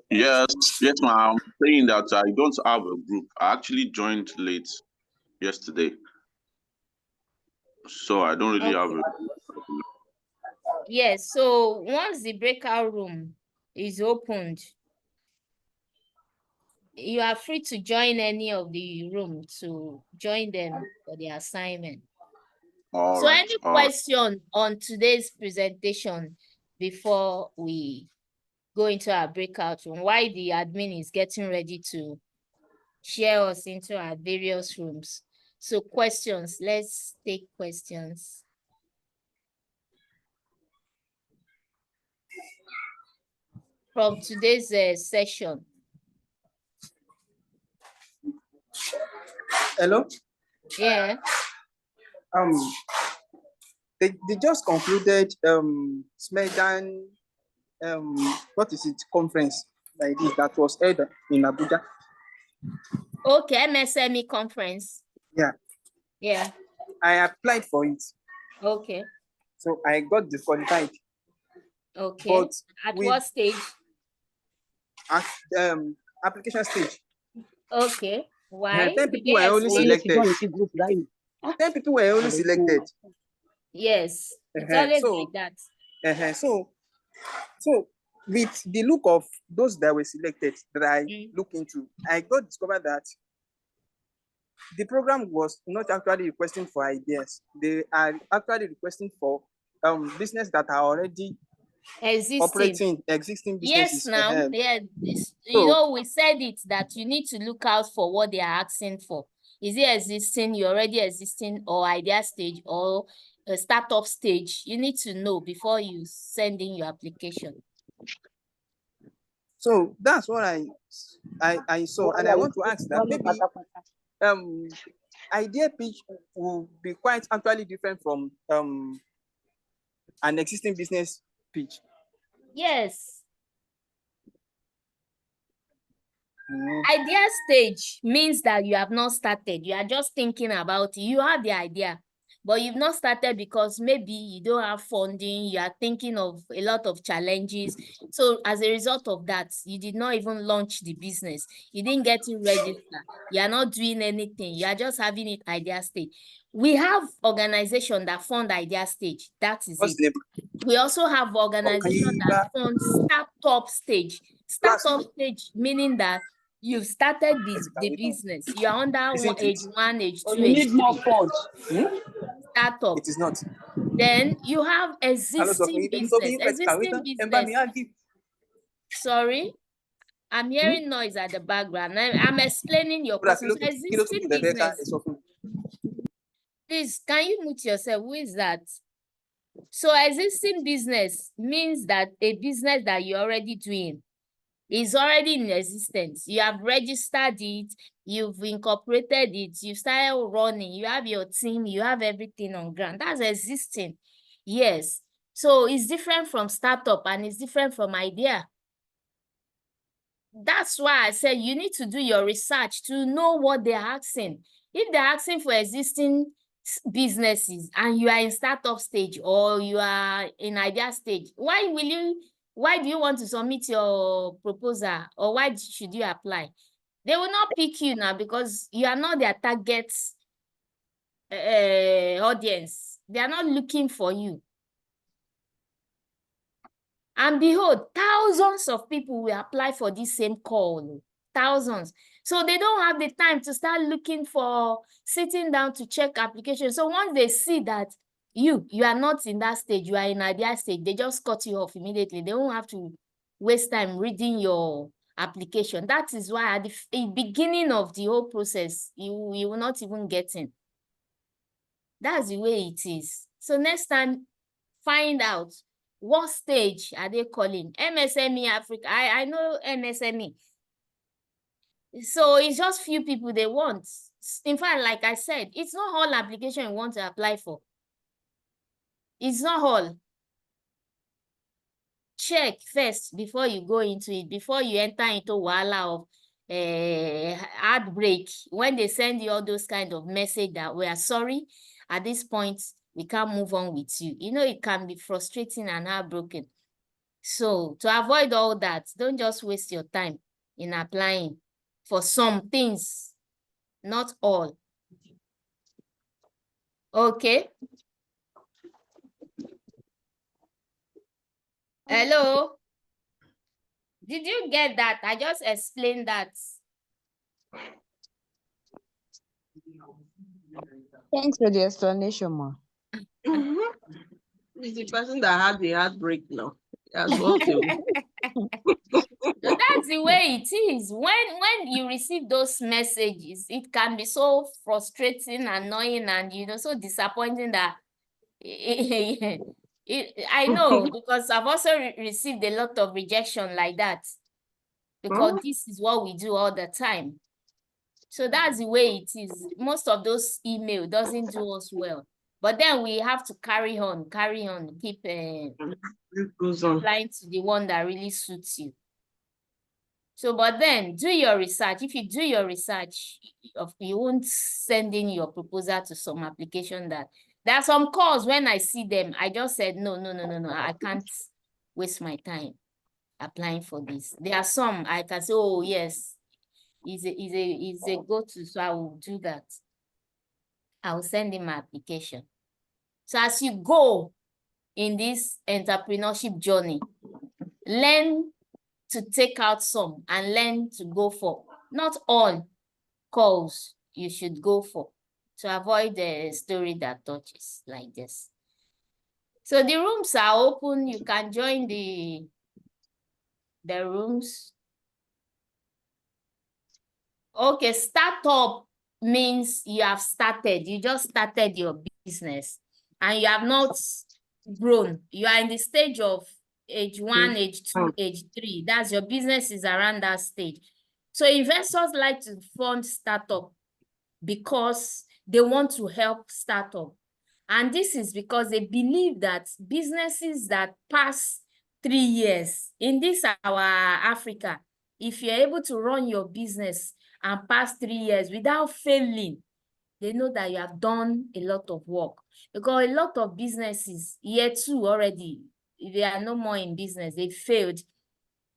Yes, ma'am. I'm saying that I don't have a group. I actually joined late yesterday, so I don't really have a group. Yes, so once the breakout room is opened, you are free to join any of the room to join them for the assignment. All So right. any All right. question on today's presentation before we go into our breakout room, while the admin is getting ready to share us into our various rooms? So questions, let's take questions. From today's session. Hello. Yeah. They just concluded Smedan what is it conference like this that was held in Abuja. Okay, MSME conference. Yeah. Yeah. I applied for it. Okay. So I got disqualified. Okay. But at with, what stage? At application stage. Okay. Why? 10 people were only selected. 10 people were only selected. Yes. It's always like that. So with the look of those that were selected that I look into, I got discovered that the program was not actually requesting for ideas. They are actually requesting for business that are already operating, existing businesses. Yes, now, you know, we said it that you need to look out for what they are asking for. Is it existing, you're already existing, or idea stage, or a startup stage? You need to know before you send in your application. So that's what I saw, and I want to ask that maybe idea pitch will be quite actually different from an existing business pitch. Yes. Idea stage means that you have not started. You are just thinking about it. You have the idea, but you've not started because maybe you don't have funding. You are thinking of a lot of challenges. So as a result of that, you did not even launch the business. You didn't get it registered. You are not doing anything. You are just having it idea stage. We have organizations that fund idea stage. That is it. We also have organizations that fund startup stage. Startup stage meaning that you've started the business. You're under age 1, age 2, you age need 3. more funds. Startup. It is not. Then you have existing business. Existing business. Sorry, I'm hearing noise at the background. I'm explaining your question. So existing business. Please, can you mute yourself? Who is that? So existing business means that a business that you're already doing is already in existence. You have registered it, you've incorporated it, you started running, you have your team, you have everything on ground. That's existing. Yes. So it's different from startup and it's different from idea. That's why I said you need to do your research to know what they're asking. If they're asking for existing businesses and you are in startup stage or you are in idea stage, why do you want to submit your proposal, or why should you apply? They will not pick you now because you are not their target audience. They are not looking for you. And behold, thousands of people will apply for this same call. Thousands. So they don't have the time to start looking for, sitting down to check applications. So once they see that you are not in that stage, you are in idea stage, they just cut you off immediately. They don't have to waste time reading your application. That is why at the beginning of the whole process, you will not even get in. That's the way it is. So next time, find out what stage are they calling. MSME Africa. I know MSME. So it's just few people they want. In fact, like I said, it's not all application you want to apply for. It's not all. Check first before you go into it, before you enter into wahala of heartbreak. When they send you all those kind of message that we are sorry, at this point, we can't move on with you. You know, it can be frustrating and heartbroken. So to avoid all that, don't just waste your time in applying for some things, not all. Okay. Hello? Did you get that? I just explained that. Thanks for the explanation, ma. It's the person that had the heartbreak now. That's what So that's the way it is. When you receive those messages, it can be so frustrating, annoying, and so disappointing that I know because I've also received a lot of rejection like that because this is what we do all the time. So that's the way it is. Most of those email doesn't do us well, but then we have to carry on, keep applying to the one that really suits you. So, but then do your research. If you do your research, you won't send in your proposal to some application that there are some calls when I see them, I just said, no, I can't waste my time applying for this. There are some I can say, oh yes, is a go-to, so I will do that. I will send in my application. So as you go in this entrepreneurship journey, learn to take out some and learn to go for. Not all calls you should go for to avoid the story that touches like this. So the rooms are open. You can join the rooms. Okay, startup means you have started. You just started your business and you have not grown. You are in the stage of age 1, age 2, age 3. That's your business is around that stage. So investors like to fund startup because they want to help startup. And this is because they believe that businesses that pass 3 years in this our Africa, if you're able to run your business and pass 3 years without failing, they know that you have done a lot of work. Because a lot of businesses, year 2 already, they are no more in business, they failed.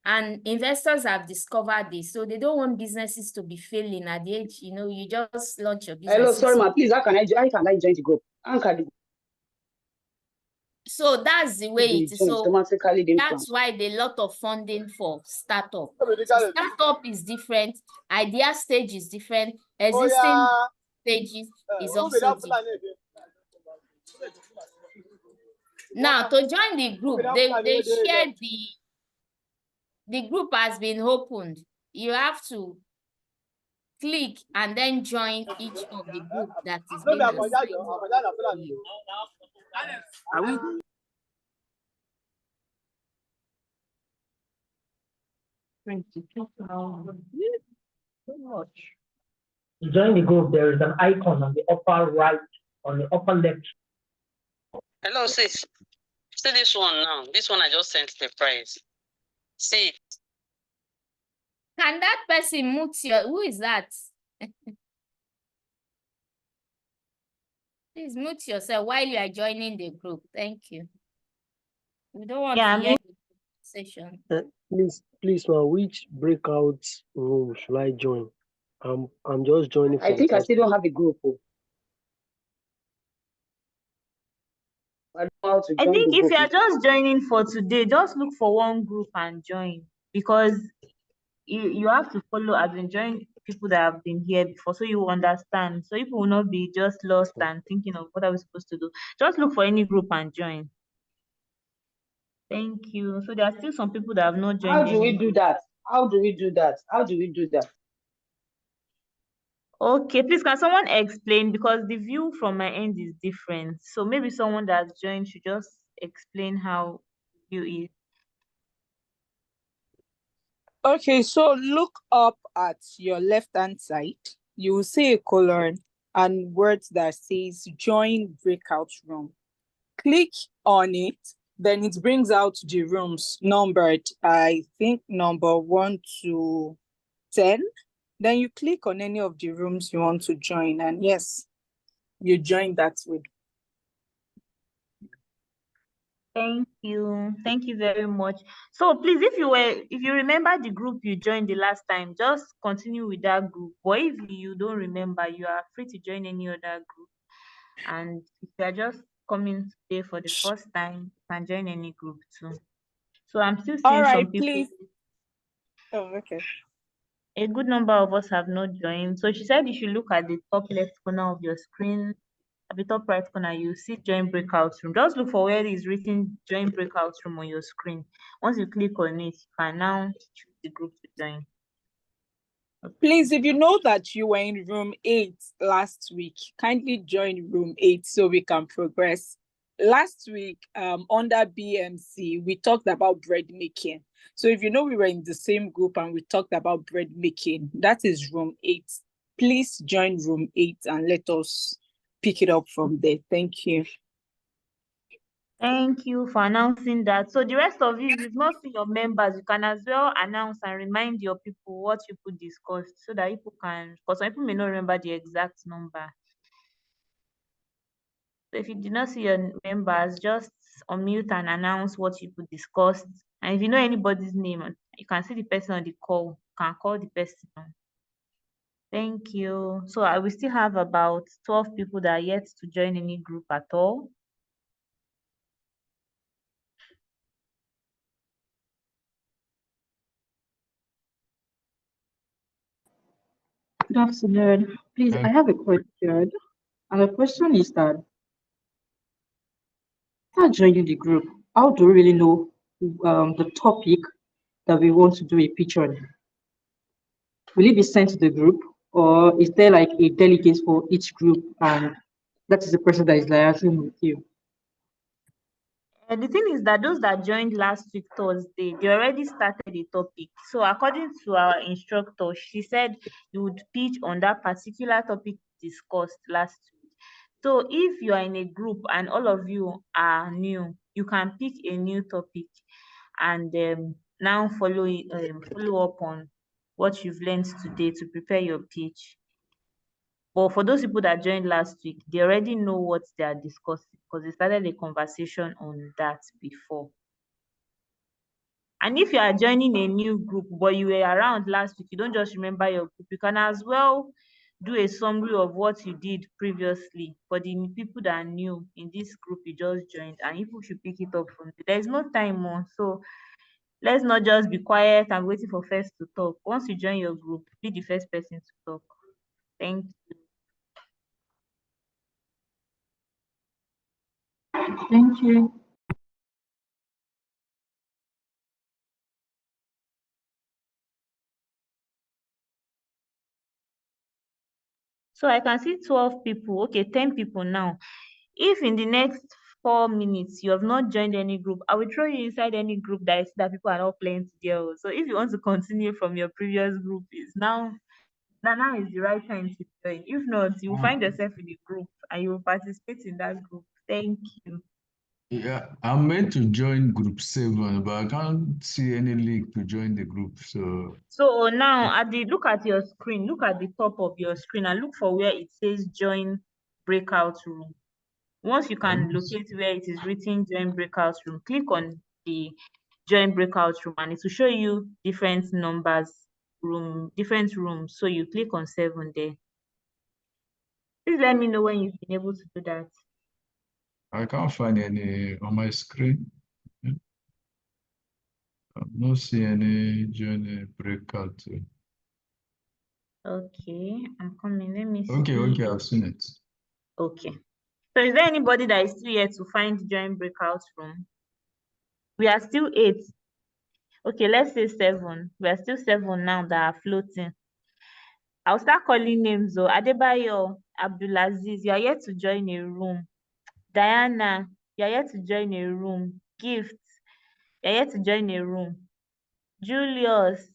And investors have discovered this, so they don't want businesses to be failing at the age, you just launch your business. Hello, sorry, ma, please, how can I join the group? So that's the way it is. So that's why there's a lot of funding for startup. So startup is different, idea stage is different, existing stages is also different. Now, to join the group, they shared the group has been opened. You have to click and then join each of the group that is being assigned. To join the group, there is an icon on the upper right, on the upper left. Hello, sis. See this one now. This one I just sent the price. See. Can that person mute your, who is that? Please mute yourself while you are joining the group. Thank you. We don't want to hear the session. Please, which breakout room should I join? I'm just joining. I think I still don't have a group. I think if you are just joining for today, just look for one group and join, because you have to follow as in join people that have been here before, so you understand. So you will not be just lost and thinking of what are we supposed to do. Just look for any group and join. Thank you. So there are still some people that have not joined. How do we do that? How do we do that? How do we do that? Okay, please, can someone explain? Because the view from my end is different. So maybe someone that's joined should just explain how view is. Okay, so look up at your left-hand side. You will see a colon and words that says join breakout room. Click on it, then it brings out the rooms numbered, I think number 1 to 10. Then you click on any of the rooms you want to join, and yes, you join that way. Thank you. Thank you very much. So please, if you remember the group you joined the last time, just continue with that group. Or if you don't remember, you are free to join any other group. And if you are just coming today for the first time, you can join any group too. So I'm still All seeing right, some people. please. Oh, okay. A good number of us have not joined. So she said you should look at the top left corner of your screen. At the top right corner, you see join breakout room. Just look for where it is written join breakout room on your screen. Once you click on it, you can now choose the group to join. Please, if you know that you were in room 8 last week, kindly join room 8 so we can progress. Last week, under BMC, we talked about bread making. So if you know we were in the same group and we talked about bread making, that is room 8. Please join room 8 and let us pick it up from there. Thank you. Thank you for announcing that. So the rest of you, if you've not seen your members, you can as well announce and remind your people what you could discuss so that people can, because some people may not remember the exact number. So if you did not see your members, just unmute and announce what you could discuss. And if you know anybody's name, you can see the person on the call, you can call the person. Thank you. So I will still have about 12 people that are yet to join any group at all. Good afternoon. Please, I have a question. And the question is that after joining the group, how do we really know the topic that we want to do a pitch on? Will it be sent to the group, or is there like a delegate for each group, and that is the person that is liaising with you? And the thing is that those that joined last week Thursday, they already started the topic. So according to our instructor, she said you would pitch on that particular topic discussed last week. So if you are in a group and all of you are new, you can pick a new topic and now follow up on what you've learned today to prepare your pitch. But for those people that joined last week, they already know what they are discussing because they started a conversation on that before. And if you are joining a new group, but you were around last week, you don't just remember your group, you can as well do a summary of what you did previously for the people that are new in this group you just joined, and people should pick it up from there. There's no time more, so let's not just be quiet and waiting for first to talk. Once you join your group, be the first person to talk. Thank you. Thank you. So I can see 12 people, okay, 10 people now. If in the next 4 minutes you have not joined any group, I will throw you inside any group that I see that people are not playing together. So if you want to continue from your previous group, is now is the right time to join. If not, you will find yourself in a group and you will participate in that group. Thank you. Yeah, I'm meant to join group 7, but I can't see any link to join the group. So now look at your screen, look at the top of your screen and look for where it says join breakout room. Once you can locate where it is written join breakout room, click on the join breakout room and it will show you different numbers, different rooms. So you click on 7 there. Please let me know when you've been able to do that. I can't find any on my screen. I'm not seeing any join breakout. Okay, I'm coming. Let me see. Okay, I've seen it. Okay. So is there anybody that is still yet to find join breakout room? We are still 8. Okay, let's say 7. We are still 7 now that are floating. I'll start calling names though. Adebayo, Abdulaziz, you are yet to join a room. Diana, you are yet to join a room. Gift, you are yet to join a room. Julius,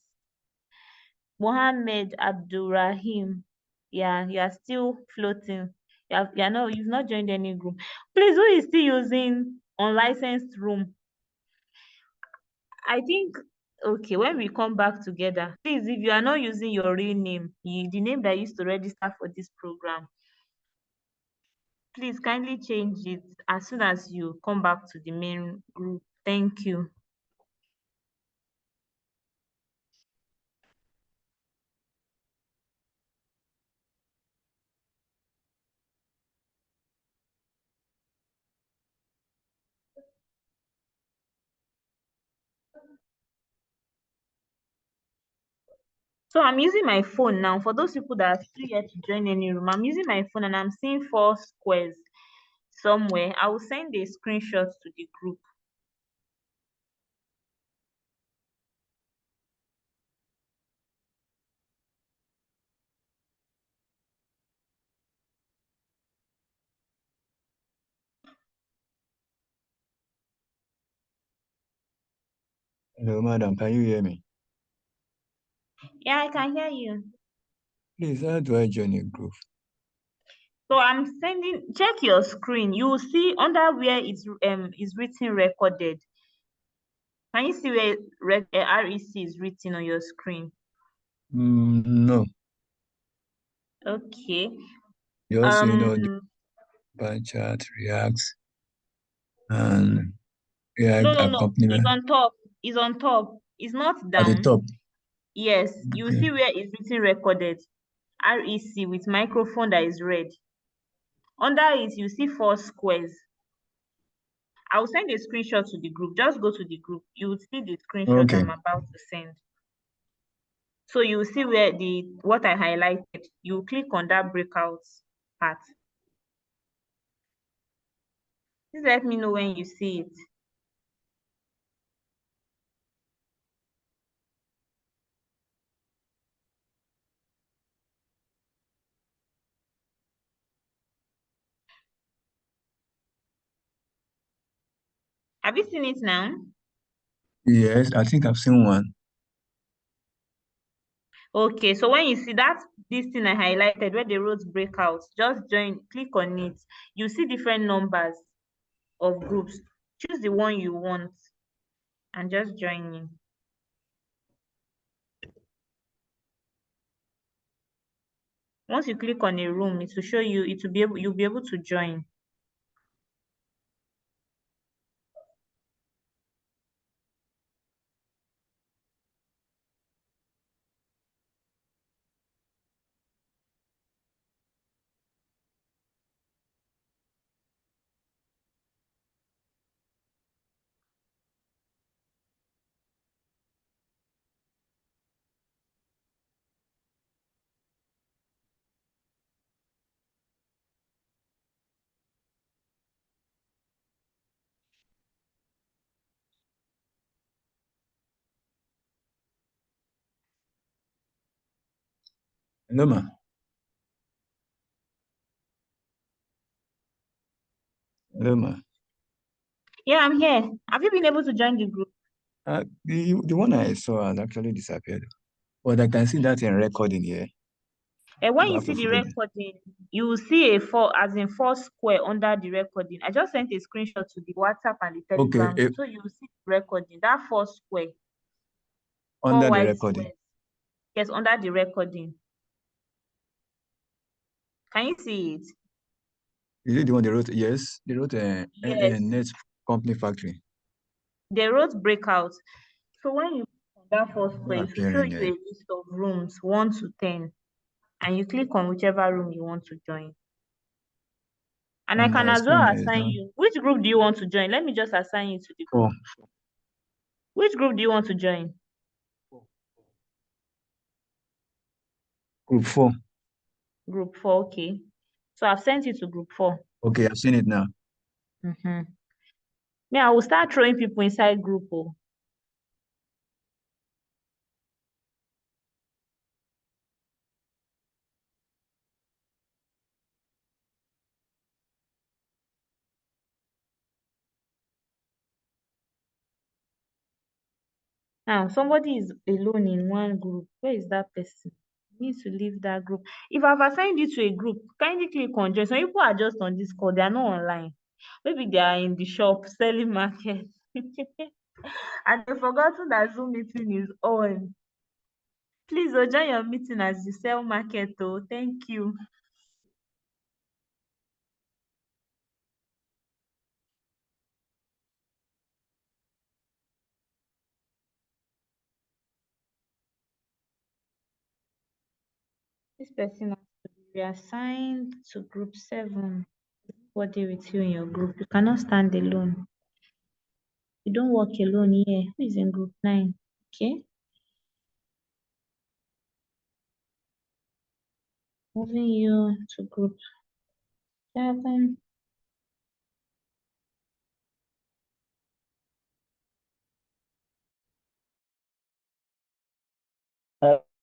Mohammed Abdurrahim, yeah, you are still floating. You've not joined any group. Please, who is still using unlicensed room? I think, okay, when we come back together, please, if you are not using your real name, the name that used to register for this program, please kindly change it as soon as you come back to the main group. Thank you. So I'm using my phone now. For those people that are still yet to join any room, I'm using my phone and I'm seeing 4 squares somewhere. I will send a screenshot to the group. Hello, madam. Can you hear me? Yeah, I can hear you. Please, how do I join a group? So I'm sending, check your screen. You will see under where it's is written recorded. Can you see where REC is written on your screen? No. Okay. Just the bar chart, React, and React No, accompaniment. it's on top. It's on top. It's not At the down. top. Yes, you Okay. see where it's written recorded. REC with microphone that is red. Under it, you see 4 squares. I will send a screenshot to the group. Just go to the group. You will see the screenshot Okay. I'm about to send. So you will see where what I highlighted. You click on that breakout part. Please let me know when you see it. Have you seen it now? Yes, I think I've seen one. Okay, so when you see that, this thing I highlighted where the roads break out, just join, click on it. You see different numbers of groups. Choose the one you want and just join in. Once you click on a room, it will show you, you'll be able to join. Hello, ma. Hello, ma. Yeah, I'm here. Have you been able to join the group? The one I saw has actually disappeared. But I can see that in recording here. And when So I you have see to the follow them. recording, you will see a 4, as in 4 square under the recording. I just sent a screenshot to the WhatsApp and the Telegram. Okay, So you will see the recording, that 4 square, 4 under the white recording. squares. Yes, under the recording. Can you see it? Is it the one they wrote? Yes, they wrote Yes. Net Company Factory. The roads break out. So when you click on that 4 square, Not it will show appearing you there. a list of rooms 1 to 10. And you click on whichever room you want to join. And I On can my as well screen, there is assign none. you. Which group do you want to join? Let me just assign you to the group. 4. Which group do you want to join? Group 4. Group 4, okay. So I've sent you to group 4. Okay, I've seen it now. Mm-hmm. Yeah, I will start throwing people inside group. Oh. Now, somebody is alone in one group. Where is that person? You need to leave that group. If I've assigned you to a group, kindly click on join. Some people are just on this call, they are not online. Maybe they are in the shop selling market. And they've forgotten that Zoom meeting is on. Please join your meeting as you sell market. Oh, thank you. This person has to be reassigned to group 7. Everybody with you in your group. You cannot stand alone. You don't work alone here. Who is in group 9? Okay. Moving you to group 7.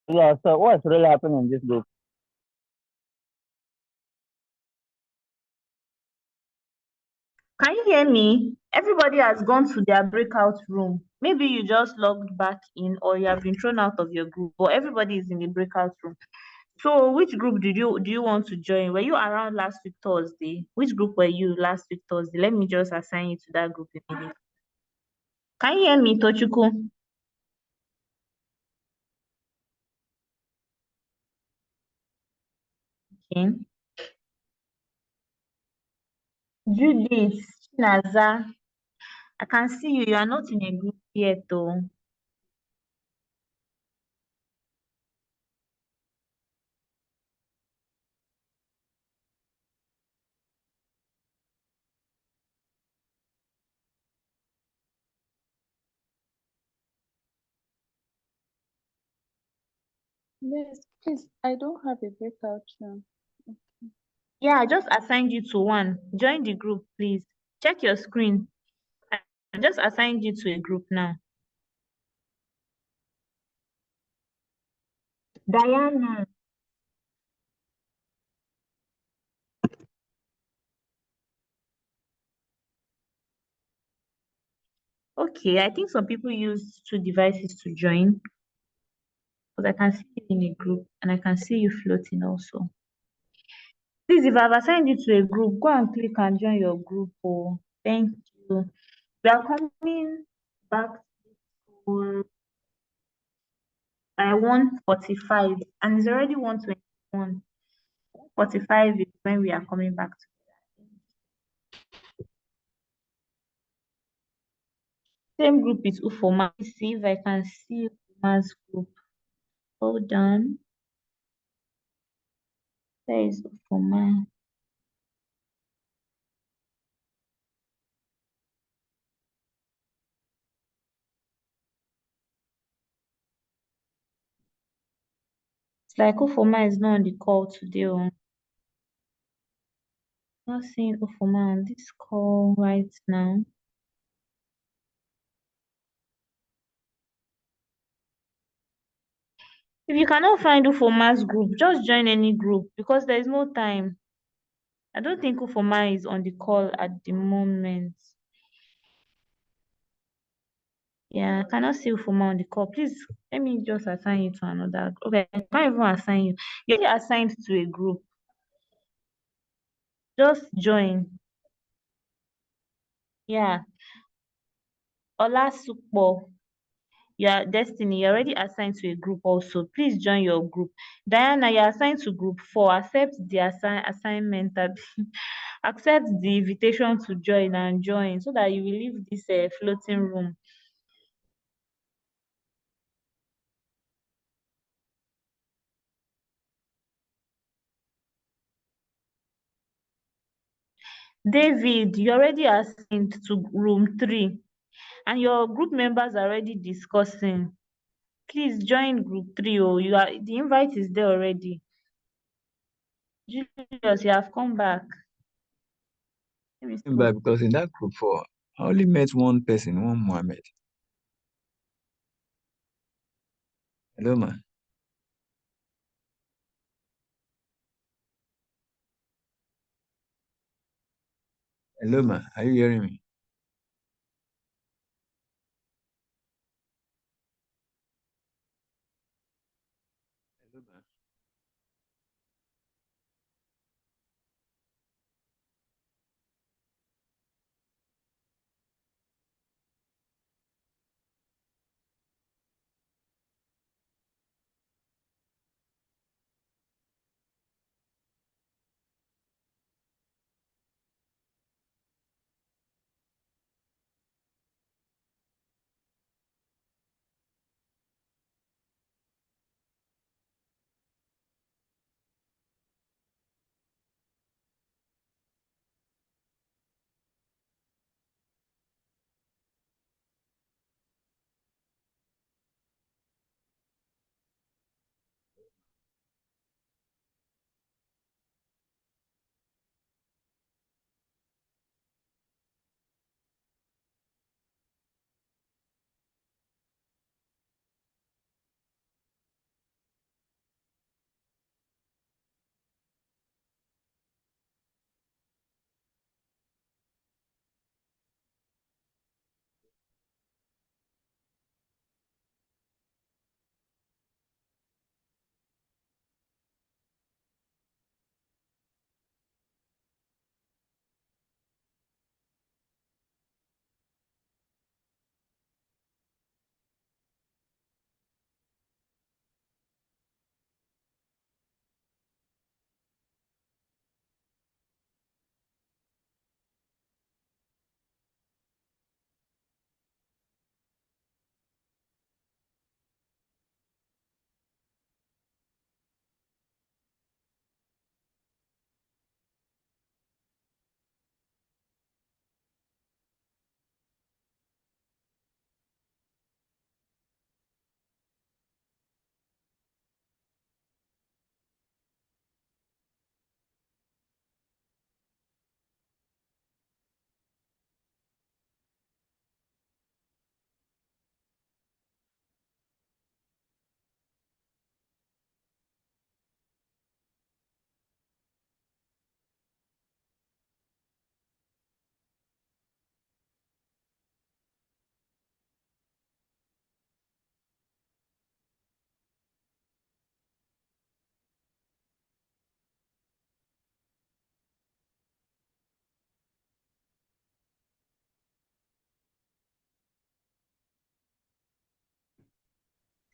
Yeah, so what's really happening in this group? Can you hear me? Everybody has gone to their breakout room. Maybe you just logged back in or you have been thrown out of your group, but everybody is in the breakout room. So which group do you want to join? Were you around last week Thursday? Which group were you last week Thursday? Let me just assign you to that group immediately. Can you hear me, Tochuku? Okay. Judith, Naza, I can see you. You are not in a group yet, though. Yes, please. I don't have a breakout now. Yeah, I just assigned you to one. Join the group, please. Check your screen. I just assigned you to a group now. Diana. Okay, I think some people use 2 devices to join, but I can see you in a group and I can see you floating also. Please, if I've assigned you to a group, go and click and join your group. Oh, thank you. We are coming back to by 1:45 and it's already 1:21. 45 is when we are coming back to. Same group is Ufoma. See if I can see Ufoma's group. Hold on. There is Ufoma. It's like Ufoma is not on the call today. Oh. Not seeing Ufoma on this call right now. If you cannot find Ufoma's group, just join any group because there is no time. I don't think Ufoma is on the call at the moment. Yeah, I cannot see Ufoma on the call. Please let me just assign you to another. Okay, I can't even assign you. You're already assigned to a group. Just join. Yeah. Olasupo, your Destiny, you're already assigned to a group also. Please join your group. Diana, you're assigned to group 4. Accept the assignment that accept the invitation to join and join so that you will leave this floating room. David, you're already assigned to room 3 and your group members are already discussing. Please join group 3. Oh, the invite is there already. Julius, you have come back. Let me see. But because in that group 4, I only met one person, one Mohammed. Hello, ma. Hello, ma. Are you hearing me? Hello, ma.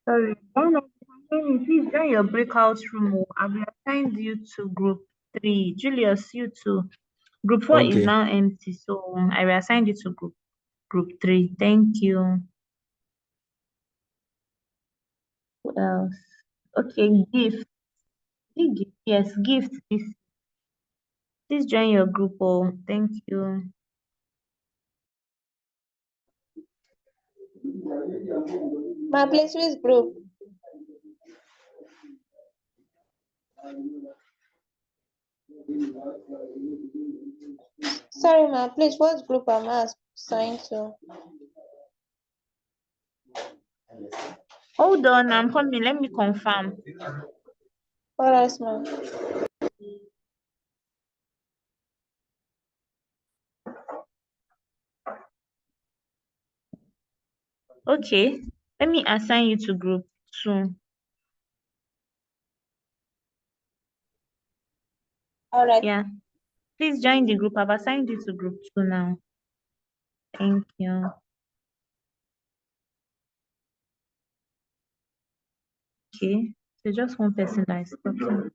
Sorry, please join your breakout room. I will assign you to group 3. Julius, you too. Group 4 is Okay. now empty, so I will assign you to group 3. Thank you. Who else? Okay, gift. Yes, gift. Please join your group. Oh, thank you. Ma, please, which group? Sorry, ma, please, what group am I assigned to? Hold on, I'm coming. Let me confirm. All right, ma. Okay, let me assign you to group 2. All right. Yeah, please join the group. I've assigned you to group 2 now. Thank you. Okay, so just one person that is talking.